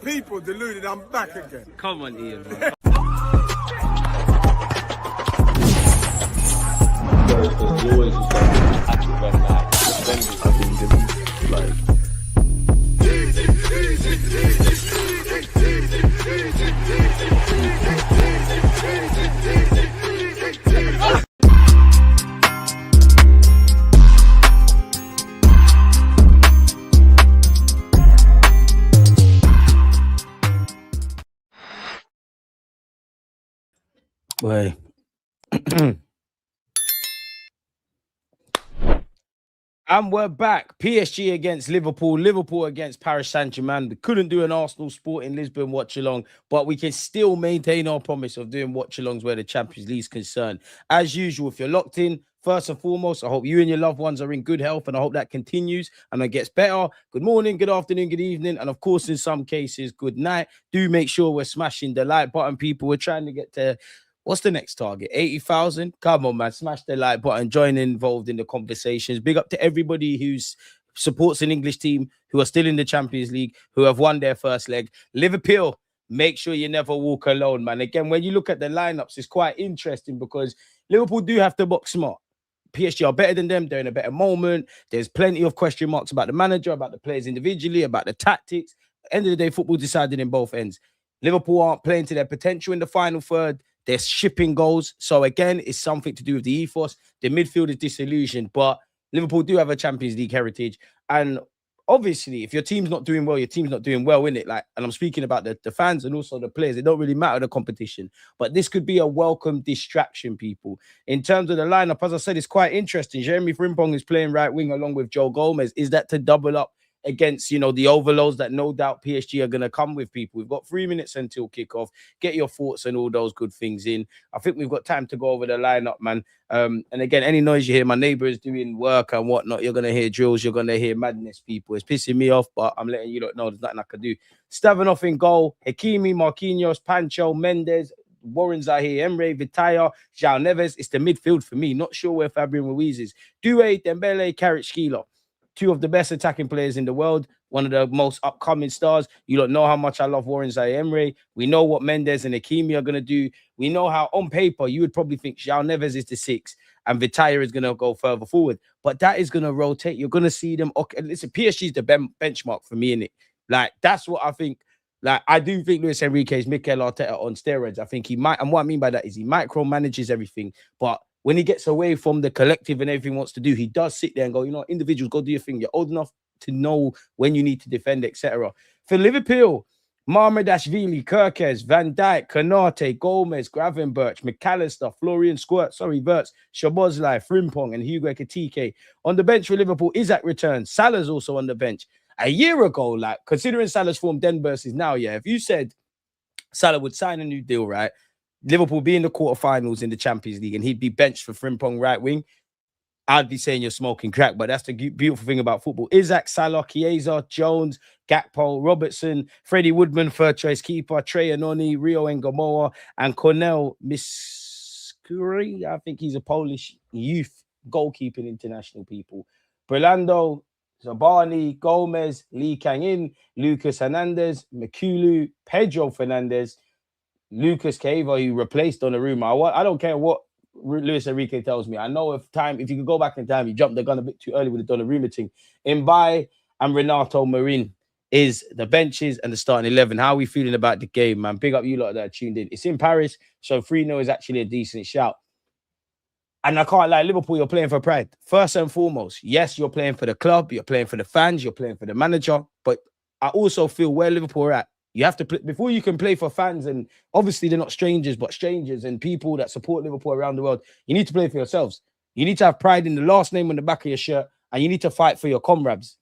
People deluded, I'm back again. Come on, Ian, man. Boy. And we're back. PSG against Liverpool. Liverpool against Paris Saint-Germain. We couldn't do an Arsenal Sporting Lisbon watch-along, but we can still maintain our promise of doing watch-alongs where the Champions League is concerned. As usual, if you're locked in, first and foremost, I hope you and your loved ones are in good health, and I hope that continues and it gets better. Good morning, good afternoon, good evening, and of course, in some cases, good night. Do make sure we're smashing the like button, people. We're trying to get to... What's the next target? 80,000? Come on, man. Smash the like button. Join involved in the conversations. Big up to everybody who supports an English team, who are still in the Champions League, who have won their first leg. Liverpool, make sure you never walk alone, man. Again, when you look at the lineups, it's quite interesting because Liverpool do have to box smart. PSG are better than them. They're in a better moment. There's plenty of question marks about the manager, about the players individually, about the tactics. End of the day, football decided in both ends. Liverpool aren't playing to their potential in the final third. They're shipping goals. So again, it's something to do with the ethos. The midfield is disillusioned, but Liverpool do have a Champions League heritage. And obviously, if your team's not doing well, your team's not doing well, innit? Like, and I'm speaking about the fans and also the players. It don't really matter the competition. But this could be a welcome distraction, people. In terms of the lineup, as I said, it's quite interesting. Jeremy Frimpong is playing right wing along with Joe Gomez. Is that to double up against, you know, the overloads that no doubt PSG are going to come with, people? We've got 3 minutes until kickoff. Get your thoughts and all those good things in. I think we've got time to go over the lineup, man. And again, any noise you hear, my neighbor is doing work and whatnot, you're going to hear drills, you're going to hear madness, people. It's pissing me off, but I'm letting you lot know there's nothing I can do. Stavanoff in goal, Hakimi, Marquinhos, Pancho, Mendes, Warren Zaire, Emre, Vitaya, João Neves. It's the midfield for me. Not sure where Fabian Ruiz is. Doué, Dembele, Kvaratskhelia. 2 of the best attacking players in the world, one of the most upcoming stars. You don't know how much I love Warren Zaire Emery. We know what Mendes and Hakimi are going to do. We know how, on paper, you would probably think João Neves is the 6 and Vitaya is going to go further forward. But that is going to rotate. You're going to see them. Okay, listen, PSG is the benchmark for me, innit? Like, that's what I think. Like, I do think Luis Enrique is Mikel Arteta on steroids. I think he might, and what I mean by that is he micromanages everything, but when he gets away from the collective and everything wants to do, he does sit there and go, you know, individuals, go do your thing. You're old enough to know when you need to defend, etc. For Liverpool, Marmadashvili, Kirkes, Van Dijk, Konate, Gomez, Gravenberch, McAllister, Florian Wirtz, Szoboszlai, Frimpong, and Hugo Ekitike. On the bench for Liverpool, Isak returns. Salah's also on the bench. A year ago, like, considering Salah's form then versus now, yeah, if you said Salah would sign a new deal, right, Liverpool be in the quarterfinals in the Champions League and he'd be benched for Frimpong right wing, I'd be saying you're smoking crack. But that's the beautiful thing about football. Isak, Salah, Chiesa, Jones, Gakpo, Robertson, Freddie Woodman, third choice keeper, Trey Anoni, Rio Ngamoa, and Cornel Miskuri. I think he's a Polish youth goalkeeping international, people. Brelando, Zabani, Gomez, Lee Kang-in, Lucas Hernandez, Makulu, Pedro Fernandez, Lucas Cava, who replaced Donnarumma. I don't care what Luis Enrique tells me. I know if you could go back in time, he jumped the gun a bit too early with the Donnarumma thing. Mbaye and Renato Marin is the benches and the starting 11. How are we feeling about the game, man? Big up you lot that are tuned in. It's in Paris, so 3-0 is actually a decent shout. And I can't lie, Liverpool, you're playing for pride. First and foremost, yes, you're playing for the club, you're playing for the fans, you're playing for the manager. But I also feel where Liverpool are at, you have to play before you can play for fans, and obviously they're not strangers, but strangers and people that support Liverpool around the world. You need to play for yourselves. You need to have pride in the last name on the back of your shirt, and you need to fight for your comrades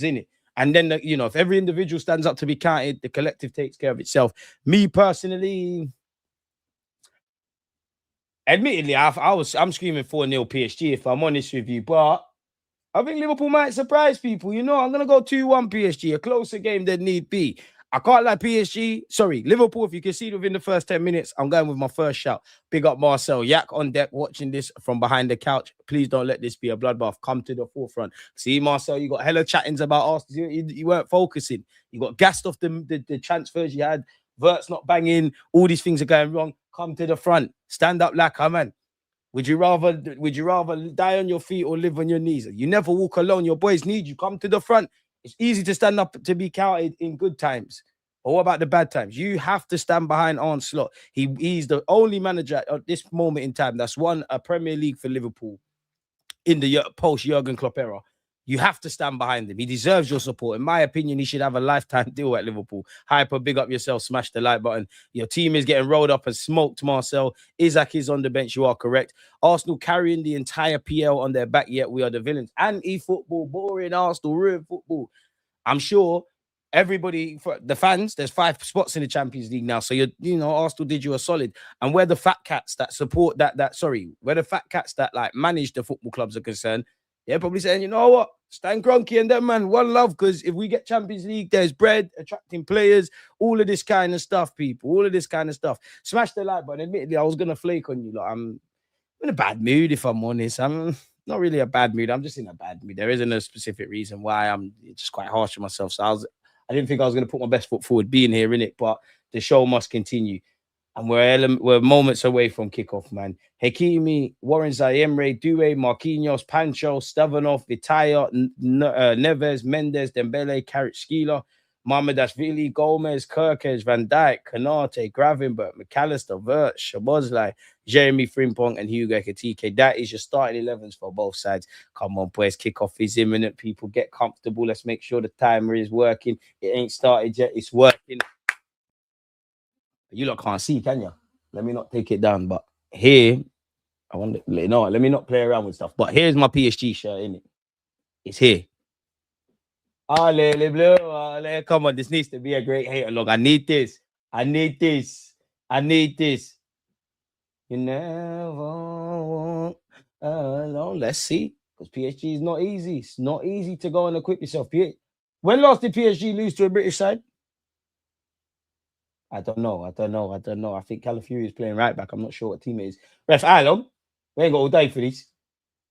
in it. And then, if every individual stands up to be counted, the collective takes care of itself. Me personally, admittedly, I'm screaming 4-0 PSG if I'm honest with you, but I think Liverpool might surprise people. I'm going to go 2-1 PSG, a closer game than need be. I can't lie, PSG. Sorry, Liverpool. If you can see within the first 10 minutes, I'm going with my first shout. Big up Marcel. Yak on deck, watching this from behind the couch. Please don't let this be a bloodbath. Come to the forefront. See, Marcel, you got hella chattings about Arsenal. You weren't focusing. You got gassed off the transfers you had. Vert's not banging. All these things are going wrong. Come to the front. Stand up like a man. Would you rather die on your feet or live on your knees? You never walk alone. Your boys need you. Come to the front. It's easy to stand up to be counted in good times. But what about the bad times? You have to stand behind Arne Slot. He's the only manager at this moment in time that's won a Premier League for Liverpool in the post-Jurgen Klopp era. You have to stand behind him. He deserves your support. In my opinion, he should have a lifetime deal at Liverpool. Hyper, big up yourself. Smash the like button. Your team is getting rolled up and smoked, Marcel. Isaac is on the bench. You are correct. Arsenal carrying the entire PL on their back, yet we are the villains. Anti-football, boring Arsenal, ruined football. I'm sure everybody, for the fans, there's 5 spots in the Champions League now. So, Arsenal did you a solid. And where the fat cats that support where the fat cats that like manage the football clubs are concerned, they're probably saying, you know what? Stan Kroenke and them, man, one love, because if we get Champions League, there's bread, attracting players, all of this kind of stuff, people, all of this kind of stuff. Smash the like button. Admittedly, I was going to flake on you. Like, I'm in a bad mood, if I'm honest. I'm not really a bad mood. I'm just in a bad mood. There isn't a specific reason why. I'm just quite harsh on myself. So I didn't think I was going to put my best foot forward being here, innit? But the show must continue. And we're moments away from kickoff, man. Hakimi, Warren Zaïre, Doué, Marquinhos, Pancho, Stavanov, Vitaya, Neves, Mendes, Dembele, Kvaratskhelia, Mamadashvili, Gomez, Kirkes, Van Dijk, Kanate, Gravenberch, McAllister, Vert, Szoboszlai, Jeremy Frimpong, and Hugo Ekitike. That is your starting 11s for both sides. Come on, boys. Kickoff is imminent. People get comfortable. Let's make sure the timer is working. It ain't started yet. It's working. You lot can't see, can you? Let me not take it down. But here, let me not play around with stuff. But here's my PSG shirt, innit? It's here. Ale, blue, ale. Come on, this needs to be a great hater log. I need this. You never walk alone. Let's see. Because PSG is not easy. It's not easy to go and equip yourself. When last did PSG lose to a British side? I don't know. I think Calafiori is playing right back. I'm not sure what team it is. Ref, Alon, we ain't got all day for this.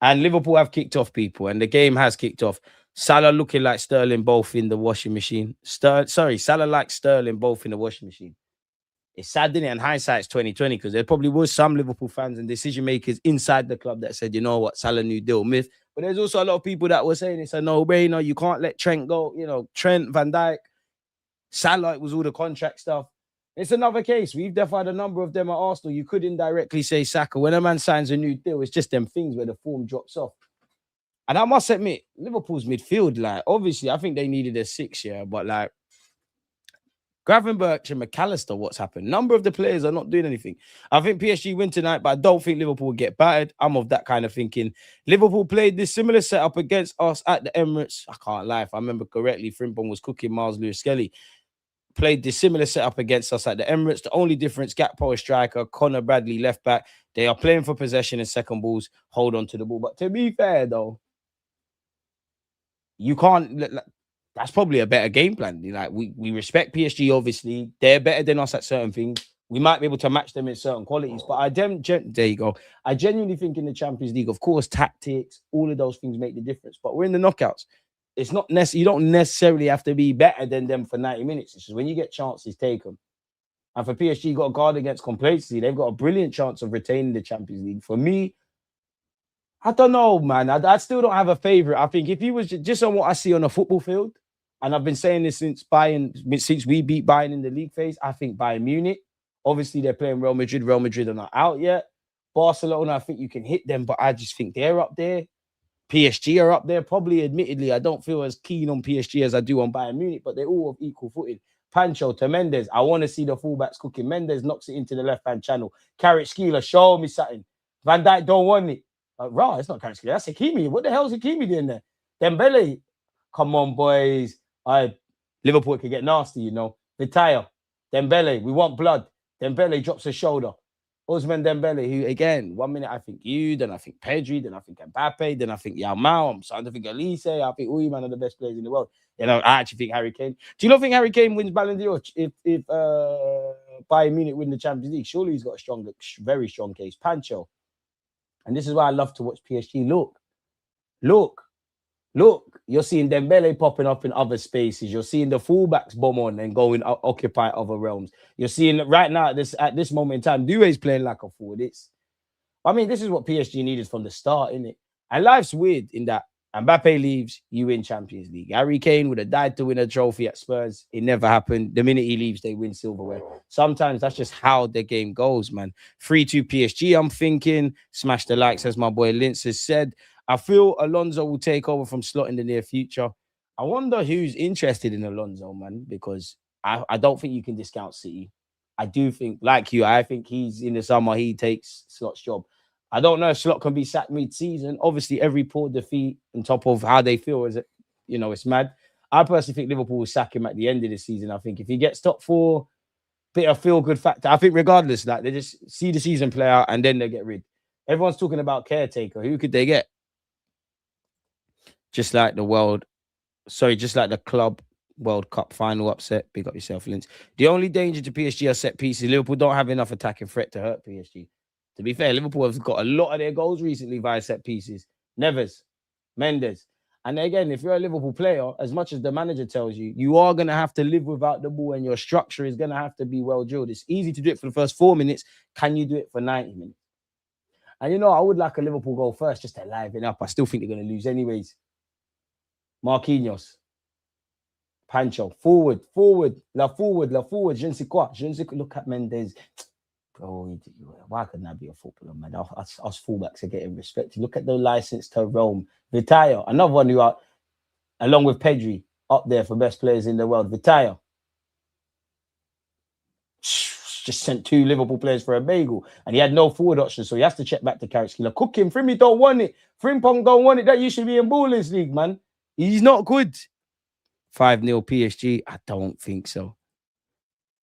And Liverpool have kicked off, people, and the game has kicked off. Salah looking like Sterling both in the washing machine. Salah like Sterling both in the washing machine. It's sad, isn't it? And hindsight's 2020, because there probably was some Liverpool fans and decision makers inside the club that said, you know what, Salah new deal myth. But there's also a lot of people that were saying it's a no-brainer. You can't let Trent go. Trent, Van Dijk, Salah, it was all the contract stuff. It's another case. We've defined a number of them at Arsenal. You could indirectly say Saka. When a man signs a new deal, it's just them things where the form drops off. And I must admit, Liverpool's midfield, like, obviously, I think they needed a 6 year, but like, Gravenberch and McAllister, what's happened? Number of the players are not doing anything. I think PSG win tonight, but I don't think Liverpool will get battered. I'm of that kind of thinking. Liverpool played this similar setup against us at the Emirates. I can't lie. If I remember correctly, Frimpong was cooking Miles Lewis-Skelly. Played this similar setup against us at the Emirates. The only difference, Gakpo is striker, Connor Bradley left back. They are playing for possession and second balls, hold on to the ball. But to be fair, though, you can't... That's probably a better game plan. Like, we respect PSG, obviously. They're better than us at certain things. We might be able to match them in certain qualities. But there you go. I genuinely think in the Champions League, of course, tactics, all of those things make the difference. But we're in the knockouts. It's not necessary. You don't necessarily have to be better than them for 90 minutes. It's just when you get chances, take them. And for PSG, you got to guard against complacency. They've got a brilliant chance of retaining the Champions League. For me, I don't know, man. I still don't have a favorite. I think if you was just on what I see on a football field, and I've been saying this since we beat Bayern in the league phase, I think Bayern Munich. Obviously, they're playing Real Madrid. Real Madrid are not out yet. Barcelona, I think you can hit them, but I just think they're up there. PSG are up there. Probably, admittedly, I don't feel as keen on PSG as I do on Bayern Munich, but they're all of equal footing. Pancho to Mendes. I want to see the fullbacks cooking. Mendes knocks it into the left-hand channel. Kvaratskhelia, show me something. Van Dijk don't want it. Right, it's not Kvaratskhelia. That's Hakimi. What the hell is Hakimi doing there? Dembele. Come on, boys. Liverpool can get nasty, Vitaya. Dembele. We want blood. Dembele drops a shoulder. Ousmane Dembele, who again, 1 minute I think you, then I think Pedri, then I think Mbappe, then I think Yamal, I'm starting to think Elise. I think all you man are the best players in the world. You know, I actually think Harry Kane. Do you not think Harry Kane wins Ballon d'Or if Bayern Munich win the Champions League? Surely he's got a very strong case. Pancho. And this is why I love to watch PSG. Look, you're seeing Dembele popping up in other spaces. You're seeing the fullbacks bomb on and go and occupy other realms. You're seeing right now at this moment in time, Doué's playing like a forward. This is what PSG needed from the start, isn't it? And life's weird in that Mbappe leaves, you win Champions League. Harry Kane would have died to win a trophy at Spurs. It never happened. The minute he leaves, they win silverware. Sometimes that's just how the game goes, man. 3-2 PSG, I'm thinking. Smash the likes, as my boy Linz has said. I feel Alonso will take over from Slot in the near future. I wonder who's interested in Alonso, man, because I don't think you can discount City. I do think, like you, I think he's in the summer, he takes Slot's job. I don't know if Slot can be sacked mid-season. Obviously, every poor defeat on top of how they feel is, it's mad. I personally think Liverpool will sack him at the end of the season. I think if he gets top 4, bit of feel-good factor. I think regardless, that they just see the season play out and then they get rid. Everyone's talking about caretaker. Who could they get? Just like the Club World Cup final upset. Big up yourself, Linz. The only danger to PSG are set pieces. Liverpool don't have enough attacking threat to hurt PSG. To be fair, Liverpool have got a lot of their goals recently via set pieces. Neves, Mendes. And again, if you're a Liverpool player, as much as the manager tells you, you are going to have to live without the ball and your structure is going to have to be well drilled. It's easy to do it for the first 4 minutes. Can you do it for 90 minutes? And I would like a Liverpool goal first just to liven up. I still think they're going to lose anyways. Marquinhos. Pancho. Forward. La forward. Je ne sais quoi. Look at Mendes. Bro, why couldn't I be a footballer, man? Us fullbacks are getting respected. Look at the license to roam. Vitaya, another one who are, along with Pedri, up there for best players in the world. Vitaya. Just sent 2 Liverpool players for a bagel. And he had no forward option, so he has to check back to Carrick. Cook him. Frimmy don't want it. Frimpong don't want it. That used to be in Ballers League, man. He's not good. 5-0 PSG? I don't think so.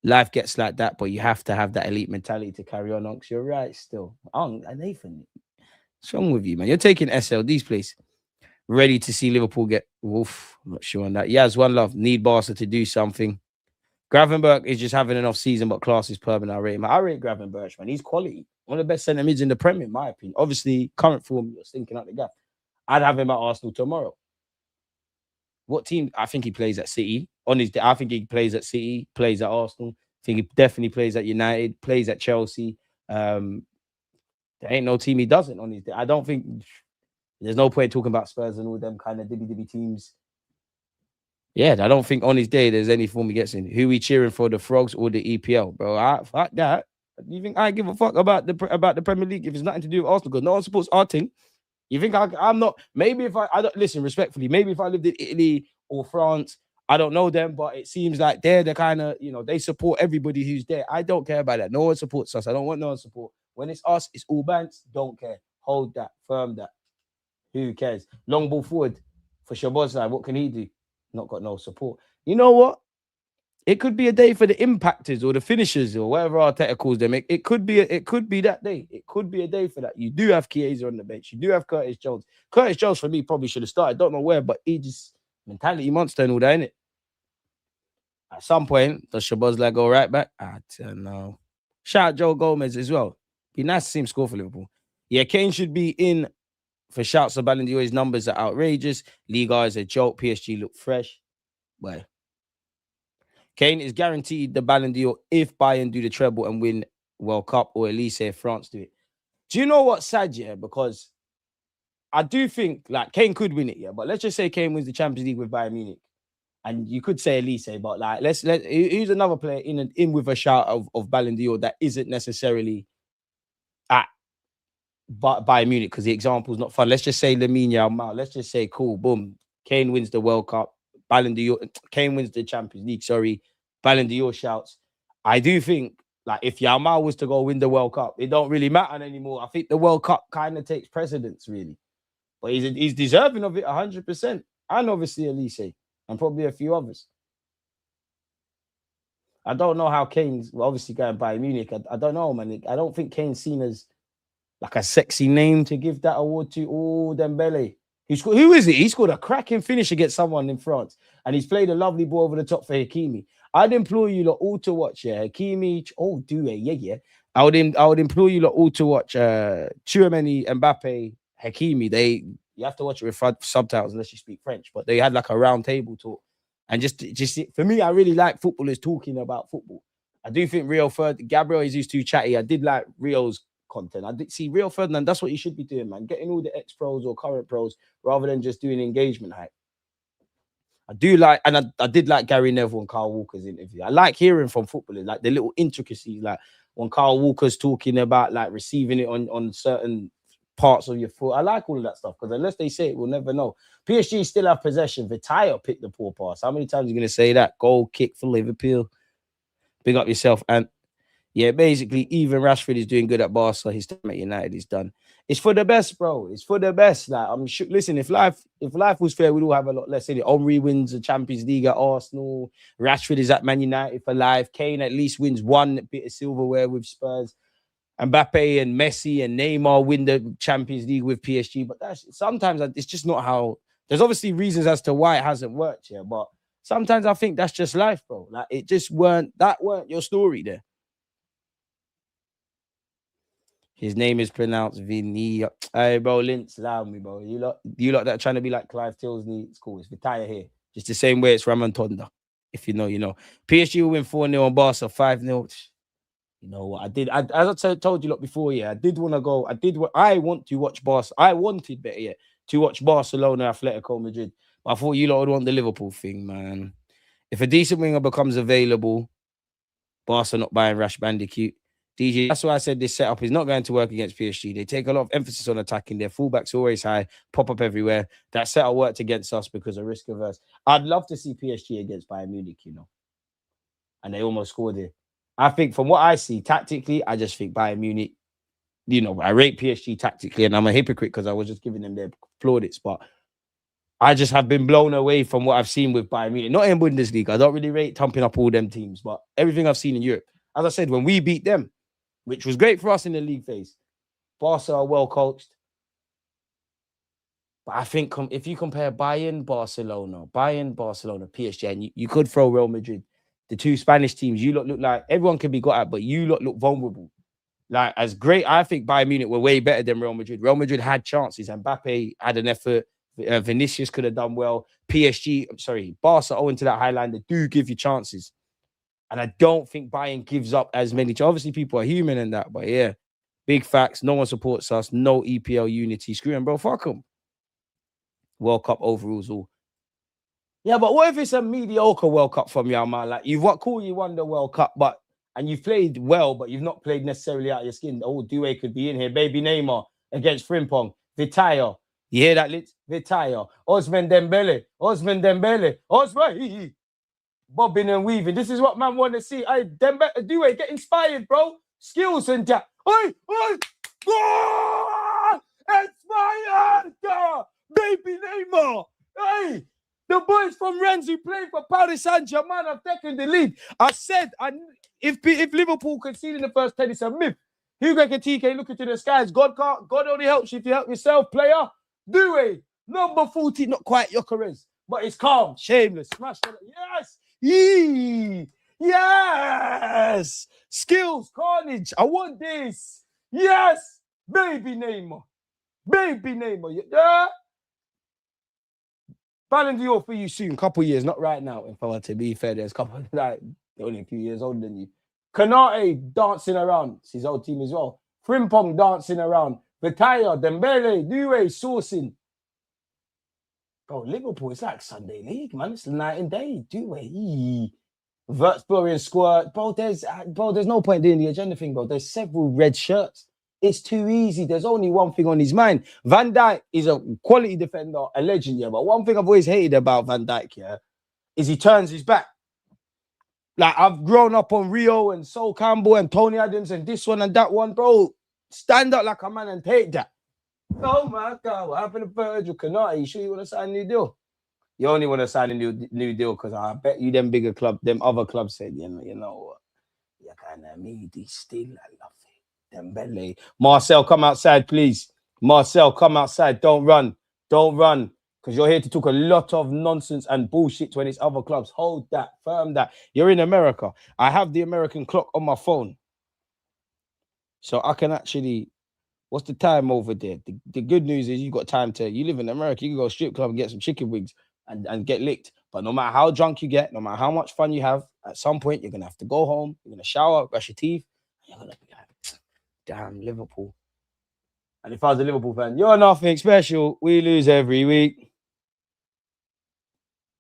Life gets like that, but you have to have that elite mentality to carry on. Unks, you're right still. Nathan, what's wrong with you, man? You're taking SLD's place. Ready to see Liverpool get wolf. I'm not sure on that. Yaz, one love. Need Barca to do something. Gravenberch is just having an off season, but class is permanent. I rate Gravenberch, man. He's quality. One of the best centre mids in the Premier, in my opinion. Obviously, current form, you're stinking out the gap. I'd have him at Arsenal tomorrow. What team? I think he plays at City. I think he plays at City, plays at Arsenal. I think he definitely plays at United, plays at Chelsea. There ain't no team he doesn't on his day. I don't think there's no point talking about Spurs and all them kind of dibby teams. Yeah, I don't think on his day there's any form he gets in. Who we cheering for, the Frogs or the EPL, bro? Fuck that. You think I give a fuck about the Premier League if it's nothing to do with Arsenal? Because no one supports our team. You think I'm not? Maybe if I don't listen respectfully. Maybe if I lived in Italy or France, I don't know them, but it seems like they're the kind of they support everybody who's there. I don't care about that. No one supports us. I don't want no one support. When it's us, it's all banks. Don't care. Hold that. Firm that. Who cares? Long ball forward for Shabozai. What can he do? Not got no support. You know what? It could be a day for the impactors or the finishers or whatever Arteta calls them. It could be that day. It could be a day for that. You do have Chiesa on the bench. You do have Curtis Jones. Curtis Jones for me probably should have started. Don't know where, but he just mentality monster and all that, innit? At some point, does Shabazz go right back? I don't know. Shout out Joe Gomez as well. Be nice to see him score for Liverpool. Yeah, Kane should be in for shouts of Ballon d'Or. His numbers are outrageous. Liga is a joke. PSG look fresh. Well, Kane is guaranteed the Ballon d'Or if Bayern do the treble and win World Cup, or at least if France do it. Do you know what's sad, yeah? Because I do think Kane could win it, yeah. But let's just say Kane wins the Champions League with Bayern Munich. And you could say Elise, but who's another player in with a shout of Ballon d'Or that isn't necessarily at Bayern Munich, because the example's not fun. Let's just say Lamine Yamal. Let's just say, cool, boom. Kane wins the World Cup. Ballon d'Or. Kane wins the Champions League. Sorry, Ballon d'Or shouts. I do think if Yamal was to go win the World Cup, it don't really matter anymore. I think the World Cup kind of takes precedence, really. But he's deserving of it 100%. And obviously Elise. And probably a few others. I don't know how Kane's obviously going by Munich. I don't know, man. I don't think Kane's seen as like a sexy name to give that award to. Oh, Dembele. Who is it? He scored a cracking finish against someone in France, and he's played a lovely ball over the top for Hakimi. I'd implore you lot all to watch. Yeah, Hakimi. Oh, do it. Yeah. I would implore you lot all to watch. Tchouaméni, Mbappe, Hakimi. You have to watch it with subtitles unless you speak French. But they had like a round table talk, and just for me, I really like footballers talking about football. I do think Gabriel is too chatty. I did like Rio's content. I did see Rio Ferdinand. That's what you should be doing, man. Getting all the ex-pros or current pros rather than just doing engagement hype. I do like, and I did like Gary Neville and Carl Walker's interview. I like hearing from footballers, like the little intricacies, like when Carl Walker's talking about like receiving it on certain parts of your foot. I like all of that stuff because unless they say it, we'll never know. PSG still have possession. Vitayo picked the poor pass. How many times are you going to say that? Goal kick for Liverpool. Big up yourself. And yeah, basically, even Rashford is doing good at Barca. His time at United is done. It's for the best, bro. It's for the best. Like I'm sure. Listen, if life was fair, we'd all have a lot less in it. Henry wins the Champions League at Arsenal. Rashford is at Man United for life. Kane at least wins one bit of silverware with Spurs. Mbappe and Messi and Neymar win the Champions League with PSG. But sometimes it's just not how. There's obviously reasons as to why it hasn't worked here, but sometimes I think that's just life, bro. Like it just weren't your story there. His name is pronounced Vinny. Hey, bro, Linz, allow me, bro. You lot that trying to be like Clive Tilsley. It's cool. It's Vitaya here. Just the same way it's Ramon Tonda. If you know, you know. PSG will win 4-0 on Barca, 5-0. You know what I did? As I told you lot before, yeah, I did want to go. I want to watch Barca. I wanted better yet to watch Barcelona, Atletico Madrid. But I thought you lot would want the Liverpool thing, man. If a decent winger becomes available, Barca not buying Rash Bandicoot. DJ, that's why I said this setup is not going to work against PSG. They take a lot of emphasis on attacking. Their fullbacks always high, pop up everywhere. That setup worked against us because of risk averse. I'd love to see PSG against Bayern Munich, you know. And they almost scored it. I think from what I see tactically, I just think Bayern Munich, you know, I rate PSG tactically, and I'm a hypocrite because I was just giving them their plaudits, but I just have been blown away from what I've seen with Bayern Munich. Not in Bundesliga. I don't really rate thumping up all them teams, but everything I've seen in Europe. As I said, when we beat them, which was great for us in the league phase, Barca are well coached. But I think if you compare Bayern, Barcelona, PSG, and you could throw Real Madrid, the two Spanish teams, you look like everyone can be got at, but you look vulnerable. Like, as great, I think Bayern Munich were way better than Real Madrid. Real Madrid had chances, and Mbappe had an effort. Vinicius could have done well. Barca, owing to that high line, they do give you chances. And I don't think Bayern gives up as many. Obviously, people are human in that, but yeah, big facts. No one supports us. No EPL unity. Screw them, bro. Fuck them. World Cup overrules all. Yeah, but what if it's a mediocre World Cup from you, man? Like, you won the World Cup, and you've played well, but you've not played necessarily out of your skin. Oh, Due could be in here. Baby Neymar against Frimpong. Vitaya. You hear that, Litz? Vitaya. Osman Dembele. Bobbing and weaving. This is what man want to see. Hey, Due, get inspired, bro. Skills and that. Oi! Oh! Inspired! Baby Neymar! Hey! The boys from Rennes who play for Paris Saint-Germain have taken the lead. I said, if Liverpool concede in the first 10, it's a myth. Hugo Ekitike looking to the skies. God only helps you if you help yourself, player. Due, number 40, not quite Gyökeres, but it's calm, shameless. Smash it. Yes! Yes! Skills, carnage. I want this. Yes! Baby Neymar. Yeah? Ballon d'Or for you soon. Couple years, not right now. If I were to be fair, there's a couple, like, they're only a few years older than you. Kanate dancing around. It's his old team as well. Frimpong dancing around. Vitaya, Dembele, Due, sourcing. Bro, Liverpool, it's like Sunday League, man. It's night and day. Due. Vertsbury and Squirt. Bro, there's no point doing the agenda thing, bro. There's several red shirts. It's too easy. There's only one thing on his mind. Van Dijk is a quality defender, a legend, yeah. But one thing I've always hated about Van Dijk, yeah, is he turns his back. Like, I've grown up on Rio and Sol Campbell and Tony Adams and this one and that one, bro. Stand up like a man and take that. Oh my God, what happened to Virgil Kanate? You sure you want to sign a new deal? You only want to sign a new deal because I bet you them bigger club, them other clubs said, you know what? You kind of need this still. I love it. Dembele. Marcel, come outside, please. Marcel, come outside. Don't run. Don't run. Because you're here to talk a lot of nonsense and bullshit when it's other clubs. Hold that. Firm that. You're in America. I have the American clock on my phone. So I can actually... What's the time over there? The good news is you got time to... You live in America. You can go to a strip club and get some chicken wings and get licked. But no matter how drunk you get, no matter how much fun you have, at some point, you're going to have to go home. You're going to shower, brush your teeth. And you're going to be like, damn, Liverpool. And if I was a Liverpool fan, you're nothing special. We lose every week.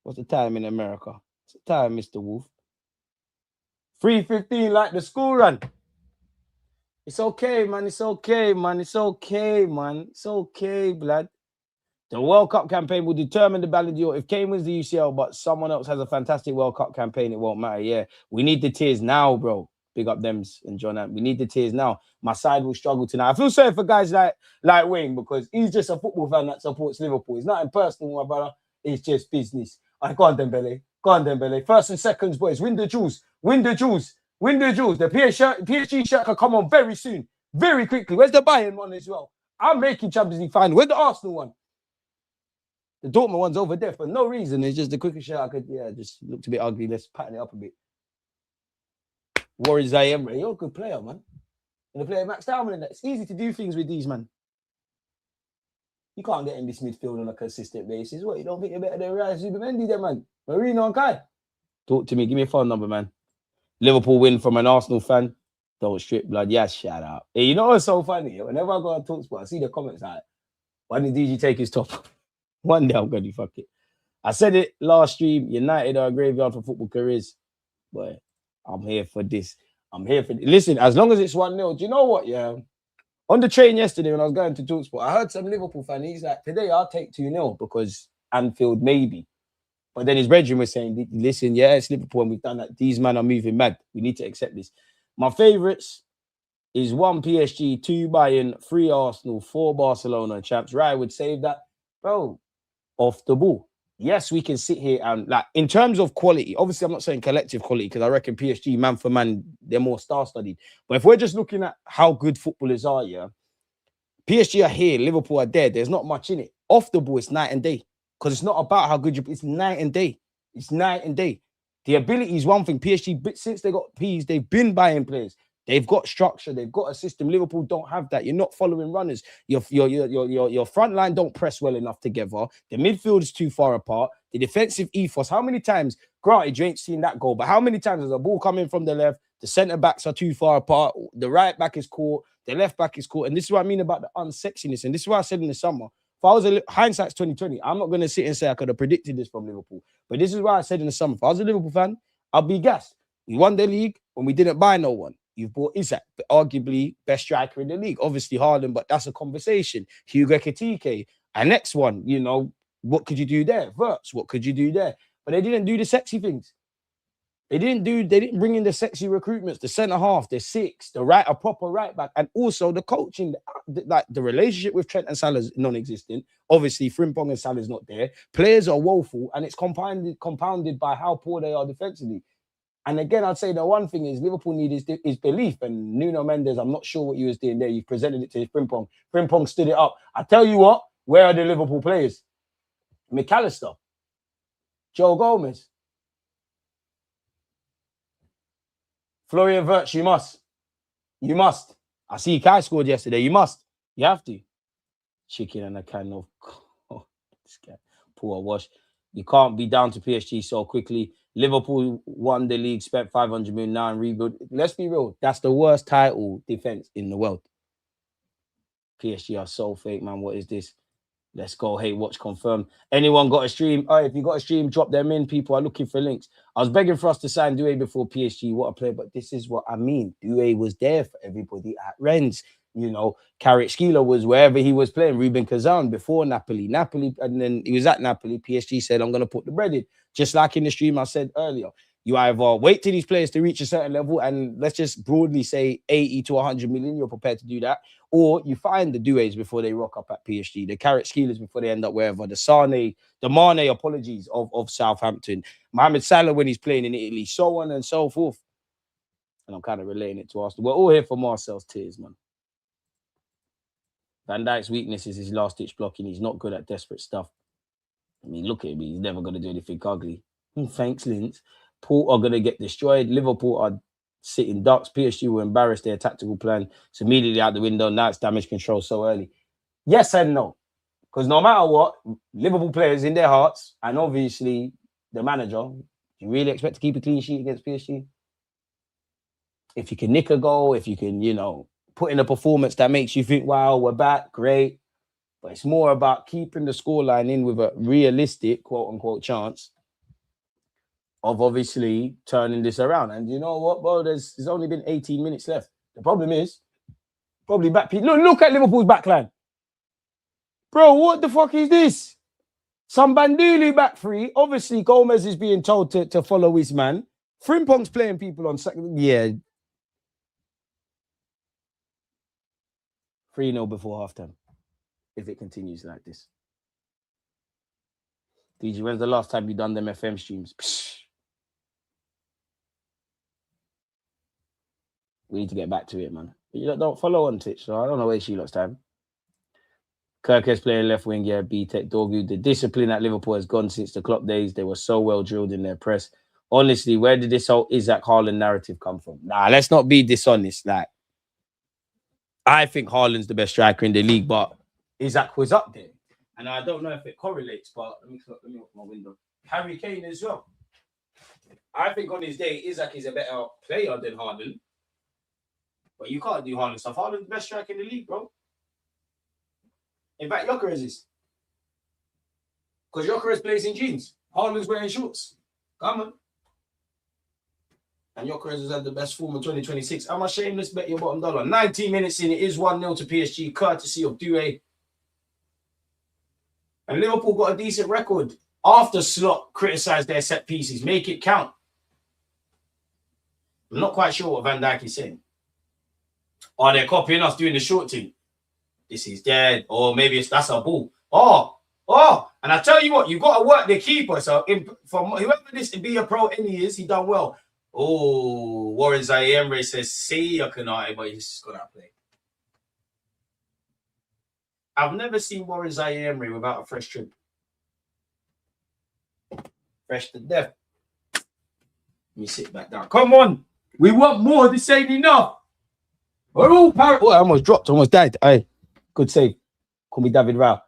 What's the time in America? What's the time, Mr. Wolf? 3:15 like the school run. It's okay, man. It's okay, man. It's okay, man. It's okay, blood. The World Cup campaign will determine the Ballon d'Or. If Kane wins the UCL, but someone else has a fantastic World Cup campaign, it won't matter. Yeah, we need the tears now, bro. Big up Dems and John. We need the tears now. My side will struggle tonight. I feel sorry for guys like Wayne because he's just a football fan that supports Liverpool. It's nothing personal, my brother. It's just business. All right, go on, Dembele. Go on, Dembele. First and seconds, boys. Win the jewels. Win the jewels. Win the jewels. The PSG shirt can come on very soon, very quickly. Where's the Bayern one as well? I'm making Champions League final. Where's the Arsenal one? The Dortmund one's over there for no reason. It's just the quickest shirt I could, just looked a bit ugly. Let's pattern it up a bit. Warren Zaire, you're a good player, man. And the player Max Diamond, and that. It's easy to do things with these, man. You can't get in this midfield on a consistent basis. What, you don't think you're better than Ryan Zubimendi then, man? Marino and Kai. Talk to me. Give me a phone number, man. Liverpool win from an Arsenal fan. Don't strip blood. Yeah, shout out. Hey, you know what's so funny? Whenever I go on TalkSport, I see the comments like, why did DG take his top off? One day I'm going to fuck it. I said it last stream. United are a graveyard for football careers. But I'm here for this. I'm here for this. Listen, as long as it's 1-0, do you know what? Yeah. On the train yesterday when I was going to TalkSport, I heard some Liverpool fan. He's like, today I'll take 2-0 because Anfield maybe. But then his brethren was saying, listen, yeah, it's Liverpool and we've done that. These men are moving mad. We need to accept this. My favourites is 1 PSG, 2 Bayern, 3 Arsenal, 4 Barcelona. Champs. Ryan would save that. Bro, off the ball. Yes, we can sit here and, like, in terms of quality, obviously I'm not saying collective quality because I reckon PSG, man for man, they're more star-studied. But if we're just looking at how good footballers are, yeah, PSG are here, Liverpool are there. There's not much in it. Off the ball, it's night and day. Because it's not about how good it's night and day. It's night and day. The ability is one thing. PSG, since they got P's, they've been buying players. They've got structure. They've got a system. Liverpool don't have that. You're not following runners. Your front line don't press well enough together. The midfield is too far apart. The defensive ethos. How many times, granted, you ain't seen that goal, but how many times has a ball coming from the left? The centre backs are too far apart. The right back is caught. The left back is caught. And this is what I mean about the unsexiness. And this is what I said in the summer. If I was hindsight's 2020, I'm not going to sit and say I could have predicted this from Liverpool. But this is why I said in the summer, if I was a Liverpool fan, I'd be gassed. We won the league when we didn't buy no one. You've bought Isak, arguably best striker in the league. Obviously Haaland, but that's a conversation. Hugo Ekitike. And next one, what could you do there? Verts, what could you do there? But they didn't do the sexy things. They didn't bring in the sexy recruitments, the centre half, the six, a proper right back, and also the coaching, like the relationship with Trent and Salah is non-existent. Obviously, Frimpong and Salah's not there. Players are woeful, and it's compounded by how poor they are defensively. And again, I'd say the one thing is Liverpool need is belief. And Nuno Mendes, I'm not sure what he was doing there. You presented it to his Frimpong. Frimpong stood it up. I tell you what, where are the Liverpool players? McAllister, Joe Gomez, Florian Wirtz, you must. You must. I see Kai scored yesterday. You must. You have to. Chicken and a can of... Oh, this guy. Poor wash. You can't be down to PSG so quickly. Liverpool won the league, spent 500 million now and rebuild. Let's be real. That's the worst title defense in the world. PSG are so fake, man. What is this? Let's go. Hey, watch confirm. Anyone got a stream? Oh, if you got a stream, drop them in. People are looking for links. I was begging for us to sign Doué before PSG. What a player. But this is what I mean. Doué was there for everybody at Rennes. Carrick Skeeler was wherever he was playing. Ruben Kazan before Napoli. And then he was at Napoli. PSG said, I'm going to put the bread in. Just like in the stream I said earlier. You either wait till these players to reach a certain level, and let's just broadly say 80 to 100 million, you're prepared to do that, or you find the Doués before they rock up at PSG, the Carrot Skeelers before they end up wherever, the Mane, apologies, of Southampton, Mohamed Salah when he's playing in Italy, so on and so forth. And I'm kind of relating it to Arsenal. We're all here for Marcel's tears, man. Van Dijk's weakness is his last-ditch blocking. He's not good at desperate stuff. I mean, look at him. He's never going to do anything ugly. Thanks, Linz. Port are going to get destroyed. Liverpool are sitting ducks. PSG were embarrassed. Their tactical plan. It's immediately out the window. Now it's damage control so early. Yes and no. Because no matter what, Liverpool players in their hearts, and obviously the manager, do you really expect to keep a clean sheet against PSG? If you can nick a goal, if you can, put in a performance that makes you think, wow, we're back, great. But it's more about keeping the scoreline in with a realistic, quote-unquote, chance of obviously turning this around. And you know what, bro? There's only been 18 minutes left. The problem is, probably back... Look at Liverpool's backline. Bro, what the fuck is this? Some Bandulu back three. Obviously, Gomez is being told to follow his man. Frimpong's playing people on second. Yeah. 3-0 before halftime. If it continues like this. DG, when's the last time you done them FM streams? Psh. We need to get back to it, man. You don't follow on Twitch, so I don't know where she looks time. Kirkes playing left wing, yeah, B-Tech, Dorgu. The discipline at Liverpool has gone since the Klopp days. They were so well drilled in their press. Honestly, where did this whole Isaac Haaland narrative come from? Nah, let's not be dishonest. Like, I think Haaland's the best striker in the league, but Isaac was up there. And I don't know if it correlates, but let me open my window. Harry Kane as well. I think on his day, Isaac is a better player than Haaland. But you can't do Haaland stuff. Haaland's the best striker in the league, bro. In fact, Gyökeres is. Because Gyökeres plays in jeans. Haaland's wearing shorts. Come on. And Gyökeres has had the best form of 2026. I'm a shameless bet your bottom dollar. 19 minutes in, it is 1-0 to PSG, courtesy of Doué. And Liverpool got a decent record after Slot criticised their set pieces. Make it count. I'm not quite sure what Van Dijk is saying. Are they copying us doing the short thing? This is dead. Or maybe that's a ball. Oh. And I tell you what, you've got to work the keeper. So from whoever this to be a pro any is, he done well. Oh, Warren Zaire says, see, I cannot, but he's just going to play. I've never seen Warren Zaire without a fresh trim. Fresh to death. Let me sit back down. Come on. We want more. This ain't enough. We're all I almost dropped, almost died. Aye. Good save. Call me David Rao.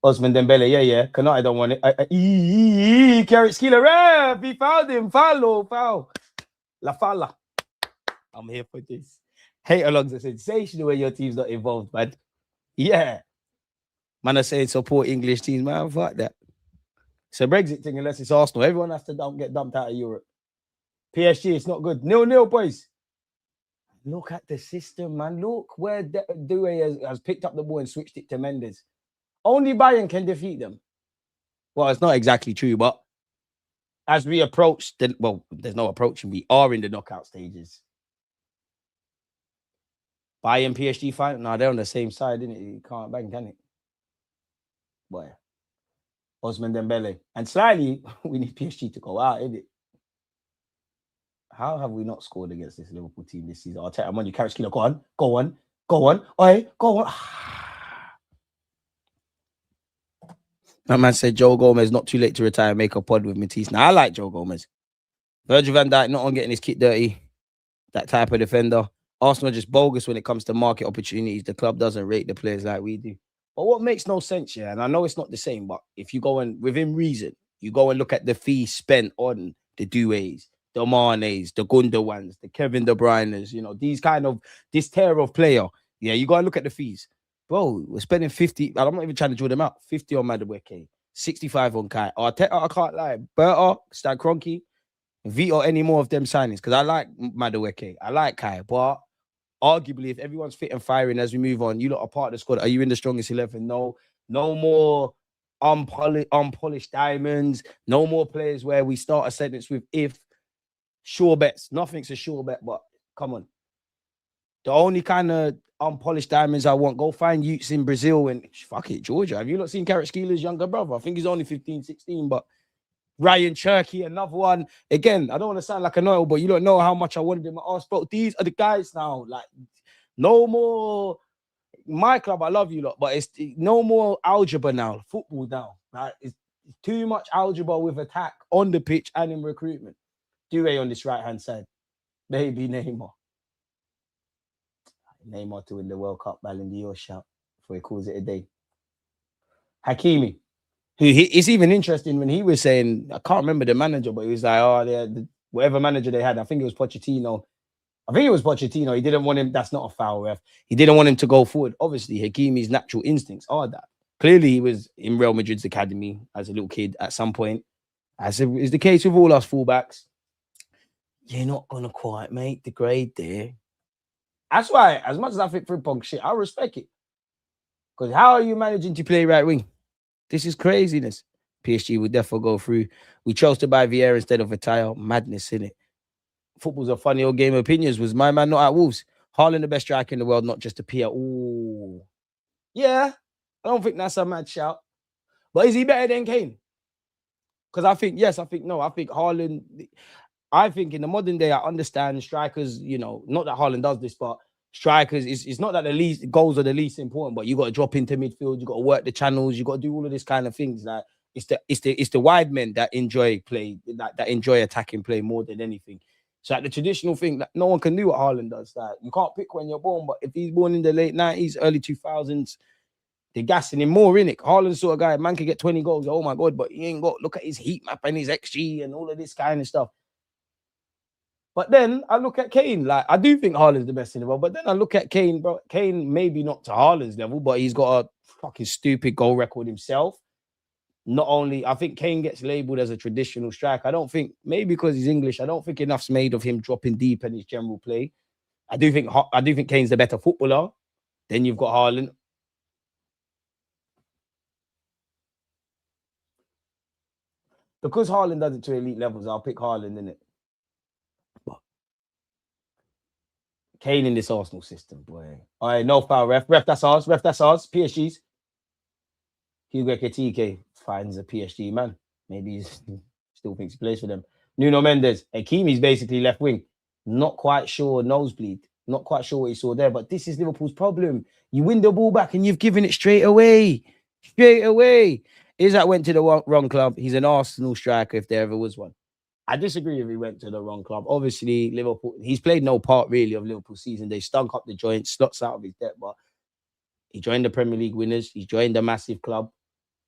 Osman Dembele, yeah. Kanai don't want it. Carrot Skeeler, ref. He fouled him. Foul. La Fala. I'm here for this. Hate alongs are sensational when your team's not involved, man. Yeah. Man, I saying support English teams, man. Fuck that. It's a Brexit thing unless it's Arsenal. Everyone has to get dumped out of Europe. PSG, it's not good. 0-0, boys. Look at the system, man. Look where Doué has picked up the ball and switched it to Mendes. Only Bayern can defeat them. Well, it's not exactly true, but as we approach, there's no approaching. We are in the knockout stages. Bayern PSG final? No, they're on the same side, isn't it? You can't bang, can it? Boy. Osman Dembele. And slightly, we need PSG to go out, isn't it? How have we not scored against this Liverpool team this season? I'll tell you, I'm on you, Carrot Skeeler. Go on. Oi, go on. That man said Joe Gomez, not too late to retire, make a pod with Matisse. Now, I like Joe Gomez. Virgil van Dijk, not on getting his kit dirty. That type of defender. Arsenal are just bogus when it comes to market opportunities. The club doesn't rate the players like we do. But what makes no sense, yeah, and I know it's not the same, but if you go and, within reason, you go and look at the fees spent on the Doués, the Manes, the Gundawans, the Kevin De Bruyne's, this tier of player. Yeah, you got to look at the fees. Bro, we're spending 50. I'm not even trying to draw them out. 50 on Madueke, 65 on Kai. Arteta, I can't lie. Berta, Stan Kroenke, veto any more of them signings because I like Madueke. I like Kai. But arguably, if everyone's fit and firing as we move on, you lot are part of the squad. Are you in the strongest 11? No more unpolished diamonds. No more players where we start a sentence with if. Sure bets. Nothing's a sure bet, but come on. The only kind of unpolished diamonds I want, go find Utes in Brazil and fuck it, Georgia. Have you not seen Carrot Skeeler's younger brother? I think he's only 15, 16, but Ryan Cherky, another one. Again, I don't want to sound like a know, but you don't know how much I wanted him. Bro, these are the guys now. Like, no more. My club, I love you lot, but it's no more algebra now. Football now. Like, it's too much algebra with attack on the pitch and in recruitment. Due on this right-hand side. Baby Neymar. Neymar to win the World Cup Ballon d'Or shout before he calls it a day. Hakimi. It's even interesting when he was saying, I can't remember the manager, but he was like, oh, whatever manager they had, I think it was Pochettino. He didn't want him. That's not a foul, ref. He didn't want him to go forward. Obviously, Hakimi's natural instincts are that. Clearly, he was in Real Madrid's academy as a little kid at some point. As is the case with all us fullbacks. You're not going to quite make the grade there. That's why, as much as I think Frimpong shit, I respect it. Because how are you managing to play right wing? This is craziness. PSG would therefore go through. We chose to buy Vieira instead of Vitao. Madness, innit? Football's a funny old game of opinions. Was my man not at Wolves? Haaland the best striker in the world, not just a peer. Ooh. Yeah. I don't think that's a mad shout. But is he better than Kane? Because I think, yes, I think no. I think Haaland, I think in the modern day, I understand strikers, you know, not that Haaland does this, but strikers, it's not that the least goals are the least important, but you got to drop into midfield, you got to work the channels, you got to do all of this kind of things. Like it's the wide men that enjoy play, that enjoy attacking play more than anything. So like the traditional thing that no one can do what Haaland does. Like you can't pick when you're born, but if he's born in the late 90s, early 2000s, they're gassing him more, innit? Haaland's sort of guy, man can get 20 goals. Oh my God, but he ain't got, look at his heat map and his XG and all of this kind of stuff. But then I look at Kane, like I do think Haaland's the best in the world. But then I look at Kane, bro. Kane maybe not to Haaland's level, but he's got a fucking stupid goal record himself. Not only, I think Kane gets labeled as a traditional striker. I don't think, maybe because he's English, I don't think enough's made of him dropping deep in his general play. I do think Kane's the better footballer. Then you've got Haaland. Because Haaland does it to elite levels, I'll pick Haaland, innit? Kane in this Arsenal system, boy. All right, no foul, ref. Ref, that's ours. Ref, that's ours. PSG's. Hugo Ekitike finds a PSG man. Maybe he still thinks he plays for them. Nuno Mendes. Hakimi's basically left wing. Not quite sure nosebleed. Not quite sure what he saw there, but this is Liverpool's problem. You win the ball back and you've given it straight away. Straight away. Isak went to the wrong club. He's an Arsenal striker if there ever was one. I disagree if he went to the wrong club. Obviously, Liverpool, he's played no part really of Liverpool's season. They stunk up the joint, slots out of his depth, but he joined the Premier League winners. He joined a massive club.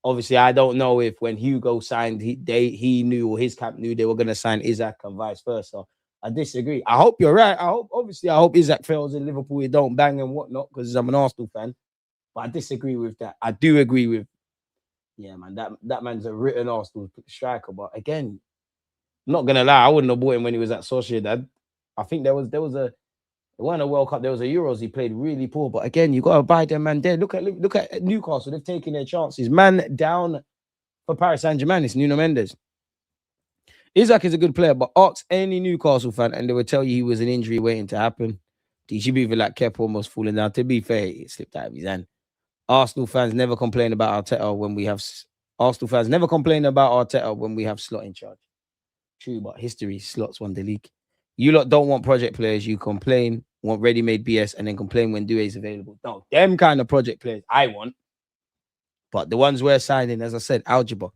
Obviously, I don't know if when Hugo signed, he knew or his camp knew they were going to sign Isak and vice versa. I disagree. I hope you're right. I hope Isak fails in Liverpool. He don't bang and whatnot because I'm an Arsenal fan. But I disagree with that. I do agree with, yeah, man, that man's a written Arsenal striker. But again, I'm not gonna lie, I wouldn't have bought him when he was at Sociedad. I think there was it wasn't a World Cup, there was a Euros. He played really poor. But again, you gotta buy them man there. Look at Newcastle. They've taken their chances. Man down for Paris Saint-Germain. It's Nuno Mendes. Isak is a good player, but ask any Newcastle fan and they will tell you he was an injury waiting to happen. DCB even like Kepa almost falling down. To be fair, it slipped out of his hand. Arsenal fans never complain about Arteta when we have Slot in charge. True, but history, Slots won the league. You lot don't want project players. You complain, want ready-made BS, and then complain when Doué is available. No, them kind of project players I want. But the ones we're signing, as I said, algebra.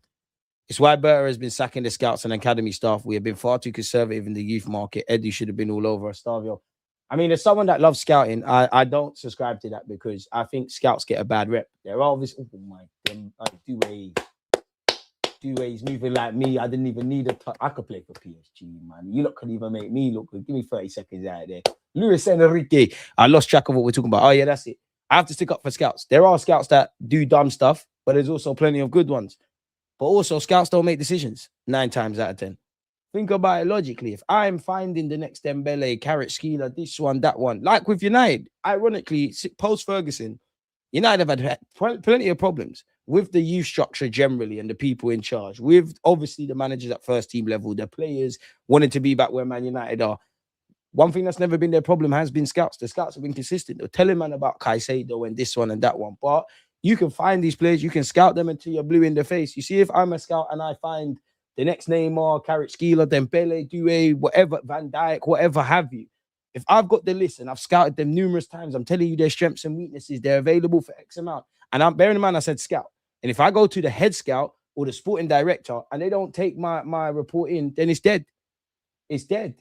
It's why Berta has been sacking the scouts and academy staff. We have been far too conservative in the youth market. Eddie should have been all over Estavio. I mean, as someone that loves scouting, I don't subscribe to that because I think scouts get a bad rep. They're always, oh my God, Doué's moving like me. I didn't even need a touch. I could play for PSG, man. You lot could even make me look good. Give me 30 seconds out there. Luis Enrique. I lost track of what we're talking about. Oh, yeah, that's it. I have to stick up for scouts. There are scouts that do dumb stuff, but there's also plenty of good ones. But also, scouts don't make decisions 9 times out of 10. Think about it logically. If I'm finding the next Dembele, Carrot Skeeler, this one, that one, like with United, ironically, post-Ferguson, United have had plenty of problems. with the youth structure generally and the people in charge, with obviously the managers at first team level, the players wanting to be back where Man United are. One thing that's never been their problem has been scouts. The scouts have been consistent. They're telling man about Caicedo and this one and that one. But you can find these players, you can scout them until you're blue in the face. You see, if I'm a scout and I find the next Neymar, Kvaratskhelia, Dembele, Doué, whatever, Van Dijk, whatever have you. If I've got the list and I've scouted them numerous times, I'm telling you their strengths and weaknesses, they're available for X amount. And I'm bearing in mind I said scout. And if I go to the head scout or the sporting director and they don't take my report in, then it's dead. It's dead.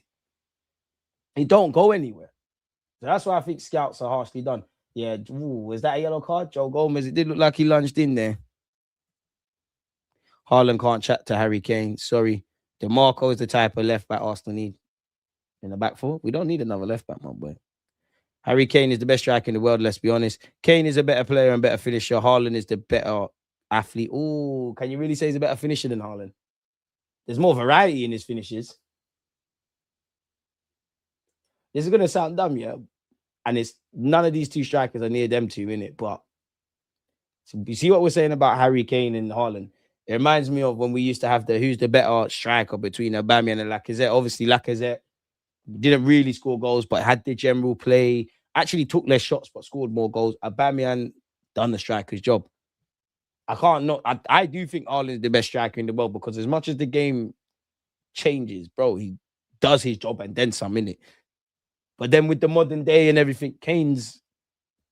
It don't go anywhere. So that's why I think scouts are harshly done. Yeah, was that a yellow card? Joe Gomez, it did look like he lunged in there. Haaland can't chat to Harry Kane. Sorry. DeMarco is the type of left back Arsenal need. In the back four, we don't need another left back, my boy. Harry Kane is the best striker in the world, let's be honest. Kane is a better player and better finisher. Haaland is the better athlete. Oh, can you really say he's a better finisher than Haaland? There's more variety in his finishes. This is going to sound dumb, yeah? And it's none of these two strikers are near them two, innit? But so you see what we're saying about Harry Kane and Haaland? It reminds me of when we used to have who's the better striker between Aubameyang and Lacazette. Obviously, Lacazette didn't really score goals, but had the general play. Actually took less shots, but scored more goals. Aubameyang done the striker's job. I do think Haaland is the best striker in the world because as much as the game changes, bro, he does his job and then some, innit? But then with the modern day and everything, Kane's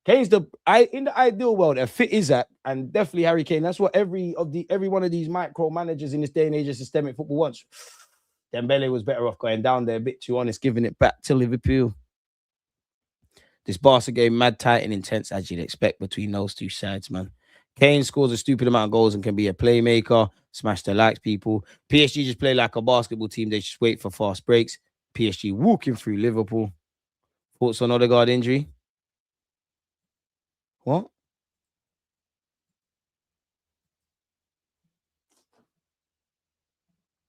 in the ideal world, a fit is at, and definitely Harry Kane. That's what every one of these micro managers in this day and age of systemic football wants. Dembele was better off going down there a bit too honest, giving it back to Liverpool. This Barca game, mad tight and intense as you'd expect between those two sides, man. Kane scores a stupid amount of goals and can be a playmaker. Smash the likes, people. PSG just play like a basketball team. They just wait for fast breaks. PSG walking through Liverpool. Thoughts on Odegaard injury? What?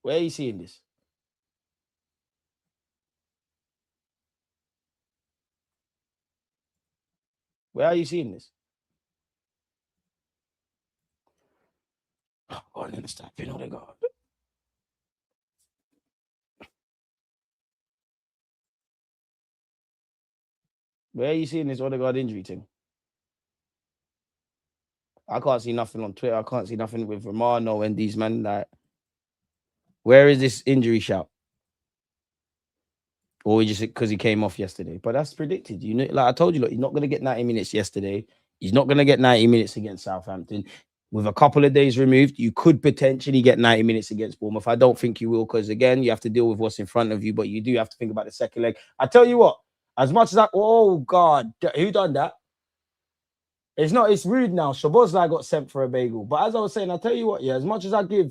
Where are you seeing this? Where are you seeing this? Oh, I'm going to stop in Odegaard. Where are you seeing this Odegaard injury thing? I can't see nothing on Twitter. I can't see nothing with Romano and these men. Like, where is this injury shout? Or just because he came off yesterday? But that's predicted. You know, like I told you, look, he's not going to get 90 minutes yesterday. He's not going to get 90 minutes against Southampton. With a couple of days removed, you could potentially get 90 minutes against Bournemouth. I don't think you will because, again, you have to deal with what's in front of you, but you do have to think about the second leg. I tell you what, as much as oh, God, who done that? It's rude now. Szoboszlai got sent for a bagel. But as I was saying, I tell you what, yeah, as much as I give,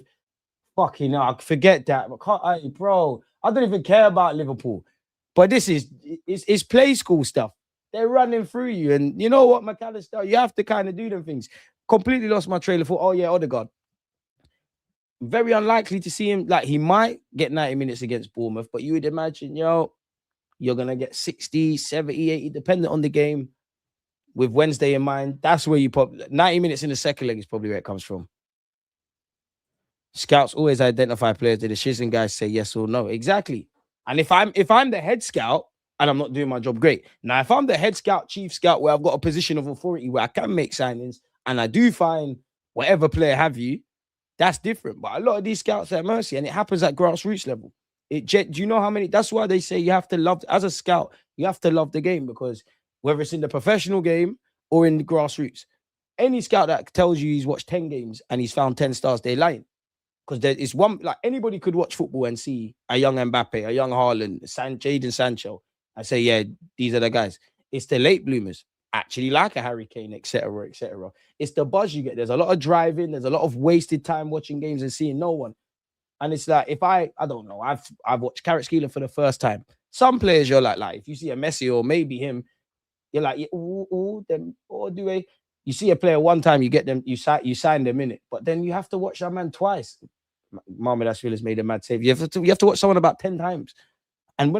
fucking hell, I forget that. But bro, I don't even care about Liverpool. But this it's play school stuff. They're running through you. And you know what, McAllister, you have to kind of do them things. Completely lost my trailer for, oh yeah, Odegaard. Very unlikely to see him. Like, he might get 90 minutes against Bournemouth, but you would imagine, you're going to get 60, 70, 80, depending on the game. With Wednesday in mind, that's where you probably 90 minutes in the second leg is probably where it comes from. Scouts always identify players. Did the shizzing guys say yes or no? Exactly. And if I'm the head scout and I'm not doing my job great. Now, if I'm the head scout, chief scout, where I've got a position of authority where I can make signings and I do find whatever player have you, that's different. But a lot of these scouts are at mercy, and it happens at grassroots level. Do you know how many? That's why they say you have to love, as a scout, you have to love the game, because whether it's in the professional game or in the grassroots, any scout that tells you he's watched 10 games and he's found 10 stars, they're lying. Because there is one, like, anybody could watch football and see a young Mbappe, a young Haaland, Jadon Sancho, and say, yeah, these are the guys. It's the late bloomers, actually, like a Harry Kane, etc., etc. It's the buzz you get. There's a lot of driving. There's a lot of wasted time watching games and seeing no one. And it's like, if I don't know, I've watched Kvaratskhelia for the first time. Some players you're like if you see a Messi or maybe him, you're like, them, or do they? You see a player one time, you get them, you sign them in it, but then you have to watch that man twice. Mohamed Asfield has made a mad save. You have to watch someone about 10 times. And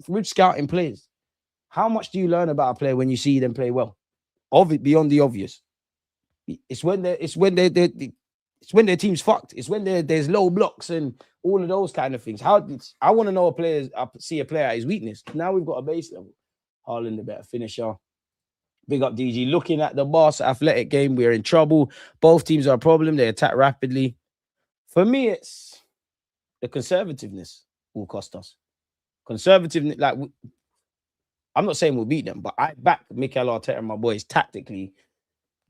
with scouting players, how much do you learn about a player when you see them play well? Beyond the obvious. It's when their team's fucked. It's when there's low blocks and all of those kind of things. I want to know see a player at his weakness. Now we've got a base level. Haaland, the better finisher. Big up DG. Looking at the Barca Athletic game, we're in trouble. Both teams are a problem. They attack rapidly. For me, it's the conservativeness will cost us. Conservativeness, like I'm not saying we'll beat them, but I back Mikel Arteta and my boys tactically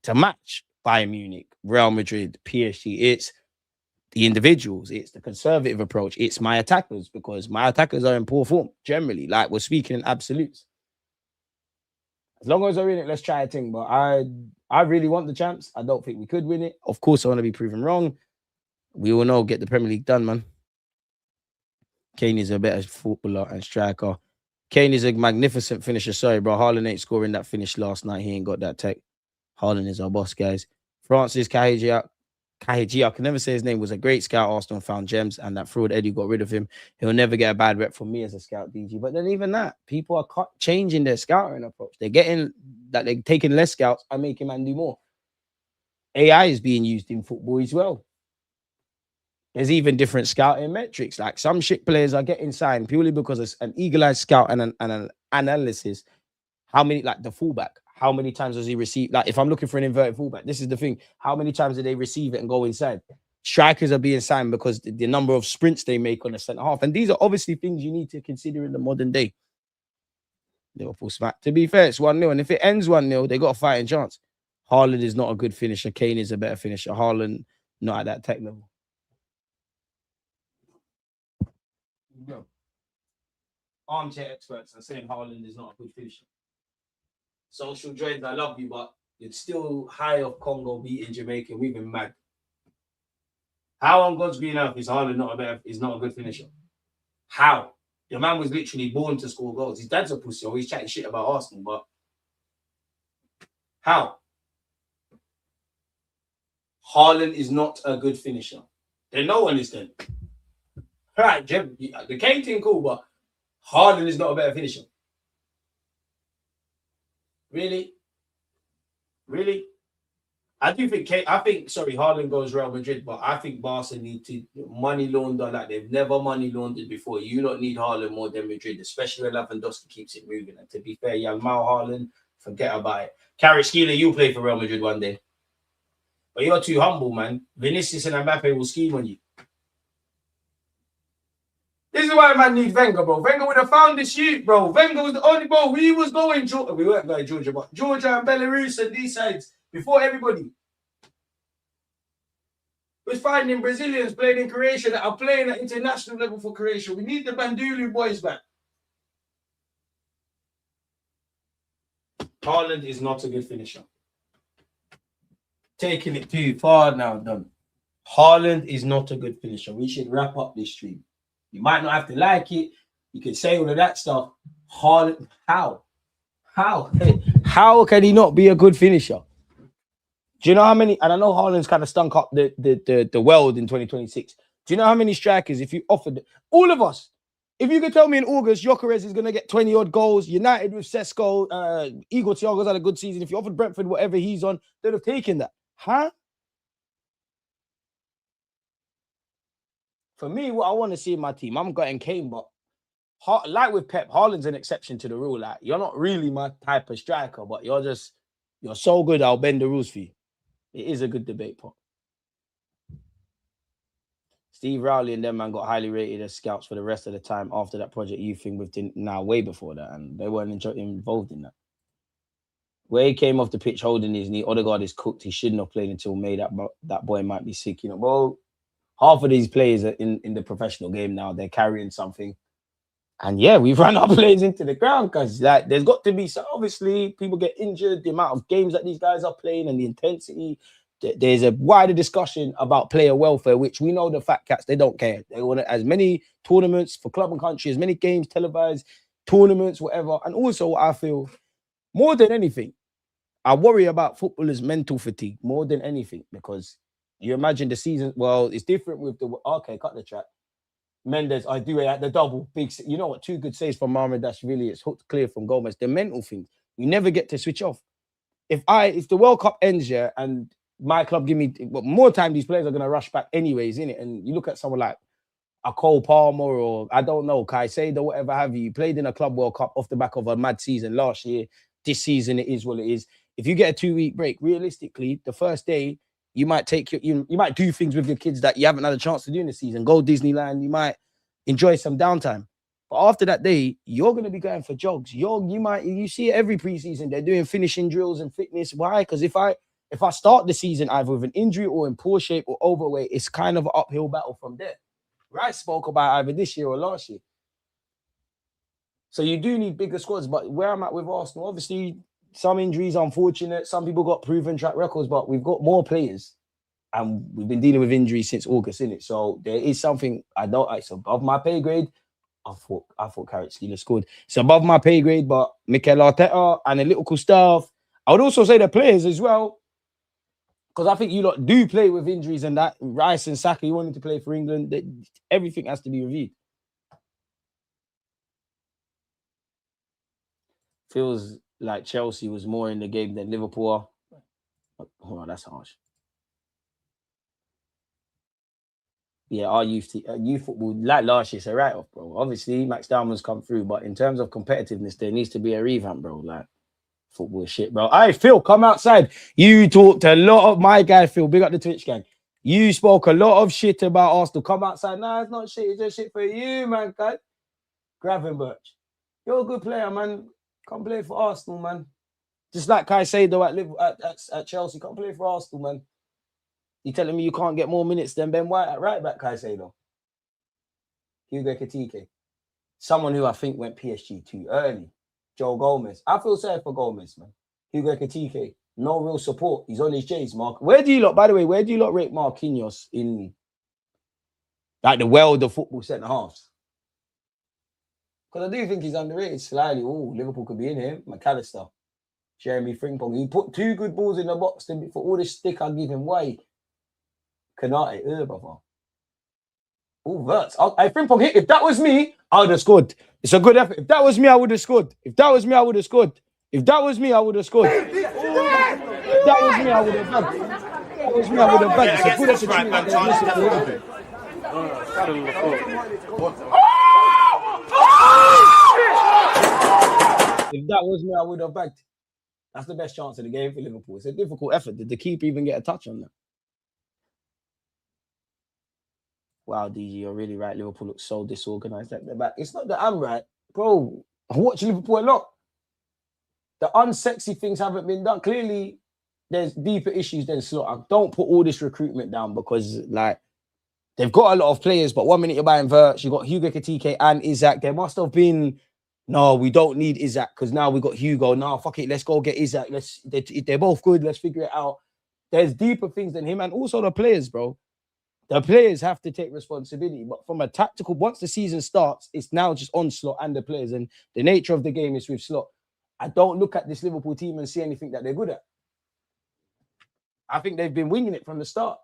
to match Bayern Munich, Real Madrid, PSG. It's the individuals. It's the conservative approach. It's my attackers, because my attackers are in poor form generally. Like, we're speaking in absolutes. As long as they're in it, let's try a thing. But I really want the champs. I don't think we could win it. Of course, I want to be proven wrong. We all know, get the Premier League done, man. Kane is a better footballer and striker. Kane is a magnificent finisher. Sorry, bro. Haaland ain't scoring that finish last night. He ain't got that tech. Haaland is our boss, guys. Francis Kahijia, I can never say his name, was a great scout. Arsenal found gems, and that fraud Eddie got rid of him. He'll never get a bad rep from me as a scout, DG. But then even that, people are changing their scouting approach. They're taking less scouts and making man do more. AI is being used in football as well. There's even different scouting metrics. Like, some shit players are getting signed purely because it's an eagle-eyed scout and an analysis. How many, like the fullback, how many times does he receive? Like, if I'm looking for an inverted fullback, this is the thing. How many times do they receive it and go inside? Strikers are being signed because the number of sprints they make on the centre half. And these are obviously things you need to consider in the modern day. Liverpool smack. To be fair, it's 1-0. And if it ends 1-0, they got a fighting chance. Haaland is not a good finisher. Kane is a better finisher. Haaland, not at that tech level. No. Armchair experts are saying Haaland is not a good finisher. Social joins, I love you, but it's still high of Congo beating Jamaica. We've been mad. How on God's green earth is Haaland not a good finisher? How? Your man was literally born to score goals. His dad's a pussy, always chatting shit about Arsenal, but how? Haaland is not a good finisher. Then no one is then. Right, the Kane thing cool, but Haaland is not a better finisher. Really? I think Haaland goes Real Madrid, but I think Barca need to money launder like they've never money laundered before. You don't need Haaland more than Madrid, especially when Lewandowski keeps it moving. And to be fair, young Mal Haaland, forget about it. Carrot Skeeler, you play for Real Madrid one day. But you're too humble, man. Vinicius and Mbappe will scheme on you. This is why man needs Wenger, bro. Wenger would have found this youth, bro. Wenger was the only, bro. We was going Georgia. We weren't going Georgia, but Georgia and Belarus and these sides before everybody. Was finding Brazilians playing in Croatia that are playing at international level for Croatia. We need the Bandulu boys back. Haaland is not a good finisher. Taking it too far now, done. Haaland is not a good finisher. We should wrap up this stream. You might not have to like it. You can say all of that stuff. Haaland, how? How can he not be a good finisher? Do you know how many? And I know Haaland's kind of stunk up the world in 2026. Do you know how many strikers, if you offered all of us, if you could tell me in August, Gyökeres is going to get 20-odd goals, United with Sesko, Igor Thiago's had a good season. If you offered Brentford whatever he's on, they'd have taken that. Huh? For me, what I want to see in my team, I'm getting Kane, but like with Pep, Haaland's an exception to the rule. Like, you're not really my type of striker, but you're so good, I'll bend the rules for you. It is a good debate, Pop. Steve Rowley and them man got highly rated as scouts for the rest of the time after that Project U thing way before that, and they weren't involved in that. Where he came off the pitch holding his knee, Odegaard is cooked. He shouldn't have played until May. That boy might be sick. You know, well, half of these players are in the professional game now. They're carrying something. And yeah, we've run our players into the ground because like, there's got to be, so obviously people get injured, the amount of games that these guys are playing and the intensity. There's a wider discussion about player welfare, which we know the fat cats, they don't care. They want as many tournaments for club and country, as many games, televised, tournaments, whatever. And also I feel more than anything, I worry about footballers' mental fatigue more than anything, because you imagine the season, well, it's different with the, okay, cut the track. Mendes, I do it at the double, big, you know what, 2 good saves from Marmad, that's really, it's hooked clear from Gomez. The mental thing, you never get to switch off. If the World Cup ends here and my club give me more time. These players are gonna rush back anyways, innit? And you look at someone like a Cole Palmer or I don't know, Caicedo, whatever have you. You played in a Club World Cup off the back of a mad season last year. This season it is what it is. If you get a 2-week break, realistically, the first day you might take you might do things with your kids that you haven't had a chance to do in the season. Go Disneyland, you might enjoy some downtime. But after that day, you're gonna be going for jogs. You see it every preseason. They're doing finishing drills and fitness. Why? Because if I start the season either with an injury or in poor shape or overweight, it's kind of an uphill battle from there. Rice spoke about either this year or last year. So you do need bigger squads. But where I'm at with Arsenal, obviously, some injuries, unfortunate. Some people got proven track records, but we've got more players. And we've been dealing with injuries since August, innit? So there is something it's above my pay grade. I thought Kvaratskhelia scored. It's above my pay grade, but Mikel Arteta, analytical staff. I would also say the players as well. Because I think you lot do play with injuries and that. Rice and Saka, you wanted to play for England. Everything has to be reviewed. Feels like Chelsea was more in the game than Liverpool are. Oh, that's harsh. Yeah, our youth football, like last year, it's a write-off, bro. Obviously, Max Diamond's come through, but in terms of competitiveness, there needs to be a revamp, bro. Like, football shit, bro. Hey, Phil, come outside. You talked a lot of my guy, Phil. Big up the Twitch gang. You spoke a lot of shit about Arsenal. Come outside. Nah, it's not shit. It's just shit for you, man, guy. Gravenberch. You're a good player, man. Come play for Arsenal, man. Just like Caicedo at Chelsea. Come play for Arsenal, man. You telling me you can't get more minutes than Ben White at right back, Caicedo? Hugo Ekitike. Someone who I think went PSG too early. Joe Gomez. I feel sorry for Gomez, man. Hugo Ekitike. No real support. He's on his J's, Mark. By the way, where do you lot rate Marquinhos in like the world of football centre halves? Because I do think he's underrated slightly. Oh, Liverpool could be in here. McAllister. Jeremy Frimpong. He put 2 good balls in the box for all this stick I give him. Why? Kanate, brother. Oh, Verts. I Frimpong hit. If that was me, I would have scored. It's a good effort. If that was me, I would have scored. If that was me, I would have scored. If that was me, I would have scored. If that was me, I would have bagged. If that was me, I would have bagged. It's a good opportunity. If that was me, I would have bagged. That's the best chance of the game for Liverpool. It's a difficult effort. Did the keeper even get a touch on that? Wow, DG, you're really right. Liverpool looks so disorganized at the back. It's not that I'm right, bro. I watch Liverpool a lot. The unsexy things haven't been done. Clearly, there's deeper issues than Slot. I don't put all this recruitment down because, like, they've got a lot of players, but 1 minute you're buying Verts, you got Hugo Ekitike and Isaac. There must have been, no, we don't need Isaac because now we got Hugo. Now, fuck it, let's go get Isaac. They're both good. Let's figure it out. There's deeper things than him, and also the players, bro. The players have to take responsibility, but from a tactical, once the season starts, it's now just on Slot and the players, and the nature of the game is with Slot. I don't look at this Liverpool team and see anything that they're good at. I think they've been winging it from the start.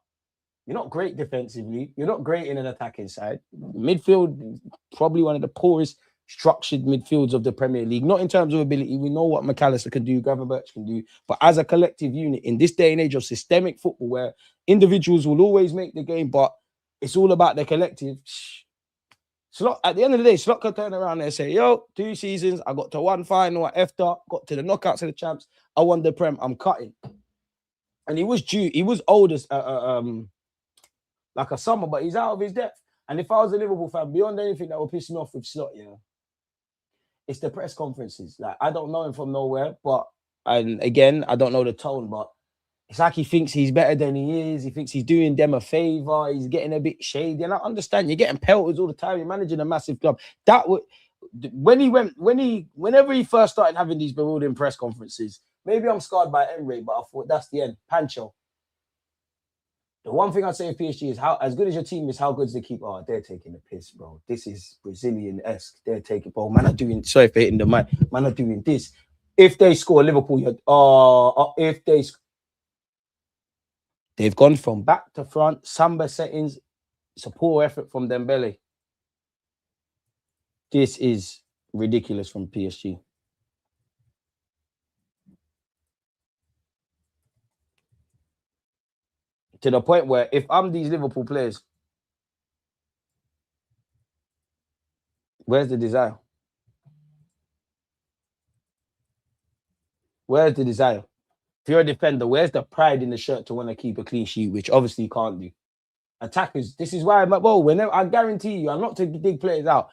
You're not great defensively. You're not great in an attacking side. Midfield, probably one of the poorest structured midfields of the Premier League. Not in terms of ability. We know what McAllister can do, Gravenberch can do. But as a collective unit, in this day and age of systemic football, where individuals will always make the game, but it's all about the collective. Slot, at the end of the day, Slot can turn around and say, yo, 2 seasons, I got to 1 final, I effed up, got to the knockouts of the champs, I won the Prem, I'm cutting. And he was due, he was old as like a summer, but he's out of his depth. And if I was a Liverpool fan, beyond anything that would piss me off with Slot, it's the press conferences. Like, I don't know him from nowhere, and again, I don't know the tone, but it's like he thinks he's better than he is. He thinks he's doing them a favor. He's getting a bit shady. And I understand you're getting pelters all the time. You're managing a massive club. That would, whenever he first started having these bewildering press conferences, maybe I'm scarred by Emre, but I thought that's the end. Pancho. The one thing I'd say of PSG is how, as good as your team is, how good is the keeper? Oh, they're taking the piss, bro. This is Brazilian-esque. They're taking, bro. Man are doing, sorry for hitting the mic. Man are doing this. If they score Liverpool, they've gone from back to front, Samba settings. It's a poor effort from Dembele. This is ridiculous from PSG. To the point where if I'm these Liverpool players, where's the desire? Where's the desire? If you're a defender, where's the pride in the shirt to want to keep a clean sheet, which obviously you can't do? Attackers, this is why I'm like, well, whenever I guarantee you, I'm not to dig players out.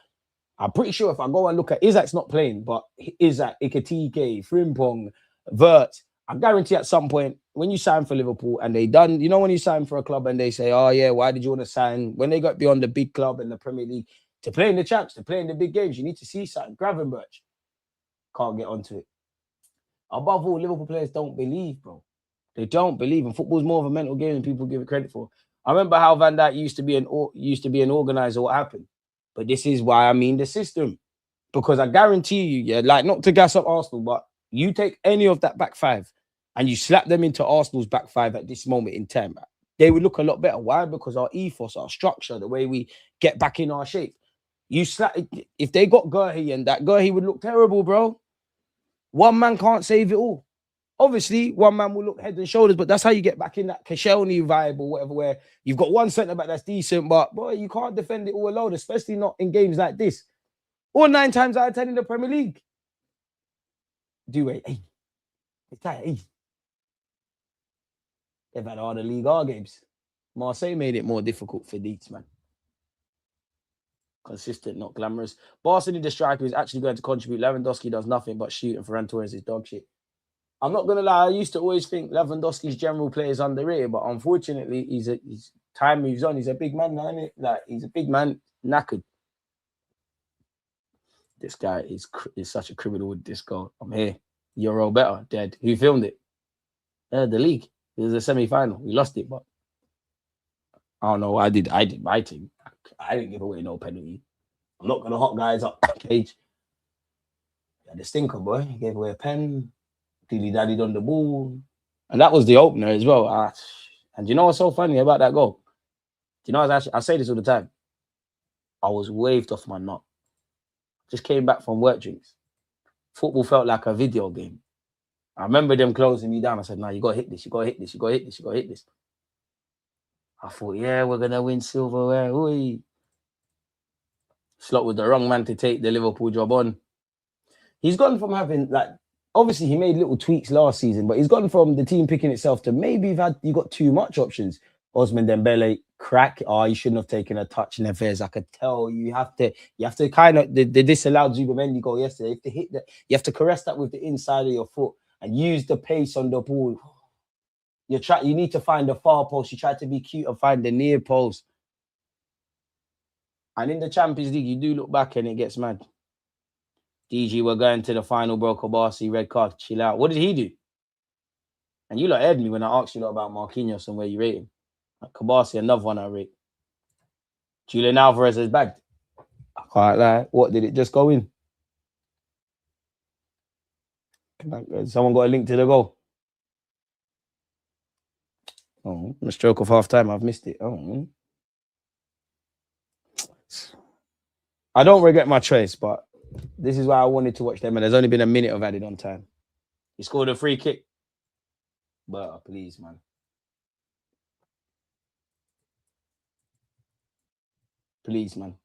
I'm pretty sure if I go and look at Isaac's not playing, but Isaac, Ikatike, Frimpong, Vert, I guarantee at some point when you sign for Liverpool and they done, you know, when you sign for a club and they say, oh yeah, why did you want to sign? When they got beyond the big club in the Premier League to play in the champs, to play in the big games, you need to see something. Gravenberch can't get onto it. Above all, Liverpool players don't believe, bro. They don't believe, and football's more of a mental game than people give it credit for. I remember how Van Dijk used to be an organizer. What happened? But this is why I mean the system, because I guarantee you, yeah, like not to gas up Arsenal, but you take any of that back five and you slap them into Arsenal's back five at this moment in time, they would look a lot better. Why? Because our ethos, our structure, the way we get back in our shape. You slap if they got Gurhey and that Gurhey would look terrible, bro. One man can't save it all. Obviously, one man will look head and shoulders, but that's how you get back in that Koscielny vibe or whatever, where you've got one centre back that's decent, but boy, you can't defend it all alone, especially not in games like this. Or 9 times out of 10 in the Premier League. Do it. Hey. It's tight. Hey. They've had all the League R games. Marseille made it more difficult for Leeds, man. Consistent, not glamorous. Barca need a striker who's actually going to contribute. Lewandowski does nothing but shoot, and Ferran Torres is dog shit. I'm not gonna lie. I used to always think Lewandowski's general play is underrated, but unfortunately, his time moves on. He's a big man now, isn't it? Like he's a big man, knackered. This guy is such a criminal with this goal. I'm here. You're all better, dead. Who filmed it? The league. It was a semi-final. We lost it, but I don't know. I did my team. I didn't give away no penalty. I'm not gonna hot guys up cage. Yeah, the stinker boy. He gave away a pen. Dilly daddied on the ball. And that was the opener as well. And you know what's so funny about that goal? You know, I say this all the time. I was waved off my nut. Just came back from work drinks. Football felt like a video game. I remember them closing me down. I said, "No, you got to hit this. You got to hit this. You got to hit this. You got to hit this." I thought, yeah, we're going to win silverware. Ooh. Slot with the wrong man to take the Liverpool job on. He's gone from having, like, obviously he made little tweaks last season, but he's gone from the team picking itself to maybe you got too much options. Osman Dembele, crack. Oh, you shouldn't have taken a touch, Neves. I could tell you have to kind of the disallowed Zubimendi goal yesterday. You have to caress that with the inside of your foot and use the pace on the ball. You need to find the far post. You try to be cute and find the near post. And in the Champions League, you do look back and it gets mad. DG, we're going to the final, bro. Kabasi, red card, chill out. What did he do? And you lot heard me when I asked you lot about Marquinhos and where you rate him. Like Kabasi, another one I rate. Julian Alvarez is bagged. I can't lie. What, did it just go in? Someone got a link to the goal? Oh, a stroke of half time. I've missed it. Oh. I don't regret my choice, but this is why I wanted to watch them, and there's only been a minute of added on time. He scored a free kick. But please, man. Please, man.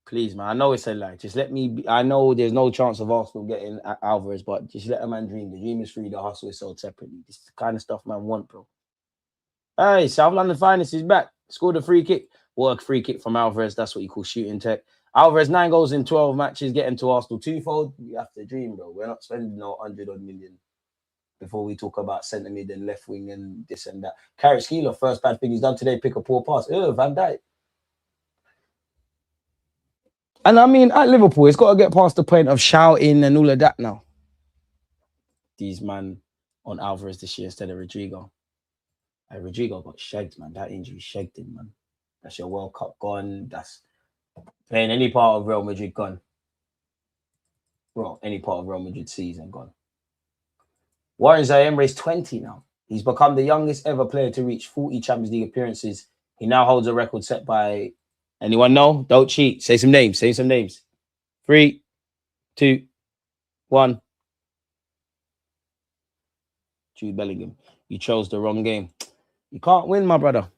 Please, man. I know it's a lie. Just let me be. I know there's no chance of Arsenal getting Alvarez, but just let a man dream. The dream is free. The hustle is sold separately. This is the kind of stuff man want, bro. Hey, South London Finest is back. Scored a free kick. Work free kick from Alvarez. That's what you call shooting tech. Alvarez, 9 goals in 12 matches, getting to Arsenal twofold. You have to dream, bro. We're not spending no 100 odd million before we talk about centre mid and left wing and this and that. Carrot Skeeler, first bad thing he's done today, pick a poor pass. Van Dijk. And I mean, at Liverpool, it's got to get past the point of shouting and all of that now. These man on Alvarez this year instead of Rodrigo. Rodrigo got shagged, man. That injury shagged him, man. That's your World Cup gone. That's playing any part of Real Madrid gone. Bro, any part of Real Madrid season gone. Warren Zaire-Emery's 20 now. He's become the youngest ever player to reach 40 Champions League appearances. He now holds a record set by... Anyone know? Don't cheat. Say some names. Say some names. 3, 2, 1. Jude Bellingham. You chose the wrong game. You can't win, my brother.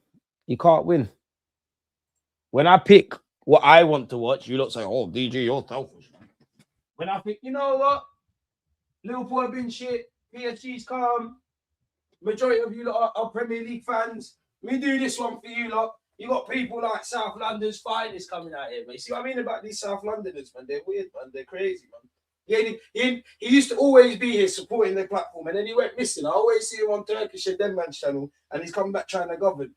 You can't win. When I pick what I want to watch, you lot say, "Oh, DG, you're selfish." When I think, you know what? Liverpool have been shit. PSG's calm. Majority of you lot are Premier League fans. We do this one for you lot. You got people like South London's finest coming out here, mate. See what I mean about these South Londoners, man? They're weird, man. They're crazy, man. He used to always be here supporting the platform, and then he went missing. I always see him on Turkish and Denman's channel, and he's come back trying to govern.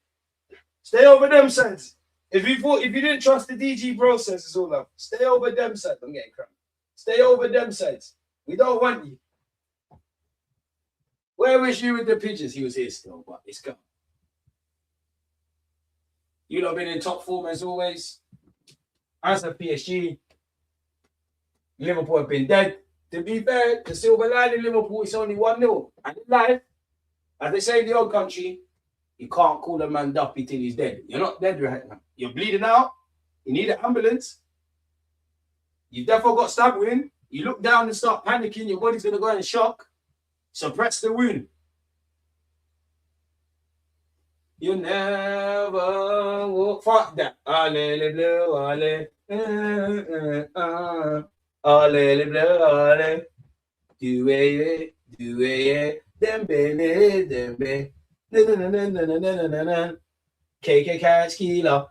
Stay over them sides. If you didn't trust the DG process, it's all up. Stay over them sides. I'm getting cramped. Stay over them sides. We don't want you. Where was you with the pictures? He was here still, but it's gone. You lot been in top form as always. As a PSG, Liverpool have been dead. To be fair, the silver line in Liverpool is only 1-0. And in life, as they say in the old country, you can't call a man duppy till he's dead. You're not dead right now. You're bleeding out. You need an ambulance. You therefore got stabbed wound. You look down and start panicking. Your body's going to go in shock. Suppress the wound. You never walk. Fuck that. Allez, bleu, allez. Allez, bleu, allez. Do it. Dembe. KK Cash Kilo.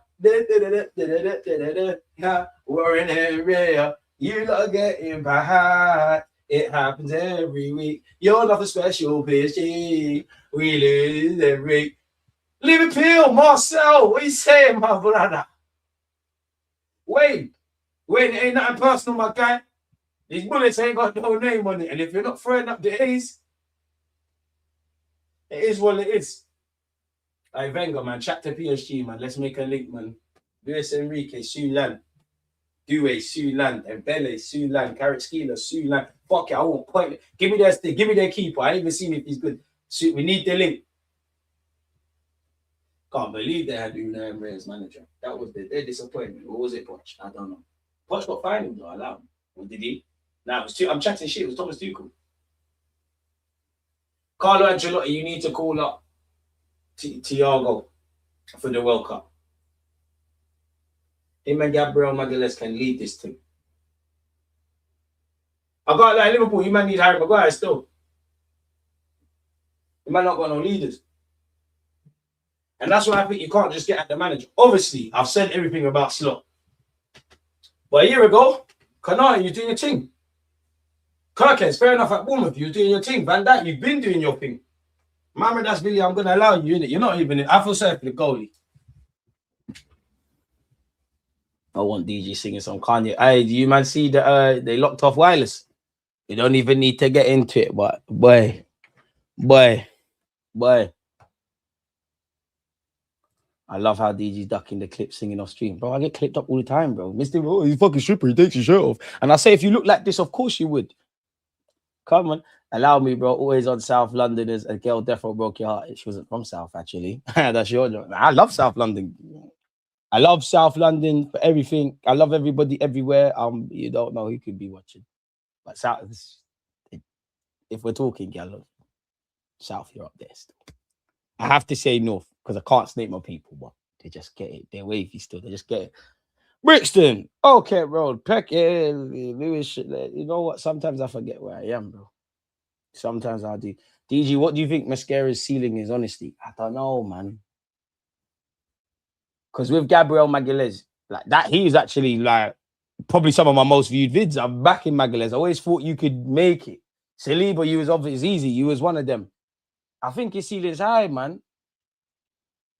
Warren area. You lot getting behind. It happens every week. You're not a special PSG. We lose every week. Liverpool, Marcel, what are you saying, my brother? Wait, it ain't nothing personal, my guy. These bullets ain't got no name on it. And if you're not throwing up the A's, it is what it is. Hey, Wenger, man, chat to PSG, man. Let's make a link, man. Luis Enrique, Sulan. Due, Sulan. Embele, Sulan. Kvaratskhelia, Sulan. Fuck it, I won't point it. Give me their keeper. I ain't even seen if he's good. We need the link. Can't believe they had Unai Emery as manager. That was their disappointment. Or was it Poch? I don't know. Poch got fined though, I allowed him. Or did he? Nah, I'm chatting shit. It was Thomas Tuchel. Carlo Ancelotti, you need to call up Thiago for the World Cup. Him and Gabriel Magalhaes can lead this team. I got like Liverpool, you might need Harry Maguire still. You might not got no leaders. And that's why I think you can't just get at the manager. Obviously, I've said everything about Slot. But a year ago, Kanata, you're doing your thing. Kirkens, fair enough at Bournemouth, you're doing your thing. Van Dijk, you've been doing your thing. Mama, that's really, I'm going to allow you in it. You're not even in. I feel sorry for the goalie. I want DG singing some Kanye. Hey, do you man see that they locked off Wireless? You don't even need to get into it, but boy. I love how DG's ducking the clip singing off stream. Bro, I get clipped up all the time, bro. Mr. Oh, he's fucking stripper. He takes his shirt off. And I say, if you look like this, of course you would. Come on. Allow me, bro. Always on South Londoners. A girl definitely broke your heart. She wasn't from South, actually. That's your job. I love South London. I love South London for everything. I love everybody everywhere. You don't know who could be watching. But South, if we're talking, girl, South, you're up there still. I have to say North because I can't snake my people, but they just get it. They're wavy still. They just get it. Brixton, okay, Road, Peck, Lewis. You know what? Sometimes I forget where I am, bro. Sometimes I do. DG, what do you think Mascara's ceiling is? Honestly, I don't know, man. Because with Gabriel Magalhaes, like that, he's actually like probably some of my most viewed vids. I'm backing Magalhaes. I always thought you could make it. Saliba, you was obviously easy. You was one of them. I think his ceiling's high, man.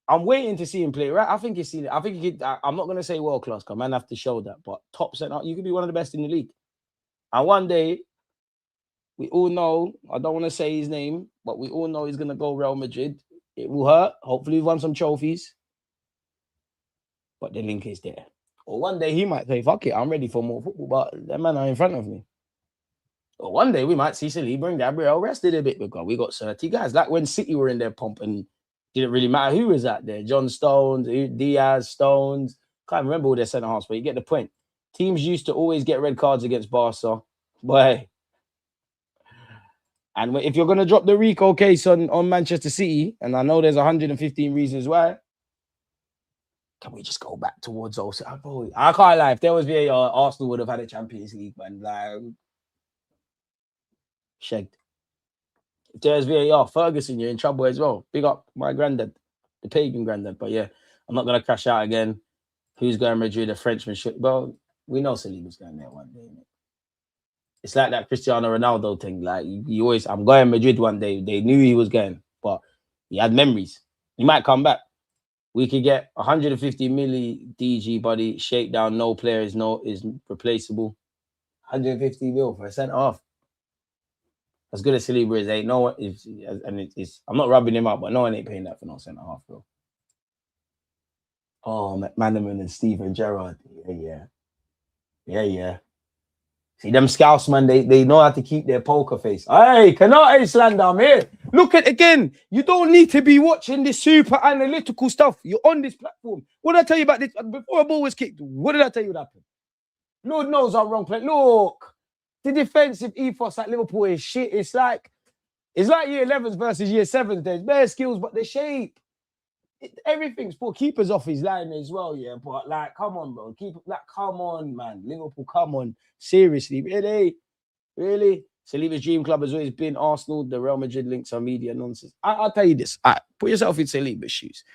I'm waiting to see him play, right? I think his ceiling. I think he could. I'm not gonna say world class, because man have to show that. But top center, you could be one of the best in the league. And one day, we all know. I don't want to say his name, but we all know he's gonna go Real Madrid. It will hurt. Hopefully, he won some trophies. But the link is there. Or one day he might say, fuck it, I'm ready for more football, but that man are in front of me. Or one day we might see Saliba and Gabriel rested a bit because we got 30 guys. Like when City were in their pomp and didn't really matter who was out there. John Stones, Diaz, Stones. Can't remember all their centre halves, but you get the point. Teams used to always get red cards against Barca. But hey, And if you're gonna drop the Rico case on Manchester City, and I know there's 115 reasons why, can we just go back towards those? I can't lie. If there was VAR, Arsenal would have had a Champions League, man. Like, shagged. If there's VAR, Ferguson, you're in trouble as well. Big up my granddad, the pagan granddad. But yeah, I'm not gonna crash out again. Who's going Madrid? A Frenchman should. Well, we know Saliba's going there one day. Mate. It's like that Cristiano Ronaldo thing. Like you always, I'm going Madrid one day. They knew he was going, but he had memories. He might come back. We could get 150 milli DG, buddy. Shakedown. No player is replaceable. 150 mil for a centre half. As good as Saliba is, ain't no one. It's I'm not rubbing him out, but no one ain't paying that for no centre half, bro. Oh, McManaman and Steven Gerrard. Yeah. See them scouts, man. They know how to keep their poker face. Hey, cannot slander. I'm here. Look at again. You don't need to be watching this super analytical stuff. You're on this platform. What did I tell you about this before a ball was kicked? What did I tell you would happen? Lord knows I'm wrong. Look, the defensive ethos at Liverpool is shit. It's like year 11s versus year 7s. There's bare skills, but the shape. Everything's poor. Keeper's off his line as well, yeah. But like, come on, bro. Come on, man. Liverpool, come on. Seriously, really. Saliba's dream club has always been Arsenal. The Real Madrid links are media nonsense. I'll tell you this. All right, put yourself in Saliba's shoes.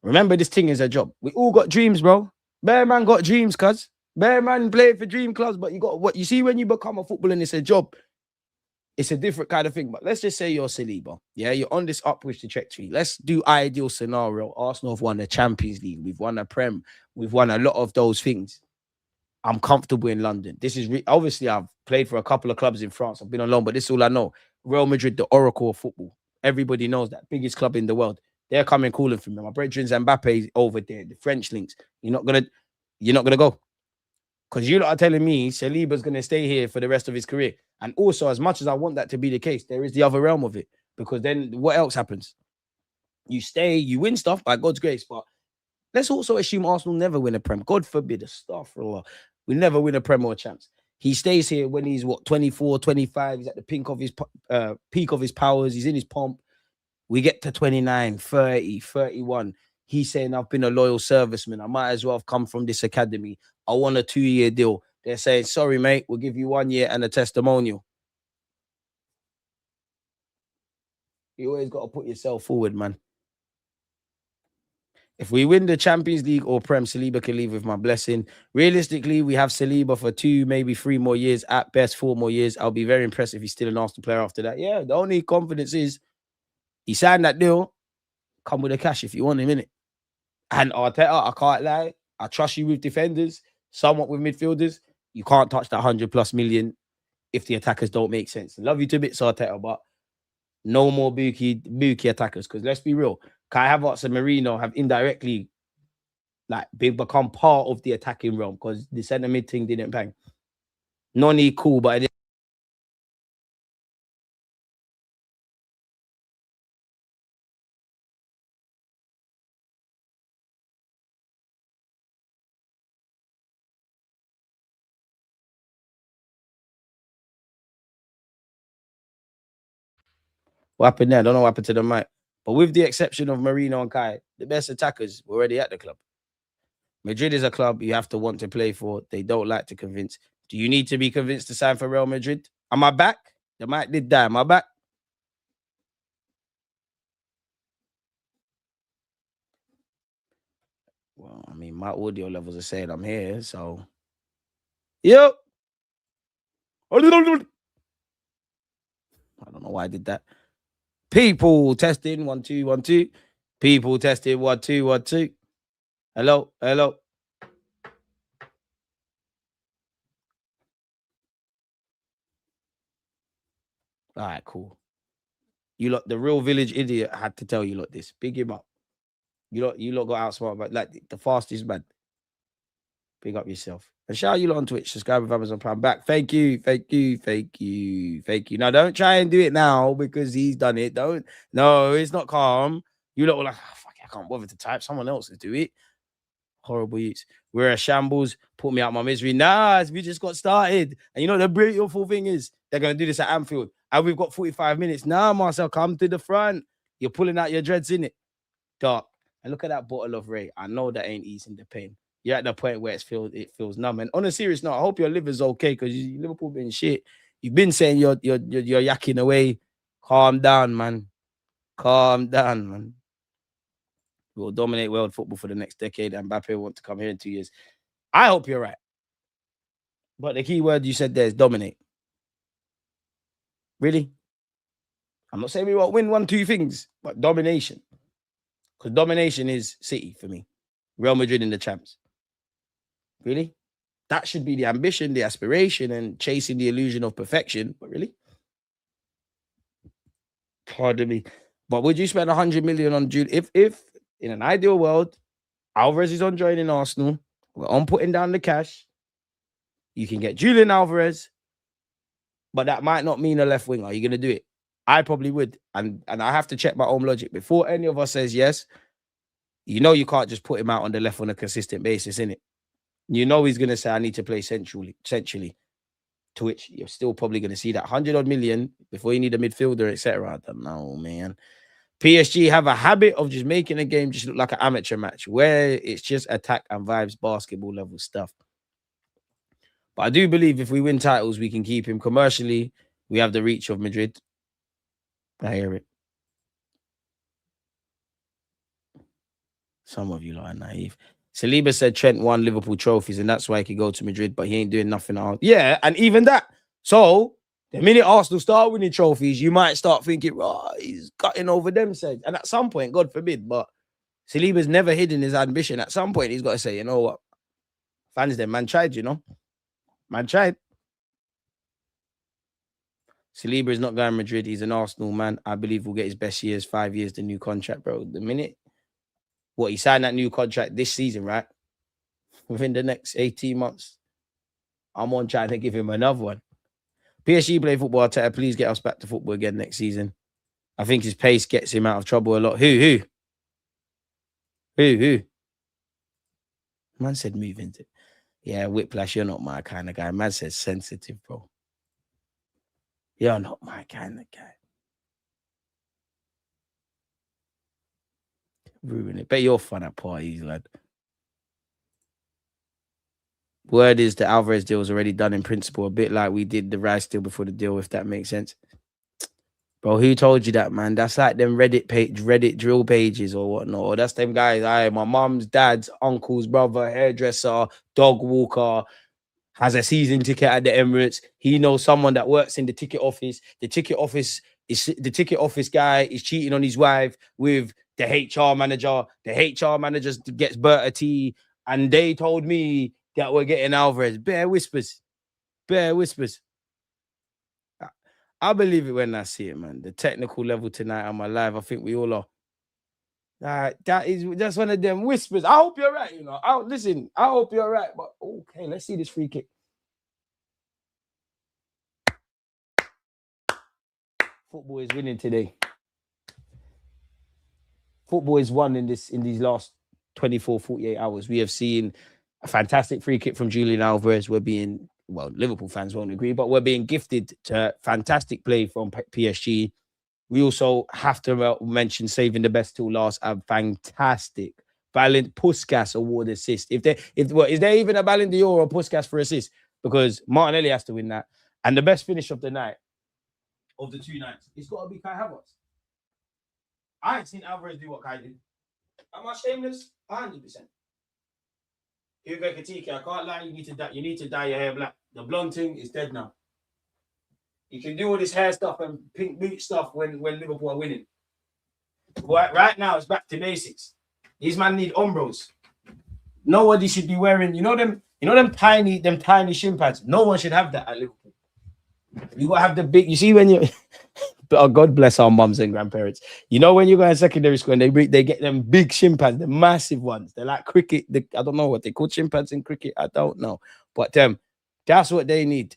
Remember, this thing is a job. We all got dreams, bro. Bear man got dreams, cuz. Bear man playing for dream clubs, but you got what you see when you become a footballer and it's a job. It's a different kind of thing. But let's just say you're Saliba. Yeah, you're on this upwards trajectory. Let's do ideal scenario. Arsenal have won the Champions League. We've won a Prem. We've won a lot of those things. I'm comfortable in London. This is obviously I've played for a couple of clubs in France. I've been on loan, but this is all I know. Real Madrid, the oracle of football. Everybody knows that. Biggest club in the world. They're coming calling for me. My brethren's Mbappe over there. The French links. You're not gonna go. Because you lot are telling me Saliba's going to stay here for the rest of his career. And also, as much as I want that to be the case, there is the other realm of it. Because then what else happens? You stay, you win stuff by God's grace. But let's also assume Arsenal never win a Prem. God forbid, astaghfirullah. We never win a Prem or a chance. He stays here when he's, 24, 25. He's at the peak of his powers. He's in his pomp. We get to 29, 30, 31. He's saying, I've been a loyal serviceman. I might as well have come from this academy. I want a 2-year deal. They're saying, sorry, mate, we'll give you 1 year and a testimonial. You always got to put yourself forward, man. If we win the Champions League or Prem, Saliba can leave with my blessing. Realistically, we have Saliba for 2, maybe 3 more years, at best 4 more years. I'll be very impressed if he's still an Arsenal player after that. Yeah, the only confidence is he signed that deal. Come with the cash if you want him, innit? And Arteta, I can't lie. I trust you with defenders, somewhat with midfielders. You can't touch that 100+ million if the attackers don't make sense. Love you to bits, Arteta, but no more Buki attackers. Because let's be real, Kai Havertz and Marino have indirectly become part of the attacking realm because the centre mid thing didn't bang. Noni, cool, but it what happened there? I don't know what happened to the mic. But with the exception of Marino and Kai, the best attackers were already at the club. Madrid is a club you have to want to play for. They don't like to convince. Do you need to be convinced to sign for Real Madrid? Am I back? The mic did die. Am I back? Well, I mean, my audio levels are saying I'm here, so. Yep. I don't know why I did that. People testing 1 2 1 2. People testing 1 2 1 2. Hello. All right, cool. You lot, the real village idiot had to tell you lot this. Big him up. You lot got outsmart, but like the fastest man. Big up yourself. And shout out you lot on Twitch. Subscribe with Amazon Prime back. Thank you. Now, don't try and do it now because he's done it. No, it's not calm. You lot were like, oh, fuck, I can't bother to type. Someone else to do it. Horrible youths. We're a shambles. Put me out my misery. Nah, we just got started. And you know the beautiful thing is they're gonna do this at Anfield. And we've got 45 minutes. Now, Marcel, come to the front. You're pulling out your dreads, in it. Dark. And look at that bottle of Ray. I know that ain't easing the pain. You're at the point where it feels numb. And on a serious note, I hope your liver's okay, because Liverpool been shit. You've been saying you're yakking away. Calm down, man. Calm down, man. We'll dominate world football for the next decade. And Mbappe will want to come here in 2 years. I hope you're right. But the key word you said there is dominate. Really? I'm not saying we won't win 1-2 things, but domination. Because domination is City for me. Real Madrid in the champs. Really? That should be the ambition, the aspiration, and chasing the illusion of perfection. But really? Pardon me. But would you spend 100 million on Jude? If in an ideal world, Alvarez is on joining Arsenal, we're on putting down the cash, you can get Julian Alvarez, but that might not mean a left winger. Are you going to do it? I probably would. And I have to check my own logic. Before any of us says yes, you know you can't just put him out on the left on a consistent basis, innit? You know he's going to say, I need to play centrally. To which you're still probably going to see that 100-odd million before you need a midfielder, etc. I don't know, man. PSG have a habit of just making a game just look like an amateur match where it's just attack and vibes, basketball level stuff. But I do believe if we win titles, we can keep him commercially. We have the reach of Madrid. I hear it. Some of you lot are naive. Saliba said Trent won Liverpool trophies and that's why he could go to Madrid, but he ain't doing nothing else. Yeah, and even that. So the minute Arsenal start winning trophies, you might start thinking, oh, he's cutting over them, said. And at some point, God forbid, but Saliba's never hidden his ambition. At some point, he's got to say, you know what? Fans, them, man tried, you know? Man tried. Saliba is not going to Madrid. He's an Arsenal man. I believe we'll get his best years, 5 years, the new contract, bro. The minute he signed that new contract this season, right? Within the next 18 months, I'm on trying to give him another one. PSG play football. Arteta, please get us back to football again next season. I think his pace gets him out of trouble a lot. Who? Man said move into it. Yeah, Whiplash, you're not my kind of guy. Man said sensitive, bro. You're not my kind of guy. Ruin it. Bet you're fun at parties, lad. Word is the Alvarez deal was already done in principle, a bit like we did the Rice deal before the deal, if that makes sense. Bro, who told you that, man? That's like them Reddit drill pages or whatnot. Or that's them guys. My mom's, dad's, uncle's brother, hairdresser, dog walker, has a season ticket at the Emirates. He knows someone that works in the ticket office. The ticket office guy is cheating on his wife with the HR manager. The HR manager gets Berta tea, and they told me that we're getting Alvarez. Bare whispers. I believe it when I see it, man. The technical level tonight on my live, I think we all are. That's one of them whispers. I hope you're right, you know. I hope you're right. But okay, let's see this free kick. Football is winning today. Football is won in these last 24, 48 hours. We have seen a fantastic free kick from Julian Alvarez. Liverpool fans won't agree, but we're being gifted to fantastic play from PSG. We also have to mention saving the best till last. A fantastic Ballon Puskas award assist. Is there even a Ballon d'Or or Puskas for assist? Because Martinelli has to win that. And the best finish of the night, of the 2 nights, it's got to be Kai Havertz. I ain't seen Alvarez do what Kai did. Am I shameless? 100%. Hugo Ekitike, I can't lie, you need to dye your hair black. The blonde thing is dead now. You can do all this hair stuff and pink boot stuff when Liverpool are winning. Right now, it's back to basics. These men need umbros. Nobody should be wearing, them tiny shin pads. No one should have that at Liverpool. You gotta have the big. You see when you. Oh, God bless our mums and grandparents. You know when you go in secondary school and they get them big shin pads, the massive ones. They're like cricket. I don't know what they call shin pads in cricket. I don't know, but that's what they need.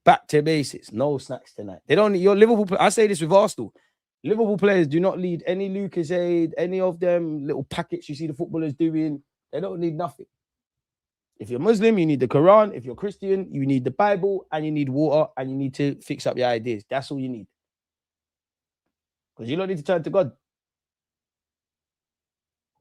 Back to basics. No snacks tonight. They don't need your Liverpool. I say this with Arsenal. Liverpool players do not need any Lucasade, any of them little packets you see the footballers doing. They don't need nothing. If you're Muslim, you need the Quran. If you're Christian, you need the Bible and you need water and you need to fix up your ideas. That's all you need. Because you don't need to turn to God.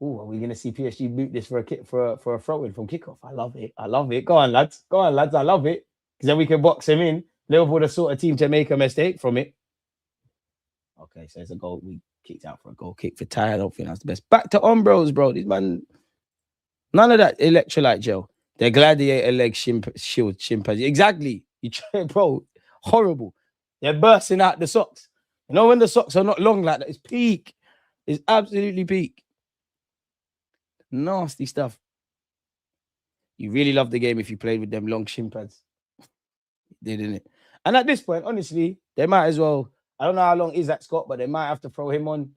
Oh, are we going to see PSG boot this for a kick for a throw-in from kickoff? I love it. I love it. Go on, lads. Go on, lads. I love it. Because then we can box him in. Liverpool the sort of team to make a mistake from it. Okay, so it's a goal. We kicked out for a goal kick for Ty. I don't think that's the best. Back to Umbros, bro. These man, none of that electrolyte gel. They're gladiator leg shield chimpanzee. Exactly. You try, bro. Horrible. They're bursting out the socks. You know when the socks are not long like that? It's peak. It's absolutely peak. Nasty stuff. You really love the game if you played with them long shin pads. Didn't it? And at this point, honestly, they might as well. I don't know how long Isaac Scott, but they might have to throw him on.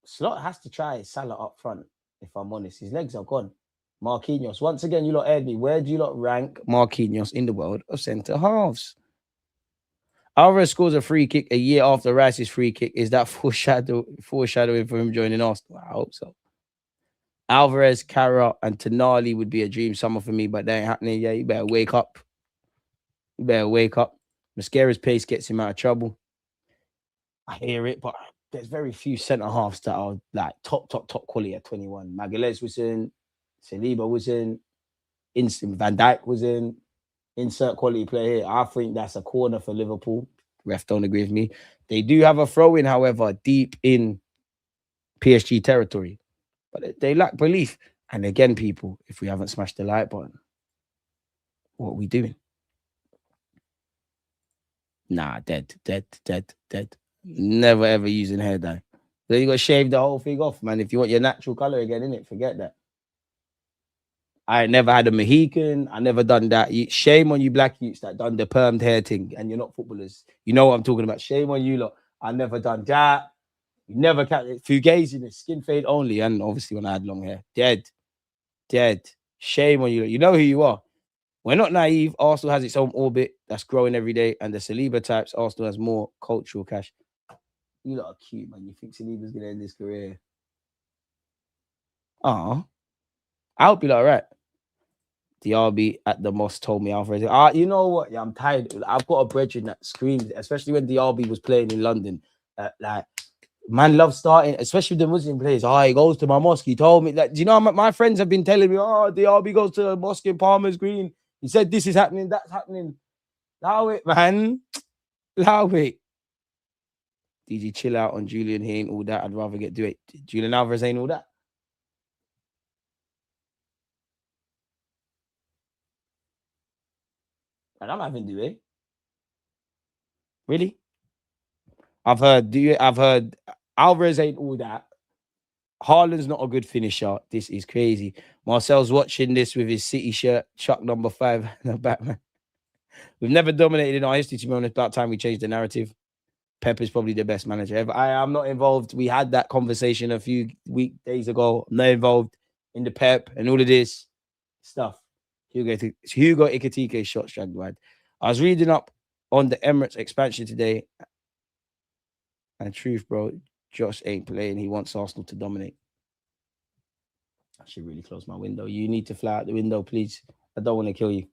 Slot has to try Salah up front, if I'm honest. His legs are gone. Marquinhos. Once again, you lot aired me. Where do you lot rank Marquinhos in the world of centre halves? Alvarez scores a free kick a year after Rice's free kick. Is that foreshadowing for him joining Arsenal? I hope so. Alvarez, Carra, and Tonali would be a dream summer for me, but that ain't happening. Yeah, you better wake up. You better wake up. Mascara's pace gets him out of trouble. I hear it, but there's very few centre halves that are like top quality at 21. Magalhaes was in, Saliba was in, Van Dijk was in. Insert quality player here. I think that's a corner for Liverpool. Ref don't agree with me. They do have a throw-in, however, deep in PSG territory. But they lack belief. And again, people, if we haven't smashed the like button, what are we doing? Nah, dead. Never ever using hair dye. Then you got to shave the whole thing off, man. If you want your natural color again, innit? Forget that. I never had a Mohican. I never done that. Shame on you black youths that done the permed hair thing and you're not footballers. You know what I'm talking about. Shame on you lot. I never done that. You never kept Fugazi, the skin fade only. And obviously when I had long hair. Dead. Shame on you lot. You know who you are. We're not naive. Arsenal has its own orbit that's growing every day. And the Saliba types, Arsenal has more cultural cash. You lot are cute, man. You think Saliba's going to end his career? I hope you're all right. The RB at the mosque told me Alvarez. You know what? Yeah, I'm tired. I've got a brethren that screams, especially when the RB was playing in London. Like, man loves starting, especially the Muslim players. He goes to my mosque. He told me that. Do you know, my friends have been telling me, the RB goes to the mosque in Palmer's Green. He said this is happening, that's happening. Allow it, man. Allow it. DG, chill out on Julian. He ain't all that. I'd rather do it. Julian Alvarez ain't all that. And I'm having to it. Really? I've heard Alvarez ain't all that. Haaland's not a good finisher. This is crazy. Marcel's watching this with his City shirt, Chuck number 5, the Batman. We've never dominated in our history, to be honest. About time we changed the narrative. Pep is probably the best manager ever. I'm not involved. We had that conversation a few days ago. I'm not involved in the Pep and all of this stuff. Hugo Ikitike's shot dragged wide. I was reading up on the Emirates expansion today. And truth, bro, Josh ain't playing. He wants Arsenal to dominate. I should really close my window. You need to fly out the window, please. I don't want to kill you.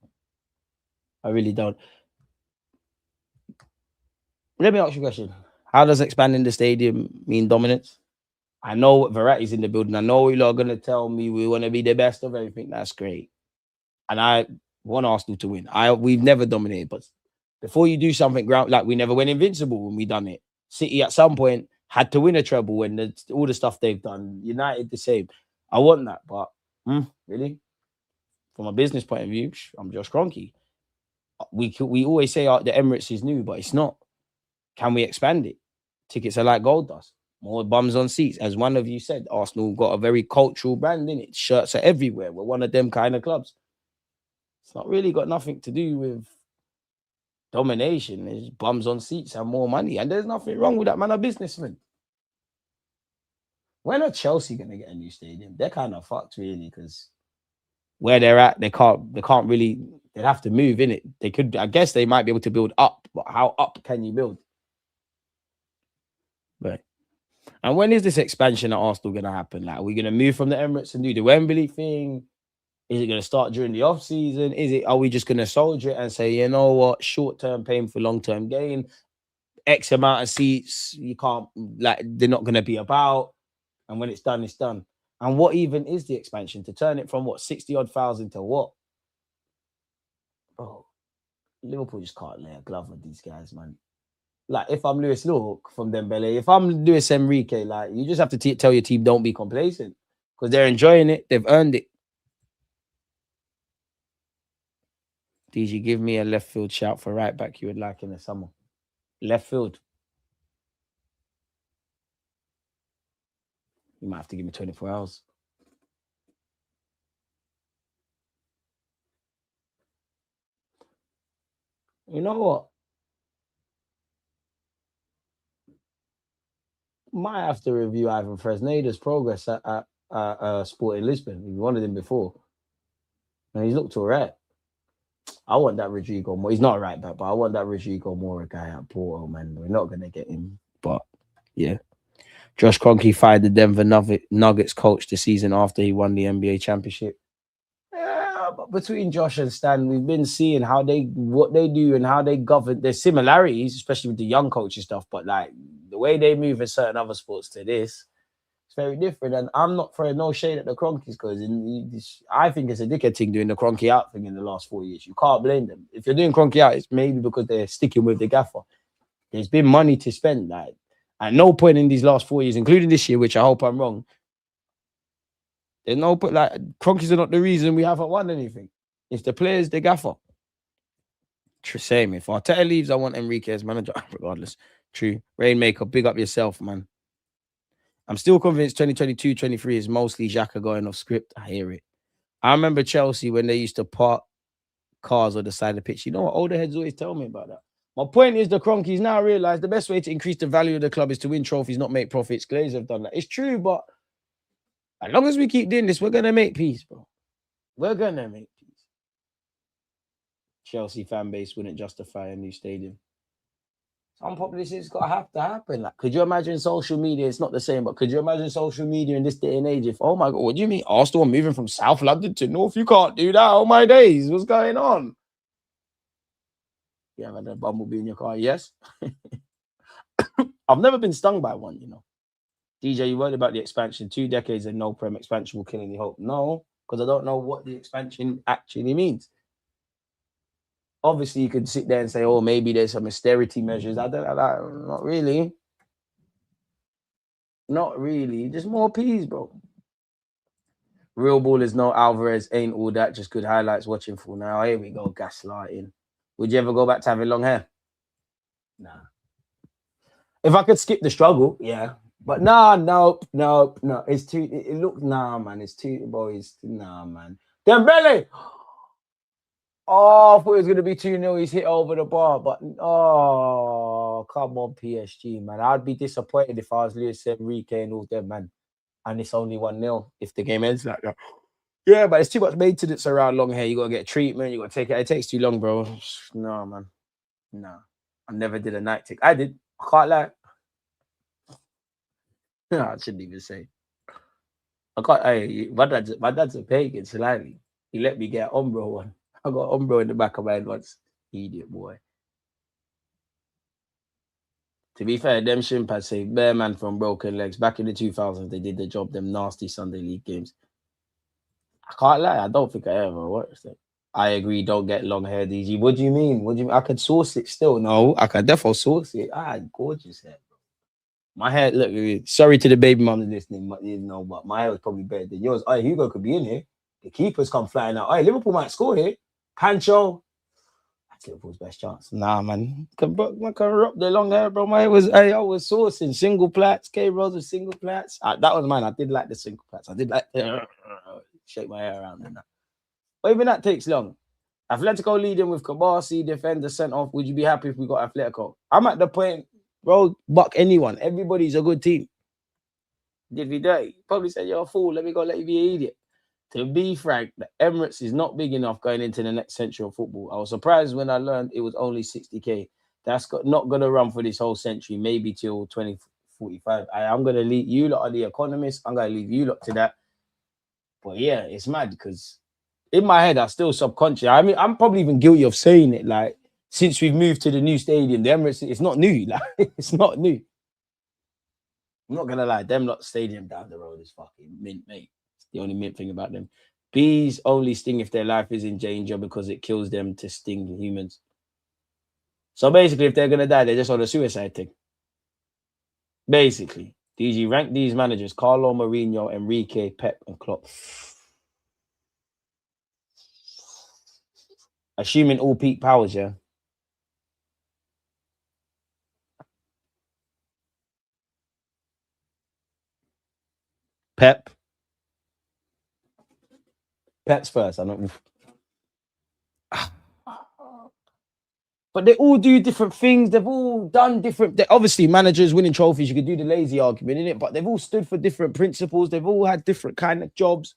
I really don't. Let me ask you a question. How does expanding the stadium mean dominance? I know Verratti's in the building. I know you lot are going to tell me we want to be the best of everything. That's great. And I want Arsenal to win. We've never dominated, but before you do something like we never went invincible when we done it. City at some point had to win a treble when all the stuff they've done. United the same. I want that, but really, from a business point of view, I'm Josh Kroenke. We always say the Emirates is new, but it's not. Can we expand it? Tickets are like gold dust. More bums on seats. As one of you said, Arsenal got a very cultural brand in it. Shirts are everywhere. We're one of them kind of clubs. It's not really got nothing to do with domination. There's bums on seats and more money. And there's nothing wrong with that, man. A businessman. When are Chelsea going to get a new stadium? They're kind of fucked, really, because where they're at, they can't really, they'd have to move, in it. They could, I guess they might be able to build up, but how up can you build? Right. And when is this expansion at Arsenal going to happen? Like, are we going to move from the Emirates and do the Wembley thing? Is it going to start during the off season? Are we just going to soldier it and say, you know what, short term pain for long term gain? X amount of seats, you can't, like, they're not going to be about. And when it's done, it's done. And what even is the expansion? To turn it from what, 60 odd thousand to what? Oh, Liverpool just can't lay a glove with these guys, man. Like, if I'm Lewis Look from Dembele, if I'm Luis Enrique, like, you just have to tell your team, don't be complacent, because they're enjoying it. They've earned it. DG, give me a left field shout for right back you would like in the summer. Left field. You might have to give me 24 hours. You know what? Might have to review Ivan Fresneda's progress at Sporting Lisbon. We wanted him before. And he's looked all right. I want that Rodrigo more. He's not right back, but I want that Rodrigo Mora guy at Porto, man. We're not going to get him. But, yeah. Josh Kroenke fired the Denver Nuggets coach the season after he won the NBA championship. Yeah, but between Josh and Stan, we've been seeing what they do and how they govern. There's similarities, especially with the young coach and stuff, but like the way they move in certain other sports to this, it's very different. And I'm not throwing no shade at the Cronkies, because I think it's a dickhead thing doing the Cronky out thing in the last 4 years. You can't blame them. If you're doing Cronky out, it's maybe because they're sticking with the gaffer. There's been money to spend. Like, at no point in these last 4 years, including this year, which I hope I'm wrong, there's no point. Like, Cronkies are not the reason we haven't won anything. It's the players, the gaffer. Same. If Arteta leaves, I want Enrique as manager, regardless. True. Rainmaker, big up yourself, man. I'm still convinced 2022-23 is mostly Xhaka going off script. I hear it. I remember Chelsea when they used to park cars on the side of the pitch. You know what? Older heads always tell me about that. My point is the Cronkies now realize the best way to increase the value of the club is to win trophies, not make profits. Glaze have done that. It's true, but as long as we keep doing this, we're going to make peace, bro. We're going to make peace. Chelsea fan base wouldn't justify a new stadium. Some publicity's got to have to happen. Like, could you imagine social media? It's not the same, but could you imagine social media in this day and age? If, oh my God, what do you mean? Arsenal moving from South London to North? You can't do that. Oh my days. What's going on? You have had a bumblebee in your car? Yes. I've never been stung by one, you know. DJ, you worried about the expansion? 2 decades and no Prem expansion will kill any hope. No, because I don't know what the expansion actually means. Obviously, you could sit there and say, oh, maybe there's some austerity measures. I don't know. Not really. Not really. Just more peas, bro. Real ballers know Alvarez ain't all that. Just good highlights watching for now. Here we go, gaslighting. Would you ever go back to having long hair? Nah. If I could skip the struggle, yeah. But no. It's too. It looks man. It's too, boys. Nah, man. Dembele. Oh, I thought it was going to be 2-0. He's hit over the bar, but come on, PSG, man. I'd be disappointed if I was Luis Enrique and all them, man. And it's only 1-0 if the game ends like that. Yeah, but it's too much maintenance around long hair. You got to get treatment. You got to take it. It takes too long, bro. No, man. No. I never did a night tick. I did. I can't lie. No, I shouldn't even say. I can't. Hey, my dad's a pagan, slightly. He let me get an Umbro one. I got Umbro in the back of my head once. Idiot boy. To be fair, them Shimpads say bear man from broken legs. Back in the 2000s, they did the job, them nasty Sunday league games. I can't lie. I don't think I ever watched it. I agree. Don't get long hair, DG. What do you mean? I could source it still. No, I could definitely source it. I had gorgeous hair, bro. My hair, look, sorry to the baby mum listening, but you know, but my hair was probably better than yours. Hey, Hugo could be in here. The keepers come flying out. Hey, Liverpool might score here. Pancho. That's Liverpool's best chance. Nah, man. Can rock the long hair, bro. I was sourcing single plaits. K Rose with single plaits. That was mine. I did like the single plaits. I did like shake my hair around and that. But even that takes long. Atletico leading with Kabasi, defender sent off. Would you be happy if we got Atletico? I'm at the point, bro, buck anyone. Everybody's a good team. Did we dirty? Probably said, you're a fool. Let me go let you be an idiot. To be frank, the Emirates is not big enough going into the next century of football. I was surprised when I learned it was only 60K. That's not going to run for this whole century, maybe till 2045. I'm going to leave you lot are the economists. I'm going to leave you lot to that. But yeah, it's mad because in my head, I still subconscious. I mean, I'm probably even guilty of saying it. Like, since we've moved to the new stadium, the Emirates, it's not new. Like, it's not new. I'm not gonna lie, them lot stadium down the road is fucking mint, mate. It's the only mint thing about them. Bees only sting if their life is in danger because it kills them to sting humans. So basically, if they're gonna die, they're just on a suicide thing. Basically, DG, rank these managers: Carlo, Mourinho, Enrique, Pep, and Klopp. Assuming all peak powers, yeah. Pep. Pep's first. I don't. But they all do different things. They've all done different. Obviously, managers winning trophies. You could do the lazy argument in it, but they've all stood for different principles. They've all had different kind of jobs.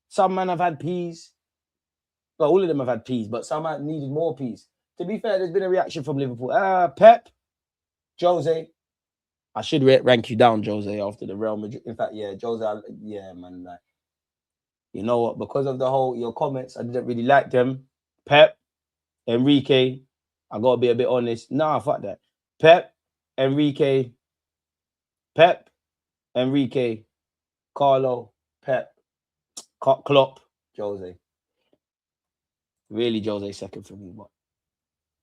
Some men have had P's. Well, all of them have had P's, but some have needed more P's. To be fair, there's been a reaction from Liverpool. Pep, Jose. I should rank you down, Jose, after the Real Madrid. In fact, yeah, Jose, yeah, man. Like, you know what? Because of the whole your comments, I didn't really like them. Pep, Enrique, I gotta be a bit honest. Nah, fuck that. Pep, Enrique, Carlo, Pep, Klopp, Jose. Really, Jose second for me, but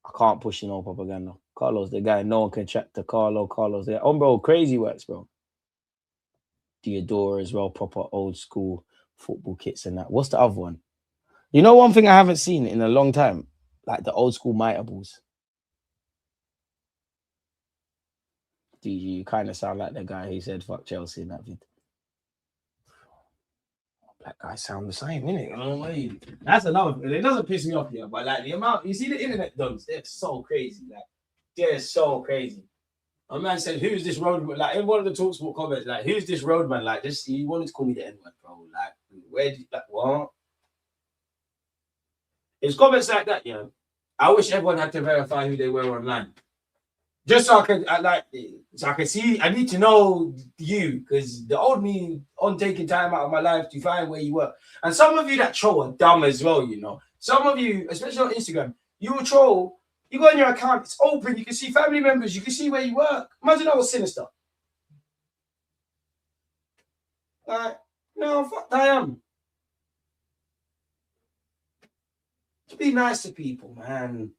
I can't push no propaganda. Carlo's the guy. No one can chat to Carlo. Carlo's there. Bro, crazy works, bro. Diodora as well, proper old school football kits and that. What's the other one? You know, one thing I haven't seen in a long time, like the old school mitre balls. DG, you kind of sound like the guy who said fuck Chelsea in that vid. Black guys sound the same, innit? That's another thing. It doesn't piss me off here, but like the amount you see the internet dogs, they're so crazy. Like they're so crazy. A man said, "Who's this roadman?" Like in one of the Talksport comments, like, "Who's this roadman?" Like, just he wanted to call me the N-word, bro. Like, where did like what? It's comments like that, yeah. I wish everyone had to verify who they were online. Just so I can see. I need to know you because the old me on taking time out of my life to find where you were. And some of you that troll are dumb as well, you know. Some of you, especially on Instagram, you will troll. You go on your account, it's open. You can see family members. You can see where you work. Imagine that was sinister. Like, no, fuck I am. To be nice to people, man.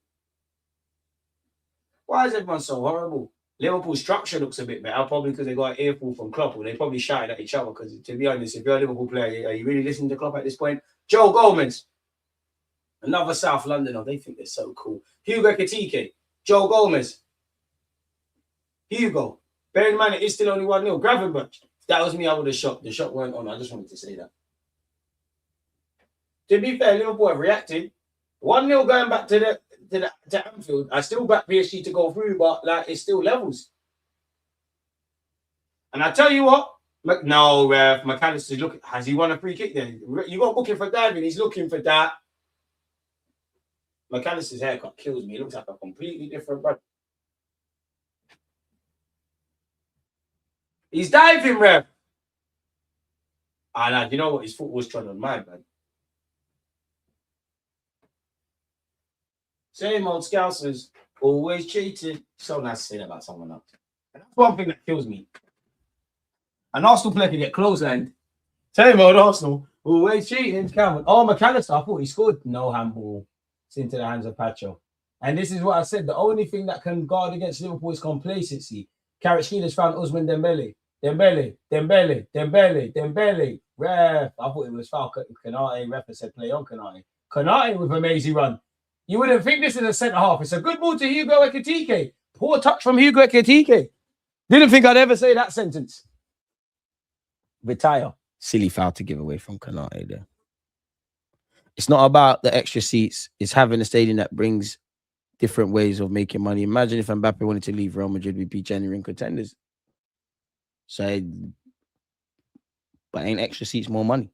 Why is everyone so horrible? Liverpool's structure looks a bit better, probably because they got an earful from Klopp, or they probably shouted at each other. Because to be honest, if you're a Liverpool player, are you really listening to Klopp at this point? Joe Gomez, another South Londoner. They think they're so cool. Hugo Ekitike, Joe Gomez, Hugo. Bear in mind, it is still only 1-0. Gravenberch. If that was me, I would have shot. The shot weren't on. I just wanted to say that. To be fair, Liverpool have reacted. 1-0 going back to Anfield. I still back PSG to go through, but like it's still levels. And I tell you what, McAllister's looking. Has he won a free kick then? You got booking for diving. He's looking for that. McAllister's haircut kills me. He looks like a completely different brother. He's diving, Rev. And you know what? His foot was trod on mine, man. Same old Scousers, always cheating. So nice to say that about someone else. And that's one thing that kills me. An Arsenal player can get clotheslined. Same old Arsenal, always cheating. Cameron. Oh, McAllister, I thought he scored. No handball. It's into the hands of Pacho. And this is what I said. The only thing that can guard against Liverpool is complacency. Kvaratskhelia found Ousmane Dembele. Dembele. Ref. I thought it was foul. Konate. Ref said play on Konate. Konate with an amazing run. You wouldn't think this is a centre half. It's a good ball to Hugo Ekitike. Poor touch from Hugo Ekitike. Didn't think I'd ever say that sentence. Retire. Silly foul to give away from Konate there. It's not about the extra seats. It's having a stadium that brings different ways of making money. Imagine if Mbappe wanted to leave Real Madrid, we'd be genuine contenders. So, but ain't extra seats more money?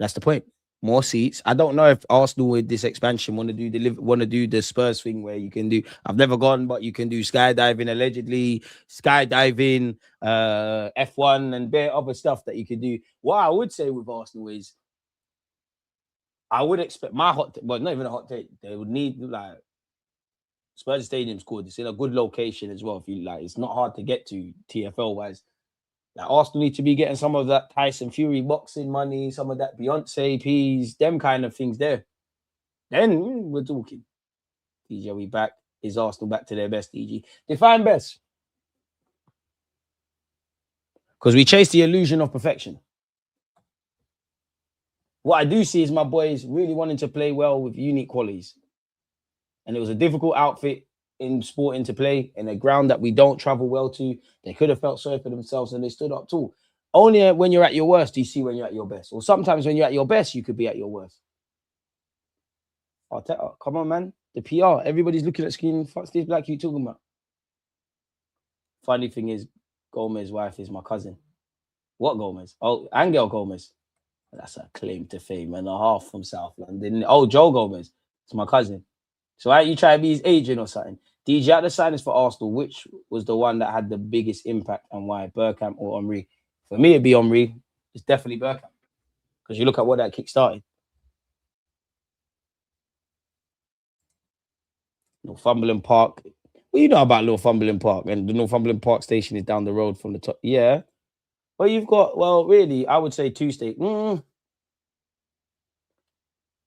That's the point. More seats. I don't know if Arsenal with this expansion want to do the Spurs thing where you can do. I've never gone, but you can do skydiving allegedly, skydiving, F1, and bare other stuff that you can do. What I would say with Arsenal is I would expect my but not even a hot take. They would need like Spurs Stadium's good. It's in a good location as well. If you like, it's not hard to get to TFL wise. Like Arsenal need to be getting some of that Tyson Fury boxing money, some of that Beyonce P's, them kind of things there. Then we're talking. DJ, we back. Is Arsenal back to their best, DG? Define best. Because we chase the illusion of perfection. What I do see is my boys really wanting to play well with unique qualities. And it was a difficult outfit in sporting to play in a ground that we don't travel well to. They could have felt sorry for themselves and they stood up too. Only when you're at your worst do you see when you're at your best. Or sometimes when you're at your best, you could be at your worst. Arteta, come on, man. The PR. Everybody's looking at screen. Fuck this black you talking about. Funny thing is, Gomez's wife is my cousin. What Gomez? Oh, Angel Gomez. That's a claim to fame and a half from South London. Oh, Joe Gomez. It's my cousin. So why you try to be his agent or something? DJ at the signings for Arsenal, which was the one that had the biggest impact and why? Bergkamp or Henry? For me, it'd be Henry. It's definitely Bergkamp. Because you look at what that kick started. Northumberland Park. Well, you know about Northumberland Park, and the Northumberland Park station is down the road from the top. Yeah. Well, you've got, well, really, I would say 2 stations.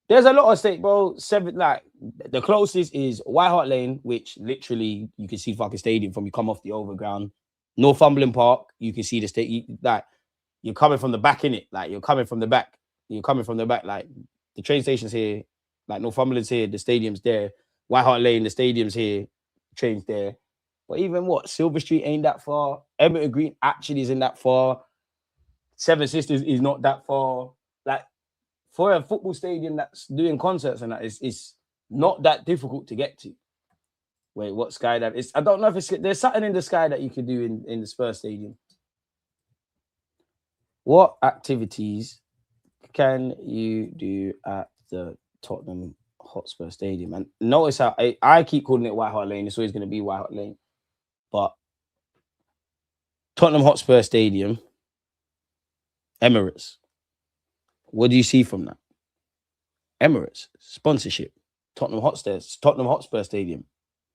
There's a lot of state, bro. 7, like, the closest is White Hart Lane, which literally you can see fucking stadium from you come off the overground. Northumberland Park, you can see the state. Like, you're coming from the back, innit? Like, you're coming from the back. Like, the train station's here. Like, Northumberland's here. The stadium's there. White Hart Lane, the stadium's here. Train's there. But even what? Silver Street ain't that far. Edmonton Green actually isn't that far. Seven Sisters is not that far. Like, for a football stadium that's doing concerts and that, it's not that difficult to get to. Wait, what skydive? I don't know if there's something in the sky that you could do in the Spurs Stadium. What activities can you do at the Tottenham Hotspur Stadium? And notice how I keep calling it White Hart Lane. It's always going to be White Hart Lane. But Tottenham Hotspur Stadium, Emirates. What do you see from that? Emirates, sponsorship, Tottenham Hotspur Stadium.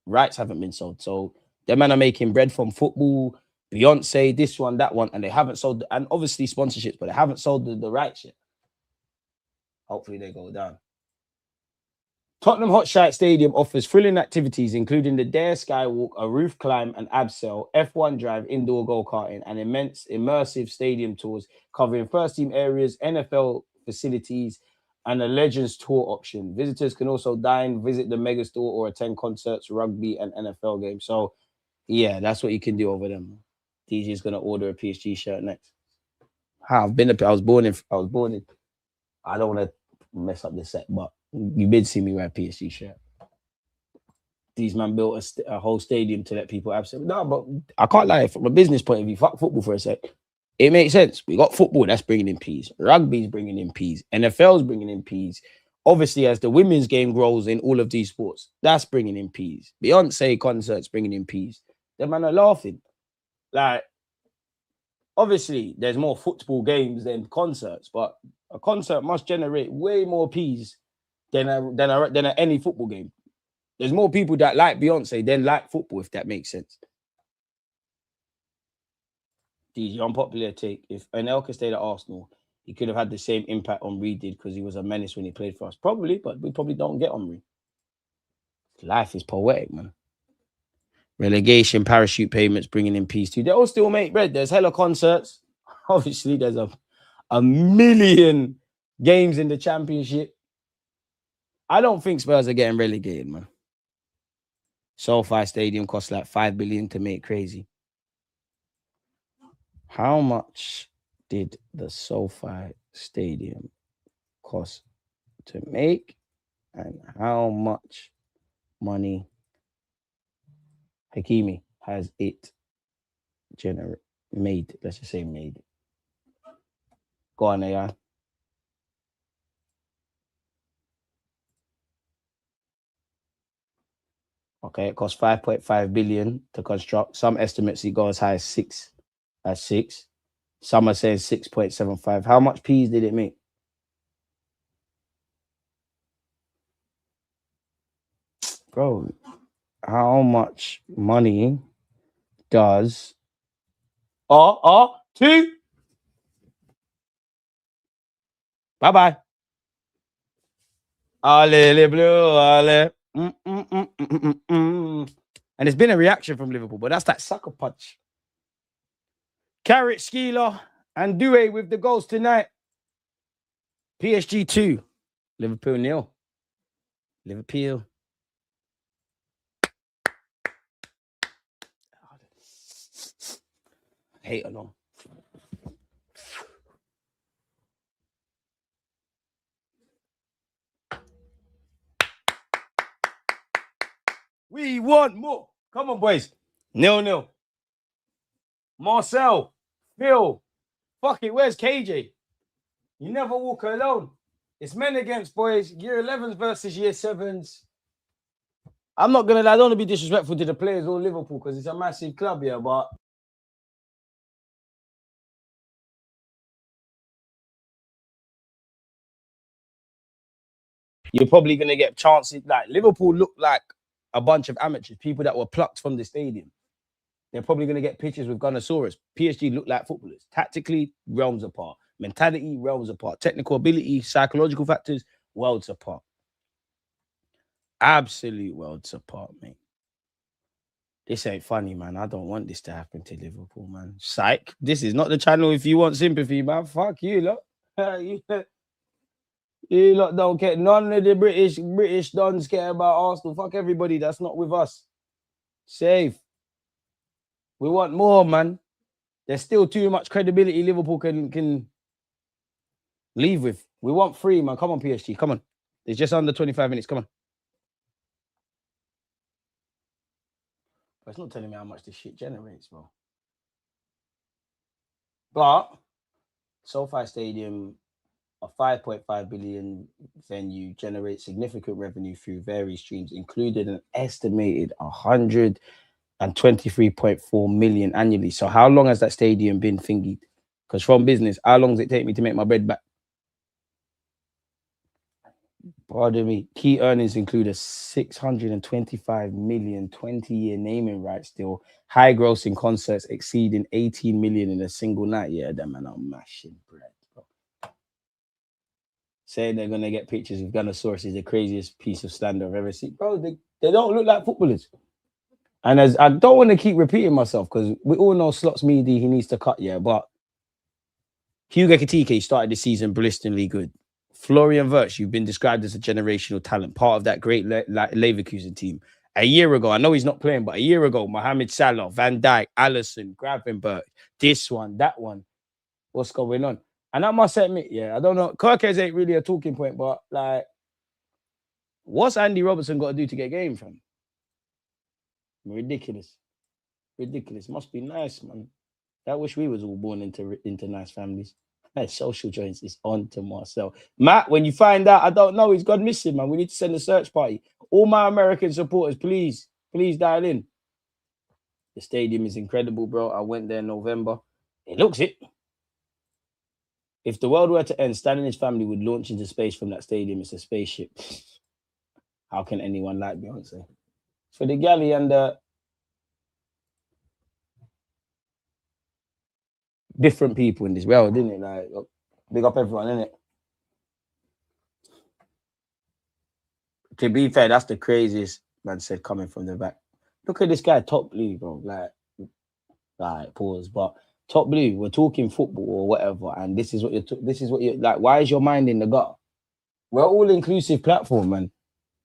Rights haven't been sold. So them men are making bread from football, Beyonce, this one, that one, and they haven't sold, and obviously sponsorships, but they haven't sold the rights yet. Hopefully they go down. Tottenham Hotspur Stadium offers thrilling activities, including the Dare Skywalk, a roof climb, an abseil, F1 drive, indoor go-karting, and immense immersive stadium tours covering first-team areas, NFL facilities, and a Legends Tour option. Visitors can also dine, visit the mega store, or attend concerts, rugby, and NFL games. So, yeah, that's what you can do over them. DJ is going to order a PSG shirt next. I was born in. I don't want to mess up the set, but you did see me wear a PSG shirt. These man built a whole stadium to let people have. No, but I can't lie. From a business point of view, fuck football for a sec. It makes sense. We got football that's bringing in P's. Rugby's bringing in P's. NFL's bringing in P's. Obviously, as the women's game grows in all of these sports, that's bringing in P's. Beyonce concerts bringing in P's. The man are laughing. Like, obviously, there's more football games than concerts, but a concert must generate way more P's than any football game. There's more people that like Beyonce than like football, if that makes sense. DJ, unpopular take. If Anelka stayed at Arsenal, he could have had the same impact Henry did because he was a menace when he played for us. Probably, but we probably don't get Henry. Life is poetic, man. Relegation, parachute payments, bringing in peace too. They all still make bread. There's hella concerts. Obviously, there's a million games in the Championship. I don't think Spurs are getting relegated, man. SoFi Stadium costs like 5 billion to make crazy. How much did the SoFi Stadium cost to make, and how much money Hakimi has it made? Let's just say made. Go on, AI. Okay, it costs 5.5 billion to construct. Some estimates it go as high as 6. That's 6. Some are saying 6.75. How much P's did it make? Bro, how much money does two? Bye-bye. Ale blue, ale. And there's been a reaction from Liverpool, but that's that sucker punch. Carrot, Skeeler, and Doué with the goals tonight. PSG 2, Liverpool 0. Liverpool. Hate along. We want more. Come on, boys. 0-0. Marcel, Phil. Fuck it, where's KJ? You never walk alone. It's men against boys. Year 11s versus year 7s. I'm not gonna lie, I don't want to be disrespectful to the players or Liverpool because it's a massive club here, but you're probably gonna get chances. Like Liverpool look like a bunch of amateurs, people that were plucked from the stadium. They're probably gonna get pictures with Gunnosaurus. PSG look like footballers. Tactically, realms apart. Mentality, realms apart. Technical ability, psychological factors, worlds apart. Absolute worlds apart, mate. This ain't funny, man. I don't want this to happen to Liverpool, man. Psych. This is not the channel if you want sympathy, man. Fuck you, look. You lot don't care. None of the British dons care about Arsenal. Fuck everybody. That's not with us. Safe. We want more, man. There's still too much credibility Liverpool can leave with. We want 3, man. Come on, PSG. Come on. It's just under 25 minutes. Come on. But it's not telling me how much this shit generates, bro. But SoFi Stadium, a 5.5 billion venue, generates significant revenue through various streams, including an estimated 123.4 million annually. So how long has that stadium been thingied? Because from business, how long does it take me to make my bread back? Pardon me. Key earnings include a 625 million 20-year naming rights deal, high grossing concerts exceeding 18 million in a single night. Yeah, that man are mashing bread, bro. Saying they're gonna get pictures of Gunnosaurus is the craziest piece of slander I've ever seen. Bro, they don't look like footballers. And as I don't want to keep repeating myself because we all know Slots Meady, he needs to cut, yeah. But Hugo Ekitike started the season blisteringly good. Florian Wirtz, you've been described as a generational talent, part of that great Leverkusen team. A year ago, I know he's not playing, but a year ago, Mohamed Salah, Van Dijk, Alisson, Gravenberch, this one, that one. What's going on? And I must admit, yeah, I don't know. Kirkes ain't really a talking point, but like, what's Andy Robertson got to do to get game from? Ridiculous. Ridiculous. Must be nice, man. I wish we was all born into nice families. Social joints is on to Marcel. Matt, when you find out, I don't know, he's gone missing, man. We need to send a search party. All my American supporters, please dial in. The stadium is incredible, bro. I went there in November. It looks it. If the world were to end, Stan and his family would launch into space from that stadium. It's a spaceship. How can anyone like Beyonce? For the galley and the different people in this world, didn't it? Like, big up everyone, innit? To be fair, that's the craziest man said coming from the back. Look at this guy, top blue, bro. Like pause, but top blue. We're talking football or whatever, and this is what you're like. Why is your mind in the gutter? We're all inclusive platform, man.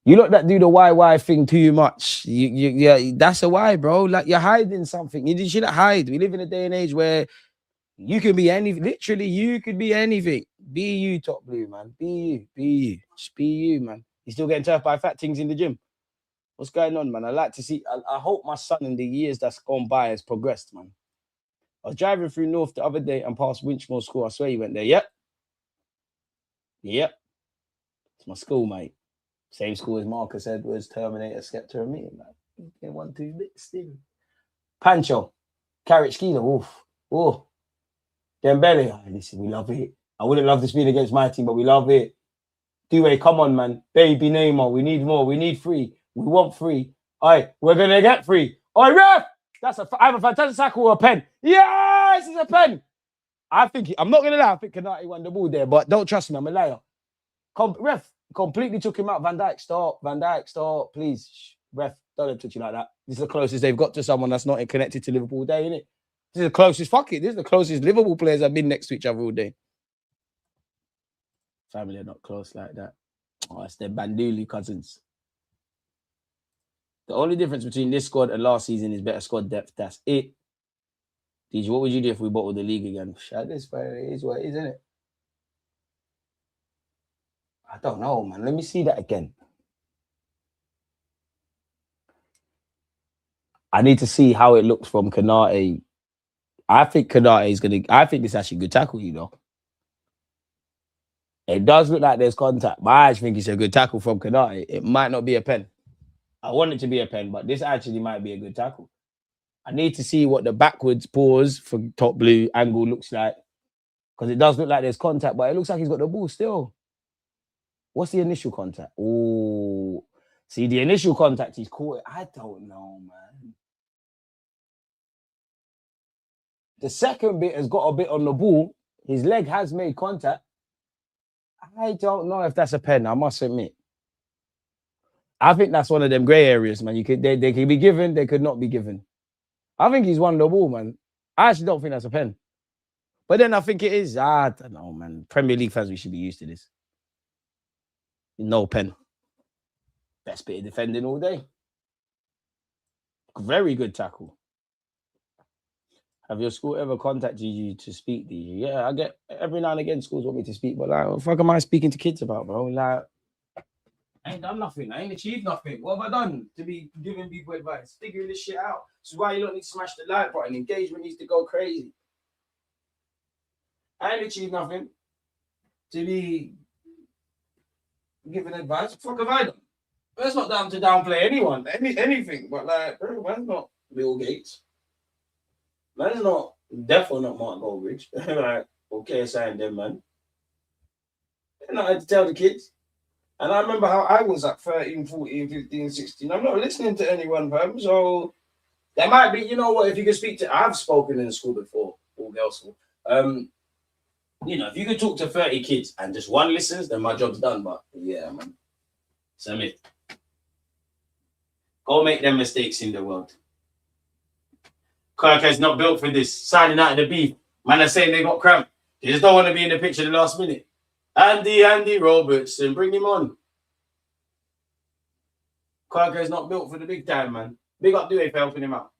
You look that do the why thing too much. Yeah, that's a why, bro. Like you're hiding something. You shouldn't hide. We live in a day and age where you can be anything. Literally, you could be anything. Be you, top blue, man. Be you. Be you. Just be you, man. You still getting turfed by fat things in the gym. What's going on, man? I like to see. I hope my son in the years that's gone by has progressed, man. I was driving through North the other day and past Winchmore School. I swear he went there. Yep. It's my school, mate. Same school as Marcus Edwards, Terminator, Skepta, and me. Like, 1-2 bits still. Pancho, Carrot Skeeler, oof. Dembele, listen, we love it. I wouldn't love to speed against my team, but we love it. Doué, come on, man. Baby Neymar, we need more. We need 3. We want 3. All right, we're gonna get 3. All right, ref. I have a fantastic tackle or a pen. Yes, it's a pen. I'm not gonna lie. I think Kanate won the ball there, but don't trust me. I'm a liar. Ref completely took him out. Van Dijk, stop. Van Dijk, stop, please. Shh. Ref, don't let him touch you like that. This is the closest they've got to someone that's not connected to Liverpool all day, isn't it? This is the closest. Fuck it. This is the closest Liverpool players have been next to each other all day. Family are not close like that. Oh, it's their Banduli cousins. The only difference between this squad and last season is better squad depth. That's it. DJ, what would you do if we bottled the league again? Shut this, but it is what it is, isn't it? I don't know, man. Let me see that again. I need to see how it looks from Kanate. I think Kanate is going to... I think it's actually a good tackle, you know. It does look like there's contact, but I actually think it's a good tackle from Kanate. It might not be a pen. I want it to be a pen, but this actually might be a good tackle. I need to see what the backwards pause for top blue angle looks like. Because it does look like there's contact, but it looks like he's got the ball still. What's the initial contact? Oh, see, the initial contact, he's caught it. I don't know, man. The second bit has got a bit on the ball. His leg has made contact. I don't know if that's a pen, I must admit. I think that's one of them grey areas, man. They can be given, they could not be given. I think he's won the ball, man. I actually don't think that's a pen. But then I think it is. I don't know, man. Premier League fans, we should be used to this. No pen. Best bit of defending all day. Very good tackle. Have your school ever contacted you to speak to you? Yeah, I get every now and again schools want me to speak, but like, what the fuck am I speaking to kids about, bro? Like, I ain't done nothing. I ain't achieved nothing. What have I done to be giving people advice? Figuring this shit out. This is why you don't need to smash the like button. Engagement needs to go crazy. I ain't achieved nothing to be giving advice. What the fuck have I done? That's not down to downplay anyone, anything. But like, bro, man's not Bill Gates. Man's not definitely not Mark Goldbridge. Like, okay, sign them, man. And I had to tell the kids. And I remember how I was at 13, 14, 15, 16. I'm not listening to anyone, fam. So there might be, you know what, if you could speak to, I've spoken in school before, all girls school. You know, if you could talk to 30 kids and just one listens, then my job's done. But yeah, man. Samit. Go make them mistakes in the world. Kirkhead's not built for this. Signing out of the beef. Man are saying they got cramp. They just don't want to be in the picture the last minute. Andy Robertson, bring him on. Kirkhead's not built for the big time, man. Big up Dewey for helping him out.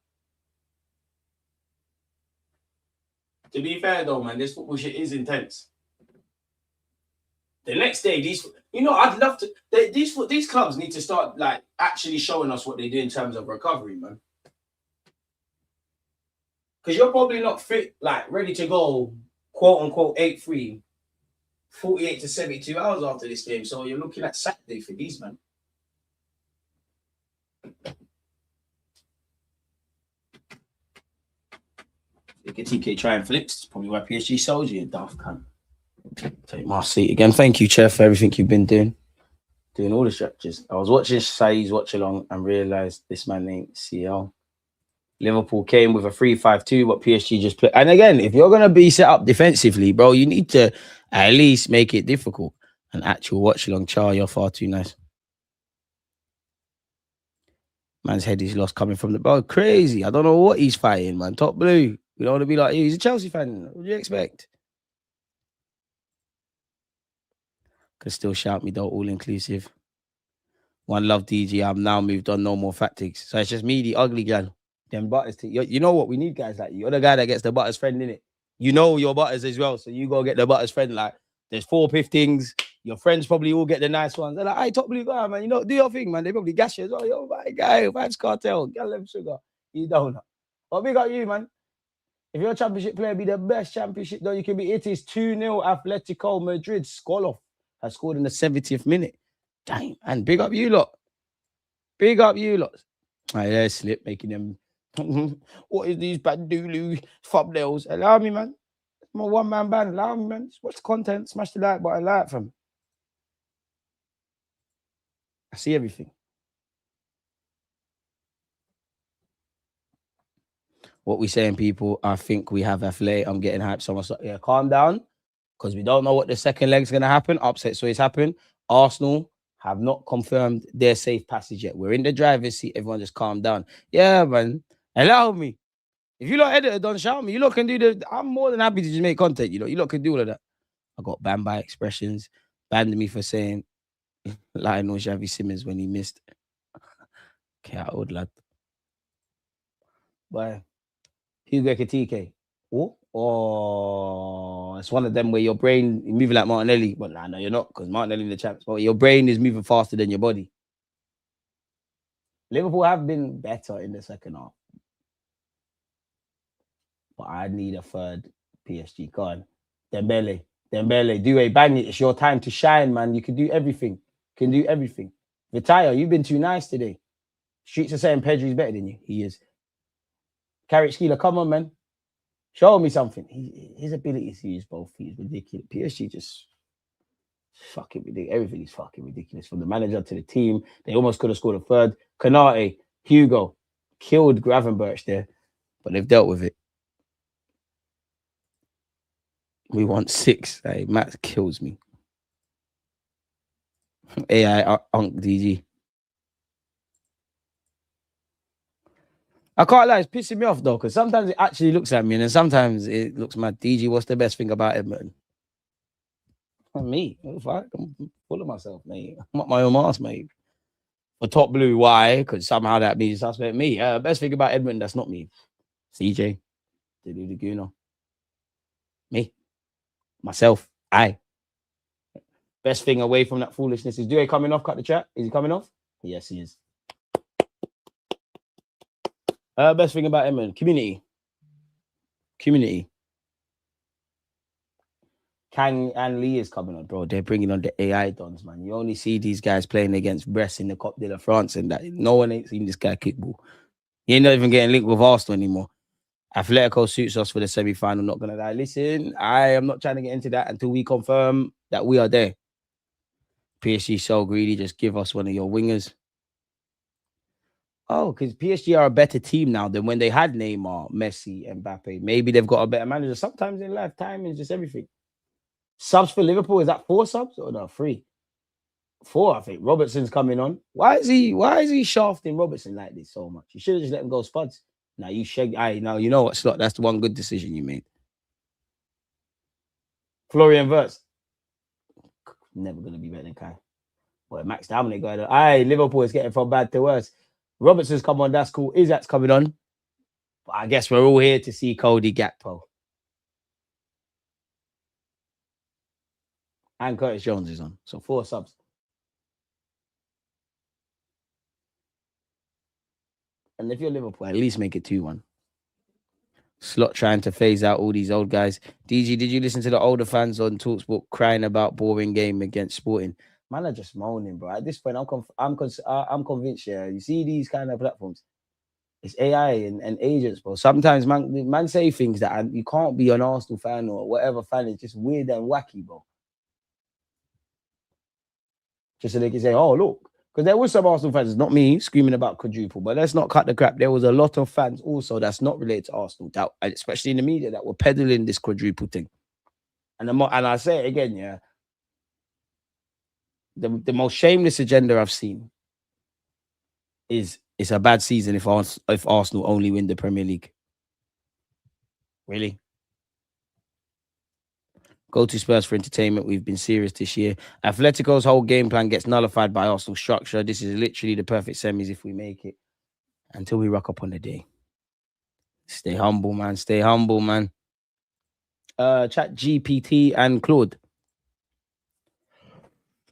To be fair though, man, this football shit is intense. The next day, I'd love to. These clubs need to start like actually showing us what they do in terms of recovery, man. Because you're probably not fit, like ready to go, quote unquote, 8-3, 48 to 72 hours after this game. So you're looking at Saturday for these, man. Look at TK trying flips. Probably why PSG sold you, daft cunt. Take my seat again. Thank you, Chef, for everything you've been doing. Doing all the structures. I was watching Saeed's watch along and realised this man ain't CL. Liverpool came with a 3-5-2, but PSG just played. And again, if you're going to be set up defensively, bro, you need to at least make it difficult. An actual watch along, Char, you're far too nice. Man's head is lost coming from the ball. Crazy. I don't know what he's fighting, man. Top blue. We don't want to be like, he's a Chelsea fan. What do you expect? Could still shout me though, all inclusive. One love DG. I'm now moved on. No more fatigue. So it's just me, the ugly girl. Them butters. You know what? We need guys like you. You're the guy that gets the butters friend in it. You know your butters as well. So you go get the butters friend. Like there's 4 piftings. Your friends probably all get the nice ones. They're like, hey, top blue guy, man. You know, do your thing, man. They probably gas you as well. Yo, my guy, Vibes Cartel. Get them sugar. You don't know. But big up you, man. If you're a championship player, be the best championship though you can be. It is 2-0 Atletico Madrid. Skoloff has scored in the 70th minute. Damn, and big up you lot. Big up you lot. Right, there's Slip making them. What is these Bandulu thumbnails? Allow me, man. I'm a one-man band. Allow me, man. Watch the content. Smash the like button. Like from. I see everything. What we saying, people? I think we have FLA. I'm getting hyped. Someone's like, yeah, calm down, because we don't know what the second leg's gonna happen. Upset, so it's happened. Arsenal have not confirmed their safe passage yet. We're in the driver's seat. Everyone just calm down. Yeah, man. Allow me. If you lot editor, don't shout me. You lot can do the. I'm more than happy to just make content. You lot can do all of that. I got banned by expressions. Banned me for saying Lionel Xavi Simmons when he missed. Okay, old lad. Bye. Hugo Ekitike. Oh, it's one of them where your brain is moving like Martinelli. But no, you're not, because Martinelli in the champs. But your brain is moving faster than your body. Liverpool have been better in the second half. But I need a third PSG. Go on. Dembele, do a bang it. It's your time to shine, man. You can do everything. Vitaya, you've been too nice today. Streets are saying Pedri's better than you. He is. Carrot Skeeler, come on, man. Show me something. His ability to use both feet is ridiculous. PSG just fucking ridiculous. Everything is fucking ridiculous. From the manager to the team. They almost could have scored a third. Kanate, Hugo, killed Gravenberch there. But they've dealt with it. We want 6. Hey, Matt kills me. AI, Unk DG. I can't lie, it's pissing me off though, because sometimes it actually looks at me and then sometimes it looks mad. DG, what's the best thing about Edmonton? Me. Oh, fuck. I'm full of myself, mate. I'm up my own ass, mate. For top blue, why? Because somehow that means suspect me. Best thing about Edmonton, that's not me. CJ. Dilu Laguna. Me. Myself. I. Best thing away from that foolishness is Due coming off, cut the chat. Is he coming off? Yes, he is. Best thing about Edmonton, community. Kang and Lee is coming on, bro. They're bringing on the AI dons, man. You only see these guys playing against Brest in the Coupe de la France, and that no one ain't seen this guy kickball. He ain't not even getting linked with Arsenal anymore. Atletico suits us for the semi-final, not gonna lie. Listen, I am not trying to get into that until we confirm that we are there. PSG so greedy, just give us one of your wingers. Oh, because PSG are a better team now than when they had Neymar, Messi, and Mbappe. Maybe they've got a better manager. Sometimes in life, time is just everything. Subs for Liverpool, is that 4 subs or no? 3? 4, I think. Robertson's coming on. Why is he shafting Robertson like this so much? You should have just let him go spuds. Now you now you know what, Slot. That's the one good decision you made. Florian Wirtz. Never gonna be better than Kai. Well, Max Dominic going on. Liverpool is getting from bad to worse. Robertson's come on, that's cool. Isak's coming on. But I guess we're all here to see Cody Gakpo. And Curtis Jones is on. So 4 subs. And if you're Liverpool, at least make it 2-1. Slot trying to phase out all these old guys. DG, did you listen to the older fans on TalkSport crying about boring game against Sporting? Man are just moaning, bro. At this point, I'm convinced. Yeah, you see these kind of platforms, it's AI and agents, bro. Sometimes man say things that you can't be an Arsenal fan or whatever fan. It's just weird and wacky, bro. Just so they can say, "Oh, look," because there was some Arsenal fans, not me, screaming about quadruple. But let's not cut the crap. There was a lot of fans also that's not related to Arsenal, that especially in the media, that were peddling this quadruple thing. And I say it again, yeah. The most shameless agenda I've seen is it's a bad season if Arsenal only win the Premier League. Really? Go to Spurs for entertainment. We've been serious this year. Atletico's whole game plan gets nullified by Arsenal structure. This is literally the perfect semis if we make it. Until we rock up on the day. Stay humble, man. Stay humble, man. Chat GPT and Claude.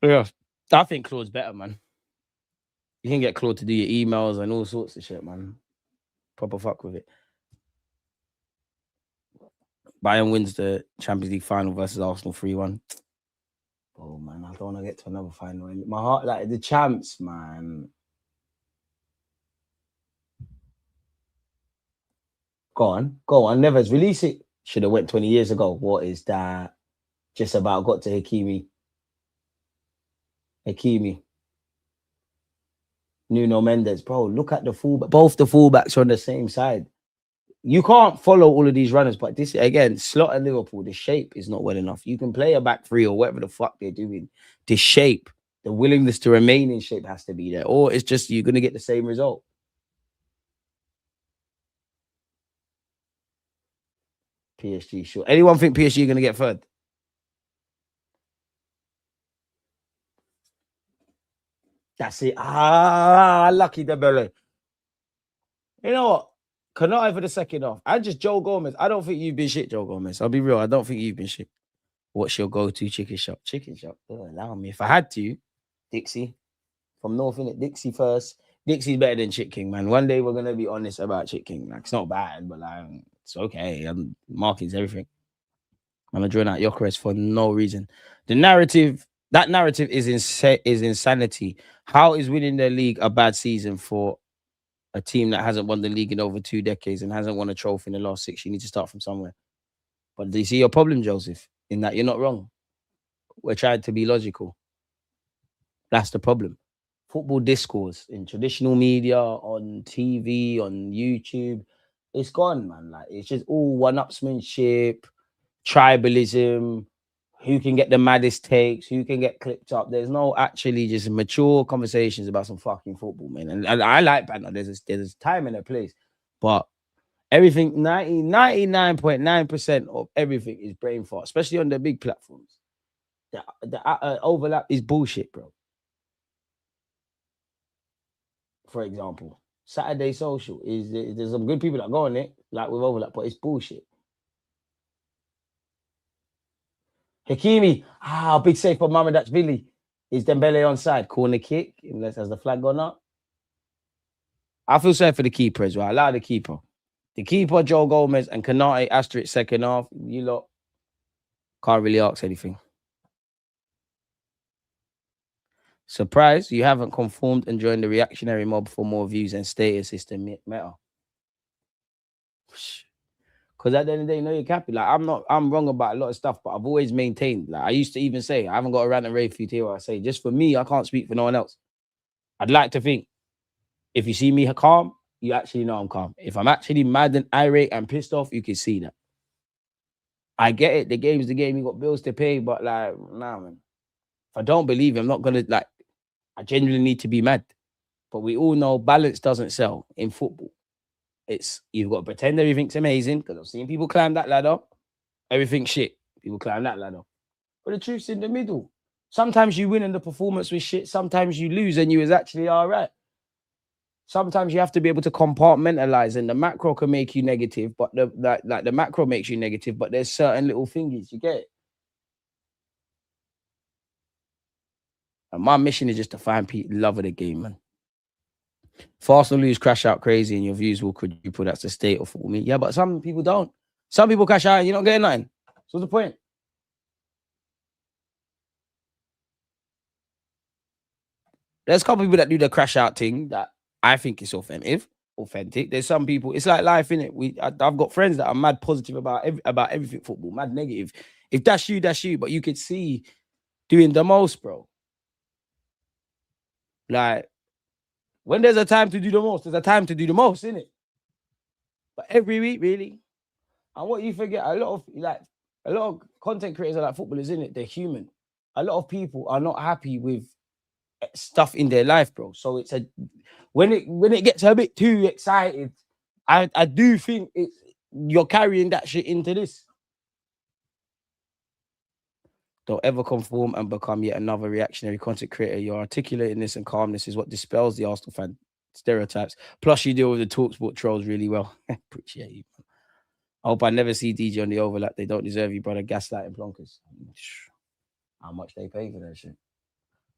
Yeah. I think Claude's better, man. You can get Claude to do your emails and all sorts of shit, man. Proper fuck with it. Bayern wins the Champions League final versus Arsenal 3-1. Oh, man, I don't want to get to another final. My heart, like the champs, man. Go on. Never's release it. Should have went 20 years ago. What is that? Just about got to Hakimi. Nuno Mendes. Bro, look at the fullback. Both the fullbacks are on the same side. You can't follow all of these runners, but this again, Slot and Liverpool, the shape is not well enough. You can play a back three or whatever the fuck they're doing. The shape, the willingness to remain in shape has to be there, or it's just you're gonna get the same result. PSG, sure. Anyone think PSG are gonna get third? That's it. Lucky Dembele. You know what? Canate for the second half. And just Joe Gomez. I don't think you've been shit, Joe Gomez. I'll be real. I don't think you've been shit. What's your go-to chicken shop? Chicken shop. Oh, allow me. If I had to, Dixie. From North, innit? Dixie first. Dixie's better than Chick King, man. One day we're gonna be honest about Chick King. Like, it's not bad, but like it's okay. Marking's everything. I'm gonna draw out Yokeres for no reason. The narrative, that narrative is insanity. How is winning the league a bad season for a team that hasn't won the league in over 2 decades and hasn't won a trophy in the last 6? You need to start from somewhere. But do you see your problem, Joseph? In that you're not wrong. We're trying to be logical. That's the problem. Football discourse in traditional media, on TV, on YouTube, it's gone, man. Like, it's just all one-upsmanship, tribalism, who can get the maddest takes, who can get clipped up. There's no actually just mature conversations about some fucking football, man. And I like banter. There's a time and a place. But everything, 99.9% of everything is brain fart, especially on the big platforms. The overlap is bullshit, bro. For example, Saturday Social there's some good people that go on it, like with overlap, but it's bullshit. Hakimi, big save for Mama. That's Billy. Is Dembele onside? Corner kick, unless has the flag gone up. I feel sorry for the keeper as well. Allow the keeper. The keeper, Joe Gomez, and Canate asterisk second half. You lot can't really ask anything. Surprise, you haven't conformed and joined the reactionary mob for more views and status system meta. Because at the end of the day, you know you're happy. Like, I'm wrong about a lot of stuff, but I've always maintained. Like, I used to even say, I haven't got a rant and rave for you here where I say, just for me, I can't speak for no one else. I'd like to think, if you see me calm, you actually know I'm calm. If I'm actually mad and irate and pissed off, you can see that. I get it. The game's the game. You got bills to pay, but like, nah, man. If I don't believe it, I'm not gonna like. I genuinely need to be mad. But we all know balance doesn't sell in football. It's you've got to pretend everything's amazing, because I've seen people climb that ladder. Everything's shit. People climb that ladder. But the truth's in the middle. Sometimes you win and the performance was shit. Sometimes you lose and you was actually all right. Sometimes you have to be able to compartmentalize, and the macro can make you negative, but the macro makes you negative, but there's certain little thingies, you get it? And my mission is just to find love of the game, man. If Arsenal lose, crash out crazy, and your views will quadruple. That's the state of football. Yeah, but some people don't. Some people crash out and you're not getting nothing. So what's the point? There's a couple people that do the crash out thing that I think is authentic. There's some people, it's like life, innit? I've got friends that are mad positive about everything football, mad negative. If that's you, that's you. But you could see doing the most, bro. Like, when there's a time to do the most, there's a time to do the most, innit? But every week, really. And what you forget, a lot of content creators are like footballers, innit? They're human. A lot of people are not happy with stuff in their life, bro. So when it gets a bit too excited, I do think you're carrying that shit into this. Don't ever conform and become yet another reactionary content creator. Your articulatiness and calmness is what dispels the Arsenal fan stereotypes. Plus, you deal with the TalkSport trolls really well. Appreciate you, man. I hope I never see DJ on the overlap. They don't deserve you, brother. Gaslighting plonkers. How much they pay for that shit?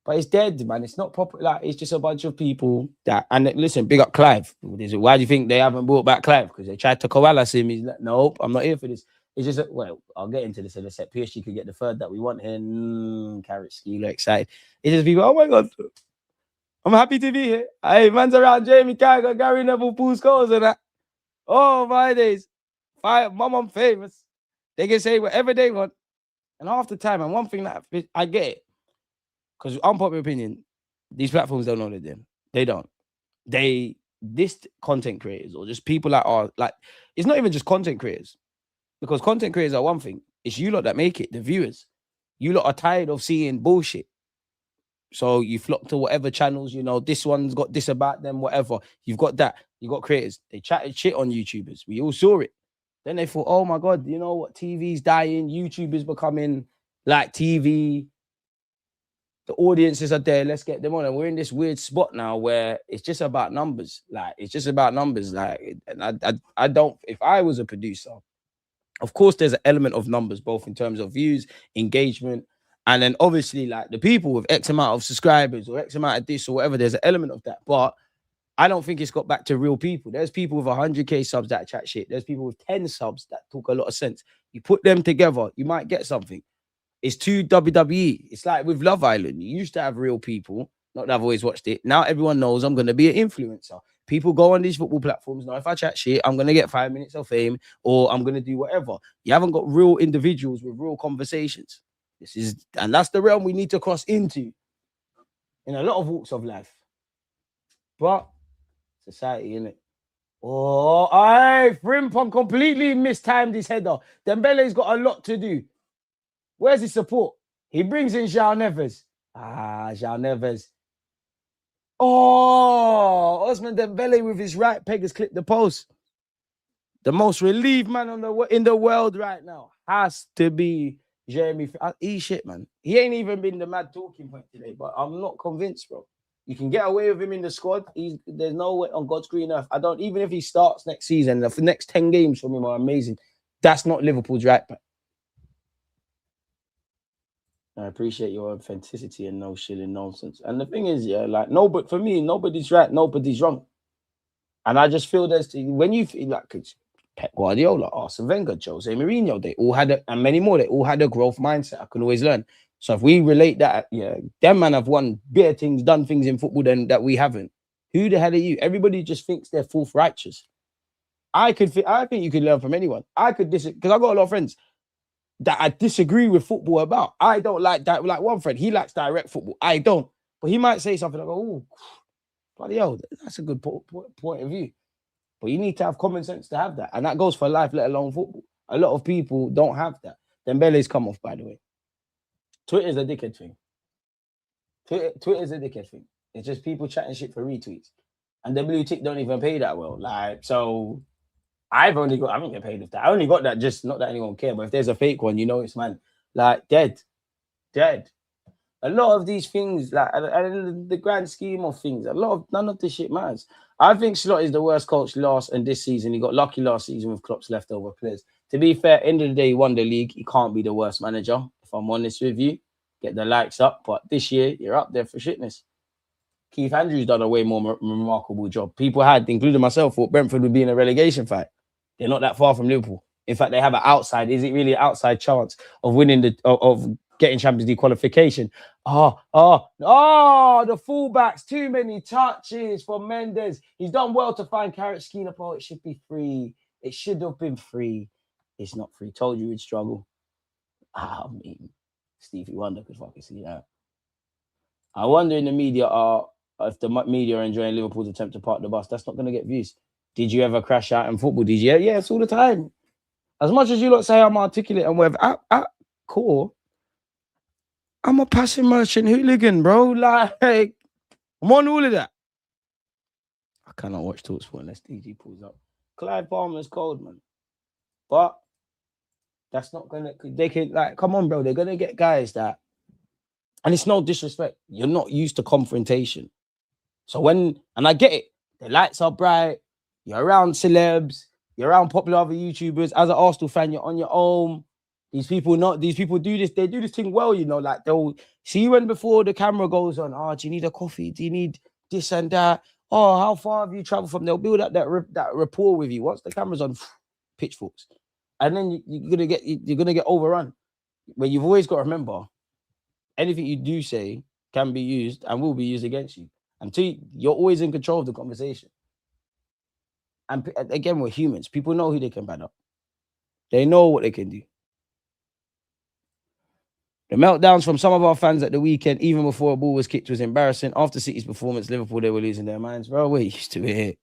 But it's dead, man. It's not proper. Like, it's just a bunch of people that. And listen, big up Clive. Why do you think they haven't brought back Clive? Because they tried to coalesce him. He's like, nope, I'm not here for this. It's just, well, I'll get into this in a sec. PSG could get the third that we want here. Carrot Skeeler excited. It's just people, oh my God, I'm happy to be here. Hey, man's around Jamie Carragher, Gary Neville, Paul Scholes and that. Oh, my days. Mom, I'm famous. They can say whatever they want. And half the time, and one thing that I get it, because unpopular opinion, these platforms don't know they're them. They don't. They this content creators or just people that are like, it's not even just content creators, because content creators are one thing. It's you lot that make it, the viewers. You lot are tired of seeing bullshit. So you flock to whatever channels, this one's got this about them, whatever. You've got that. You got creators. They chatted shit on YouTubers. We all saw it. Then they thought, oh my God, you know what? TV's dying. YouTube is becoming like TV. The audiences are there. Let's get them on. And we're in this weird spot now where it's just about numbers. Like, it's just about numbers. Like, and I don't, if I was a producer, of course, there's an element of numbers, both in terms of views, engagement, and then obviously, like the people with X amount of subscribers or X amount of this or whatever, there's an element of that. But I don't think it's got back to real people. There's people with 100K subs that chat shit. There's people with 10 subs that talk a lot of sense. You put them together, you might get something. It's too WWE. It's like with Love Island. You used to have real people. Not that I've always watched it. Now everyone knows I'm going to be an influencer. People go on these football platforms. Now, if I chat shit, I'm going to get 5 minutes of fame or I'm going to do whatever. You haven't got real individuals with real conversations. And that's the realm we need to cross into in a lot of walks of life. But society, innit? Oh, Frimpong completely mistimed his header. Dembele's got a lot to do. Where's his support? He brings in João Neves. João Neves. Oh, Osman Dembele with his right peg has clipped the post. The most relieved man in the world right now has to be Jeremy. He's shit, man. He ain't even been the mad talking point today, but I'm not convinced, bro. You can get away with him in the squad. There's no way on God's green earth. Even if he starts next season, the next 10 games from him are amazing. That's not Liverpool's right back. I appreciate your authenticity and no shilling nonsense. And the thing is, like, but for me, nobody's right, nobody's wrong. And I just feel when you feel like Pep Guardiola, Arsene Wenger, Jose Mourinho, they all had and many more, they all had a growth mindset. I can always learn. So if we relate that, them man have won better things, done things in football than that we haven't. Who the hell are you? Everybody just thinks they're fourth righteous. I think you could learn from anyone. I could disagree because I got a lot of friends that I disagree with football about. I don't like that. Like one friend, he likes direct football. I don't. But he might say something like, oh, bloody hell, that's a good point of view. But you need to have common sense to have that. And that goes for life, let alone football. A lot of people don't have that. Dembele's come off, by the way. Twitter's a dickhead thing. Twitter's a dickhead thing. It's just people chatting shit for retweets. And the blue tick don't even pay that well. Like, so I don't get paid with that. I only got that just not that anyone care. But if there's a fake one, it's man. Like, dead. A lot of these things, like the grand scheme of things, none of this shit matters. I think Slot is the worst coach last and this season. He got lucky last season with Klopp's leftover players. To be fair, end of the day, he won the league. He can't be the worst manager, if I'm honest with you. Get the likes up. But this year, you're up there for shitness. Keith Andrews done a way more remarkable job. People had, including myself, thought Brentford would be in a relegation fight. They're not that far from Liverpool. In fact, they have an outside. Is it really an outside chance of winning of getting Champions League qualification? The fullbacks, too many touches for Mendes. He's done well to find Carrot Skeena. It should be free. It should have been free. It's not free. Told you we'd struggle. I mean, Stevie Wonder could fucking see that. I wonder in the media if the media are enjoying Liverpool's attempt to park the bus. That's not going to get views. Did you ever crash out in football? Did you? Yeah, it's all the time. As much as you lot say I'm articulate and whatever, at core, I'm a passing merchant hooligan, bro. Like, I'm on all of that. I cannot watch TalkSport unless DG pulls up. Clive Palmer's cold, man. But that's not going to... They can, like, come on, bro. They're going to get guys that... And it's no disrespect. You're not used to confrontation. So and I get it. The lights are bright. You're around celebs. You're around popular other YouTubers. As an Arsenal fan, you're on your own. These people do this. They do this thing well, like they'll see you when before the camera goes on. Oh, do you need a coffee? Do you need this and that? Oh, how far have you traveled from? They'll build up that rapport with you. Once the camera's on, pitchforks. And then you're gonna get overrun. But you've always got to remember, anything you do say can be used and will be used against you. Until you're always in control of the conversation. And again, we're humans. People know who they can ban up. They know what they can do. The meltdowns from some of our fans at the weekend, even before a ball was kicked, was embarrassing. After City's performance, Liverpool, they were losing their minds. Bro, we're used to it.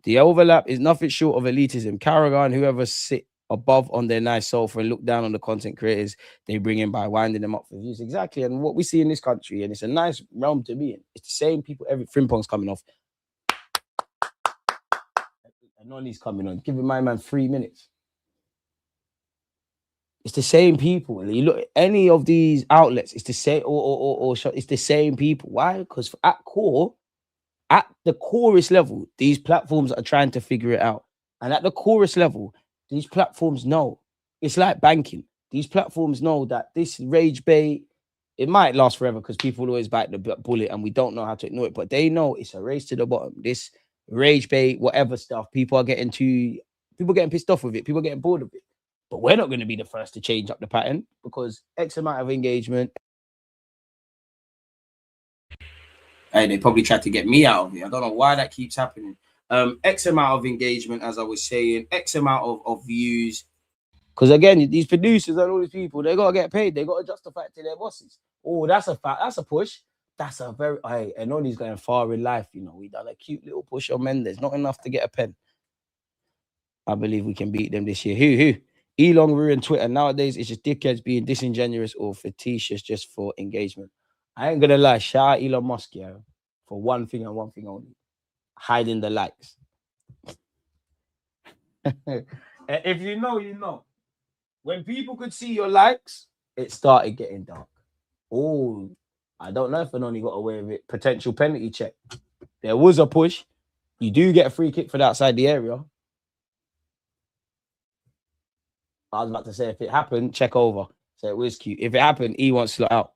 The overlap is nothing short of elitism. Carragher and whoever sit above on their nice sofa and look down on the content creators they bring in by winding them up for views. Exactly. And what we see in this country, and it's a nice realm to be in, it's the same people. Every Frimpong's coming off. And Nonny's coming on. Giving my man 3 minutes. It's the same people. You look at any of these outlets, it's the same, or it's the same people. Why? Because at the chorus level, these platforms are trying to figure it out. And at the chorus level, these platforms know. It's like banking. These platforms know that this rage bait, it might last forever because people always bite the bullet and we don't know how to ignore it. But they know it's a race to the bottom. This rage bait, whatever stuff, people getting pissed off with it. People getting bored of it. But we're not going to be the first to change up the pattern because X amount of engagement. Hey, they probably tried to get me out of it. I don't know why that keeps happening. X amount of engagement, as I was saying, X amount of views. Because again, these producers and all these people, they gotta get paid. They gotta justify it to their bosses. Oh, that's a fact. That's a push. That's a very and Nonny's going far in life. You know, we done a cute little push on Mendes. Not enough to get a pen. I believe we can beat them this year. Who? Elon ruined Twitter. Nowadays, it's just dickheads being disingenuous or fictitious just for engagement. I ain't gonna lie. Shout out Elon Musk, yeah, for one thing and one thing only: hiding the likes. If you know, you know. When people could see your likes, it started getting dark. Oh, I don't know if Anoni got away with it. Potential penalty check. There was a push. You do get a free kick for that outside the area. I was about to say, if it happened, check over. So it was cute. If it happened, he wants to slot out.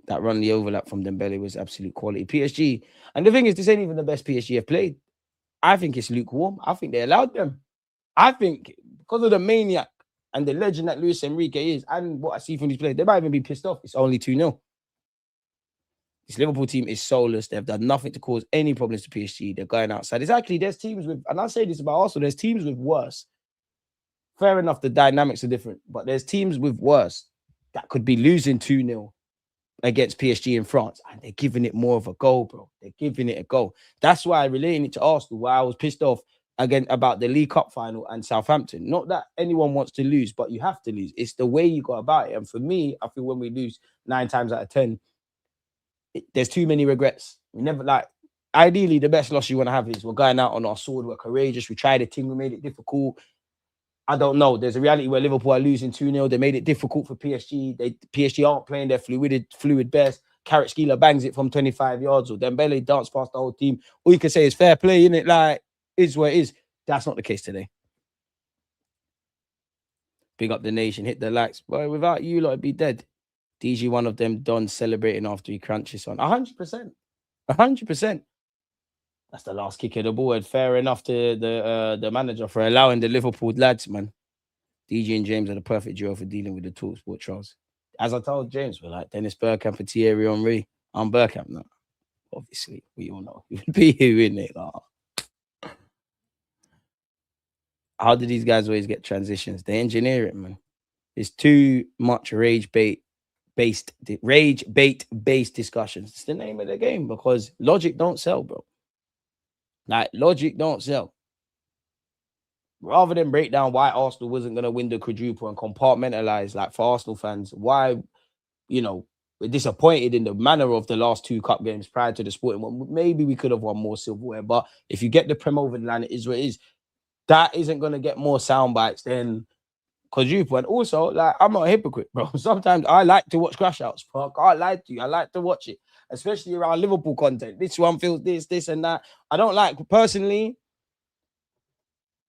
That run, the overlap from Dembele was absolute quality. PSG. And the thing is, this ain't even the best PSG have played. I think it's lukewarm. I think they allowed them. I think because of the maniac and the legend that Luis Enrique is, and what I see from these players, they might even be pissed off. It's only 2-0. This Liverpool team is soulless. They've done nothing to cause any problems to PSG. They're going outside. There's teams with, and I say this about Arsenal, there's teams with worse. Fair enough, the dynamics are different, but there's teams with worse that could be losing 2-0 against PSG in France, and they're giving it more of a go, bro. They're giving it a go. That's why, relating it to Arsenal, why I was pissed off again about the League Cup final and Southampton. Not that anyone wants to lose, but you have to lose. It's the way you go about it. And for me, I feel when we lose 9 times out of 10, there's too many regrets. We never ideally, the best loss you want to have is we're going out on our sword, we're courageous, we tried a thing, we made it difficult. I don't know. There's a reality where Liverpool are losing 2-0. They made it difficult for PSG. PSG aren't playing their fluid best. Kvaratskhelia bangs it from 25 yards, or Dembele dance past the whole team. All you can say is fair play, innit? Like, is what it is. That's not the case today. Big up the nation, hit the likes. Boy, without you, lot, I'd be dead. DG, one of them done celebrating after he crunches on. 100%. 100%. That's the last kick of the ball. And fair enough to the manager for allowing the Liverpool lads, man. DJ and James are the perfect duo for dealing with the TalkSport trials. As I told James, we're like Dennis Bergkamp and Thierry Henry. I'm Bergkamp now. Obviously, we all know. It would be who, innit? How do these guys always get transitions? They engineer it, man. It's too much rage bait based discussions. It's the name of the game because logic don't sell, bro. Like, logic don't sell. Rather than break down why Arsenal wasn't going to win the quadruple and compartmentalize, like, for Arsenal fans, why, we're disappointed in the manner of the last 2 cup games prior to the Sporting one. Maybe we could have won more silverware, but if you get the Prem over the line, it is what it is. That isn't going to get more sound bites than quadruple. And also, like, I'm not a hypocrite, bro. Sometimes I like to watch crash outs, but I can't lie to you. I like to watch it, especially around Liverpool content. This one feels this, and that. I don't like, personally,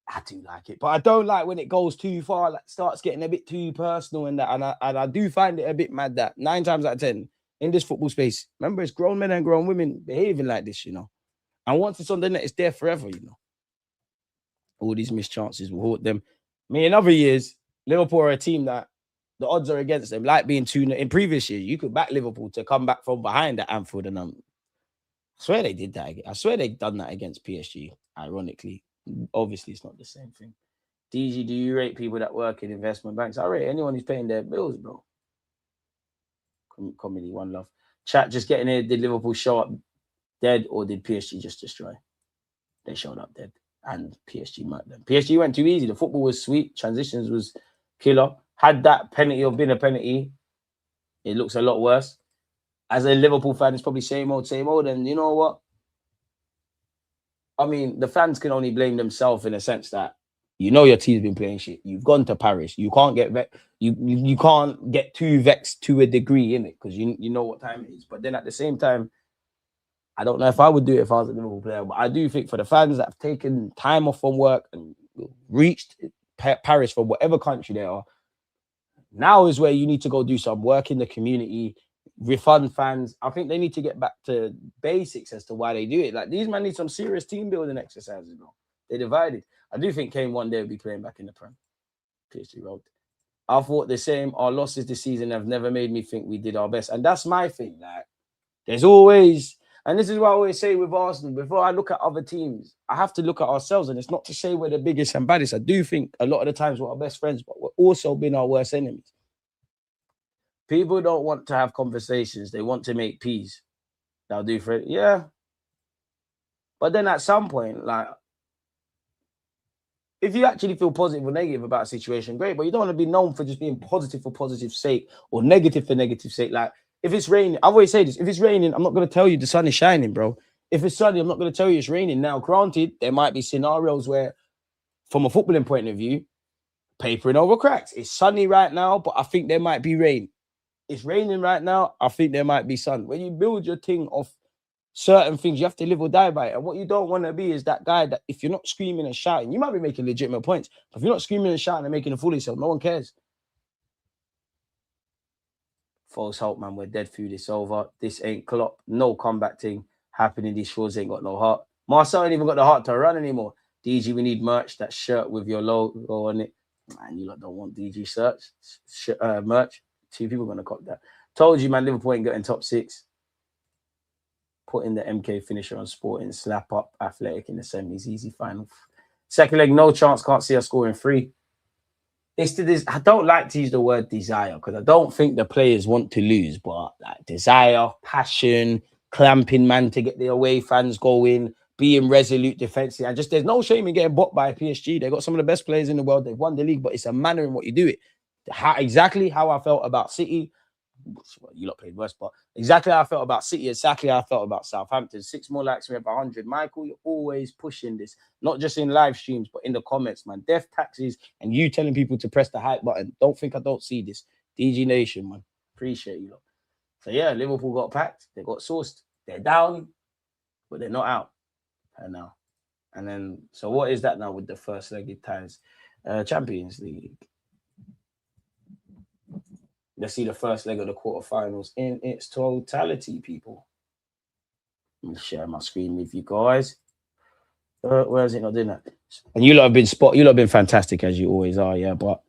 I do like it, but I don't like when it goes too far, like starts getting a bit too personal and that. And I do find it a bit mad that 9 times out of 10 in this football space, remember, it's grown men and grown women behaving like this, And once it's on the net, it's there forever, All these missed chances will haunt them. In other years, Liverpool are a team that the odds are against them, like being 2 in previous years. You could back Liverpool to come back from behind at Anfield, and I swear they did that. I swear they've done that against PSG, ironically. Obviously, it's not the same thing. DG, do you rate people that work in investment banks? I rate anyone who's paying their bills, bro. Comedy, one love. Chat, just getting here. Did Liverpool show up dead or did PSG just destroy? They showed up dead, and PSG murked them. PSG went too easy. The football was sweet. Transitions was killer. Had that penalty or been a penalty, it looks a lot worse. As a Liverpool fan, it's probably same old, same old. And you know what? I mean, the fans can only blame themselves in a sense that you know your team's been playing shit. You've gone to Paris. You can't get you can't get too vexed to a degree in it because you know what time it is. But then at the same time, I don't know if I would do it if I was a Liverpool player. But I do think for the fans that have taken time off from work and reached Paris from whatever country they are, now is where you need to go do some work in the community, refund fans. I think they need to get back to basics as to why they do it. Like these men need some serious team building exercises now. They divided. I do think Kane one day will be playing back in the Prem. PSG Road. I thought the same. Our losses this season have never made me think we did our best. And that's my thing. Like, there's always, and this is what I always say with Arsenal, before I look at other teams, I have to look at ourselves. And it's not to say we're the biggest and baddest. I do think a lot of the times we're our best friends, but we're also been our worst enemies. People don't want to have conversations. They want to make peace. They'll do for it. Yeah. But then at some point, like, if you actually feel positive or negative about a situation, great. But you don't want to be known for just being positive for positive sake or negative for negative sake. Like, if it's raining, I've always said this. If it's raining, I'm not going to tell you the sun is shining, bro. If it's sunny, I'm not going to tell you it's raining. Now, granted, there might be scenarios where, from a footballing point of view, papering over cracks. It's sunny right now, but I think there might be rain. It's raining right now. I think there might be sun. When you build your thing off certain things, you have to live or die by it. And what you don't want to be is that guy that if you're not screaming and shouting, you might be making legitimate points. But if you're not screaming and shouting and making a fool of yourself, no one cares. False hope, man. We're dead food. It's over. This ain't Klopp. No comeback thing happening. These shores ain't got no heart. Marcel ain't even got the heart to run anymore. DG, we need merch. That shirt with your logo on it. Man, you lot don't want DG merch. 2 people going to cop that. Told you, man, Liverpool ain't getting top 6. Put in the MK finisher on Sporting. Slap up Athletic in the semis. Easy final. Second leg, no chance. Can't see us scoring 3. It's this. I don't like to use the word desire because I don't think the players want to lose, but like desire, passion, clamping man to get the away fans going, being resolute defensively. And just there's no shame in getting bought by PSG. They've got some of the best players in the world. They've won the league, but it's a manner in what you do it. Exactly how I felt about City. Well, you lot played worse, but exactly how I felt about City, exactly how I felt about Southampton. 6 more likes, we're up 100. Michael, you're always pushing this, not just in live streams, but in the comments, man. Death taxes and you telling people to press the hype button. Don't think I don't see this. DG Nation, man. Appreciate you lot. So, yeah, Liverpool got packed. They got sourced. They're down, but they're not out. And now. And then, so what is that now with the first-legged ties? Champions League. Let's see the first leg of the quarterfinals in its totality, people. Let me share my screen with you guys. Where is it not doing that? And you lot have been fantastic as you always are, yeah. But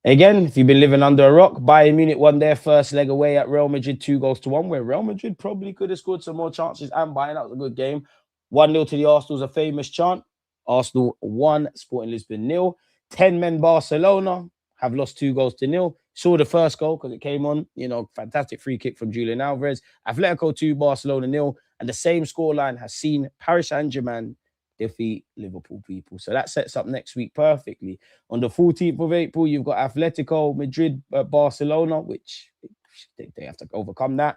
again, if you've been living under a rock, Bayern Munich won their first leg away at Real Madrid 2-1, where Real Madrid probably could have scored some more chances and Bayern. That was a good game. 1-0 to the Arsenal's a famous chant. Arsenal 1, Sporting Lisbon 0. 10 men Barcelona have lost 2-0. Saw the first goal because it came on, fantastic free kick from Julian Alvarez. Atletico 2, Barcelona 0. And the same scoreline has seen Paris Saint-Germain defeat Liverpool, people. So that sets up next week perfectly. On the 14th of April, you've got Atletico Madrid, Barcelona, which they have to overcome that.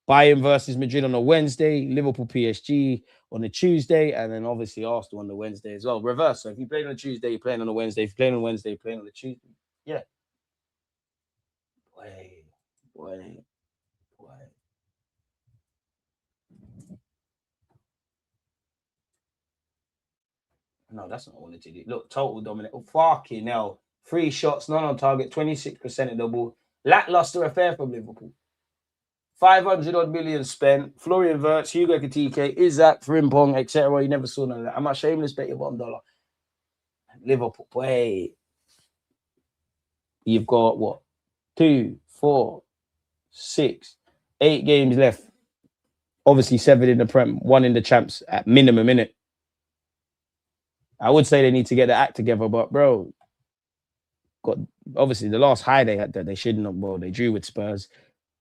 Bayern versus Madrid on a Wednesday, Liverpool PSG on a Tuesday, and then obviously Arsenal on the Wednesday as well. Reverse. So if you play on a Tuesday, you're playing on a Wednesday. If you're playing on a Wednesday, you're playing on a Tuesday. Yeah. Wait. No, that's not what I did. Look, total dominant. Oh, fucking hell. 3 shots, none on target, 26% of the ball. Lackluster affair from Liverpool. 500 odd million spent. Florian Wirtz, Hugo Ekitike, Isaac, Frimpong, etc. You never saw none of that. I'm a shameless bet your bottom dollar. Liverpool, wait. You've got what? 2, 4, 6, 8 games left. Obviously, 7 in the Prem, 1 in the Champs at minimum, innit? I would say they need to get the act together, but bro, got obviously the last high they had that they shouldn't have. Well, they drew with Spurs,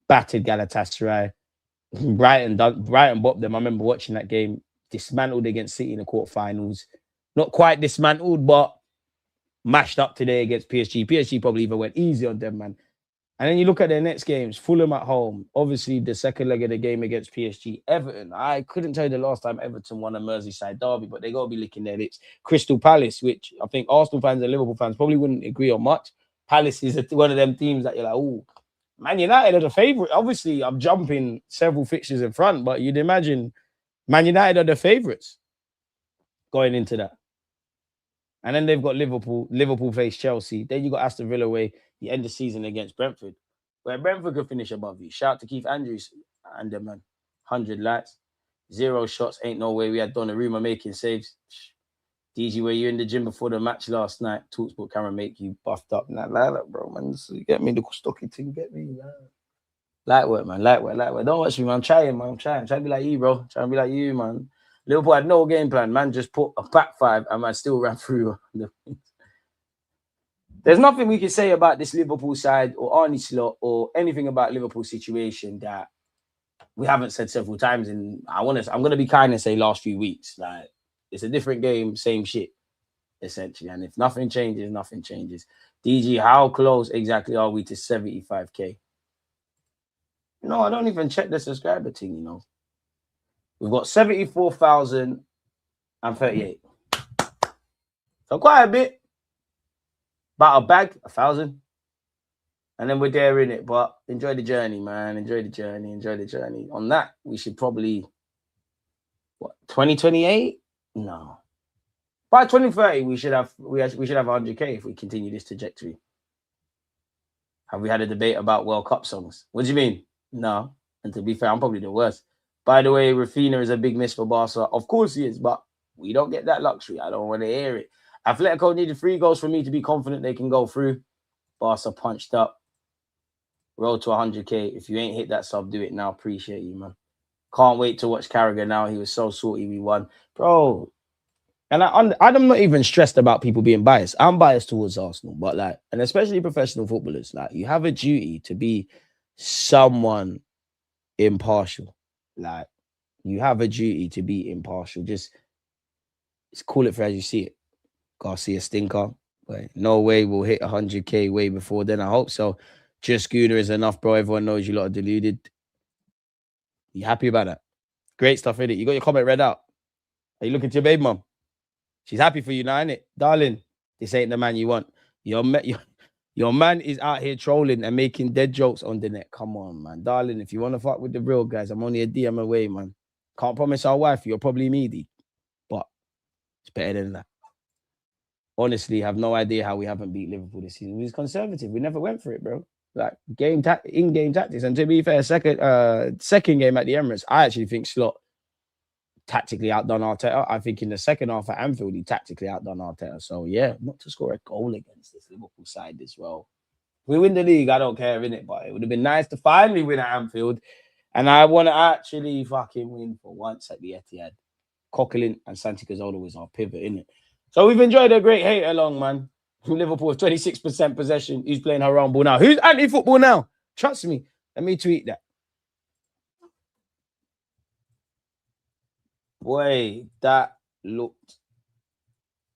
battered Galatasaray, Brighton bopped them. I remember watching that game. dismantled against City in the quarterfinals. Not quite dismantled, but mashed up today against PSG. PSG probably even went easy on them, man. And then you look at their next games, Fulham at home. Obviously, the second leg of the game against PSG. Everton. I couldn't tell you the last time Everton won a Merseyside derby, but they got to be licking their lips. Crystal Palace, which I think Arsenal fans and Liverpool fans probably wouldn't agree on much. Palace is one of them teams that you're like, oh, Man United are the favourite. Obviously, I'm jumping several fixtures in front, but you'd imagine Man United are the favourites going into that. And then they've got Liverpool. Liverpool face Chelsea. Then you got Aston Villa away. You end the season against Brentford, where Brentford could finish above you. Shout out to Keith Andrews and them, man. 100 lights, 0 shots. Ain't no way. We had Donnarumma making saves. DG, were you in the gym before the match last night? Talksport camera make you buffed up. Nah, like that, bro, man. So you get me, the stocky thing, get me, man. Light work, man. Light work. Don't watch me, man. I'm trying, man. I'm trying to be like you, bro. Trying to be like you, man. Liverpool had no game plan. Man just put a back five and man still ran through. There's nothing we can say about this Liverpool side or Arnie Slot or anything about Liverpool's situation that we haven't said several times. And I'm going to be kind and say last few weeks. Like, it's a different game, same shit, essentially. And if nothing changes, nothing changes. DG, how close exactly are we to 75K? No, I don't even check the subscriber thing, you know. We've got 74,038. So quite a bit. About a bag, 1,000. And then we're there in it. But enjoy the journey, man. Enjoy the journey. Enjoy the journey. On that, we should probably, 2028? No. By 2030, we should have 100K if we continue this trajectory. Have we had a debate about World Cup songs? What do you mean? No. And to be fair, I'm probably the worst. By the way, Rafinha is a big miss for Barca. Of course he is, but we don't get that luxury. I don't want to hear it. Atletico needed 3 goals for me to be confident they can go through. Barca punched up. Road to 100K. If you ain't hit that sub, do it now. Appreciate you, man. Can't wait to watch Carragher now. He was so salty we won. Bro. And I'm not even stressed about people being biased. I'm biased towards Arsenal. But like, and especially professional footballers, like you have a duty to be someone impartial. Like, you have a duty to be impartial. Just call it for as you see it. Garcia stinker. But no way we'll hit 100K way before then. I hope so. Just Schooner is enough, bro. Everyone knows you lot are deluded. You happy about that? Great stuff, innit? You got your comment read out. Are you looking to your baby mum? She's happy for you now, innit? Darling, this ain't the man you want. Your man is out here trolling and making dead jokes on the net. Come on, man. Darling, if you want to fuck with the real guys, I'm only a DM away, man. Can't promise our wife you're probably needy. But it's better than that. Honestly, have no idea how we haven't beat Liverpool this season. We was conservative. We never went for it, bro. Like in-game tactics. And to be fair, second game at the Emirates, I actually think Slot tactically outdone Arteta. I think in the second half at Anfield, he tactically outdone Arteta. So yeah, not to score a goal against this Liverpool side as well. If we win the league, I don't care, innit? But it would have been nice to finally win at Anfield. And I want to actually fucking win for once at the Etihad. Coquelin and Santi Cazorla was our pivot, innit? So we've enjoyed a great hate along, man. Liverpool with 26% possession. Who's playing her own ball now? Who's anti-football now? Trust me. Let me tweet that. Boy, that looked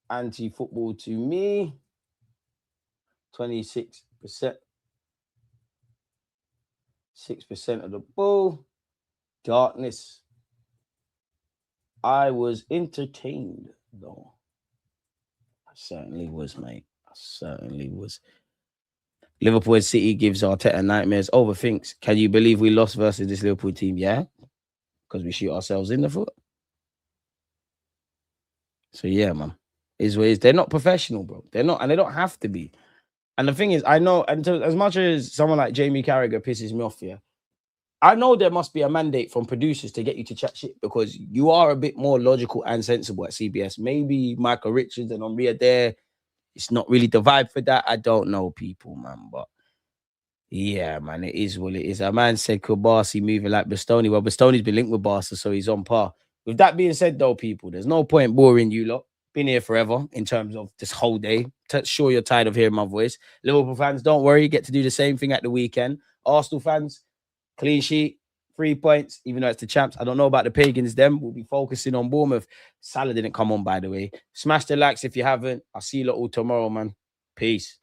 anti-football to me. 26%. 6% of the ball. Darkness. I was entertained, though. I certainly was, mate. I certainly was. Liverpool and City gives Arteta nightmares. Overthinks. Can you believe we lost versus this Liverpool team? Yeah. Because we shoot ourselves in the foot. So, yeah, man. Is what it is. They're not professional, bro. They're not. And they don't have to be. And the thing is, I know, and as much as someone like Jamie Carragher pisses me off here, I know there must be a mandate from producers to get you to chat shit because you are a bit more logical and sensible at CBS. Maybe Michael Richards and Henri there, it's not really the vibe for that. I don't know, people, man. But yeah, man, it is what it is. A man said Kubasi moving like Bastoni. Well, Bastoni's been linked with Barca, so he's on par. With that being said, though, people, there's no point boring you lot. Been here forever in terms of this whole day. Sure, you're tired of hearing my voice. Liverpool fans, don't worry. You get to do the same thing at the weekend. Arsenal fans, clean sheet, 3 points, even though it's the champs. I don't know about the pagans. Them we'll be focusing on Bournemouth. Salah didn't come on, by the way. Smash the likes if you haven't. I'll see you lot all tomorrow, man. Peace.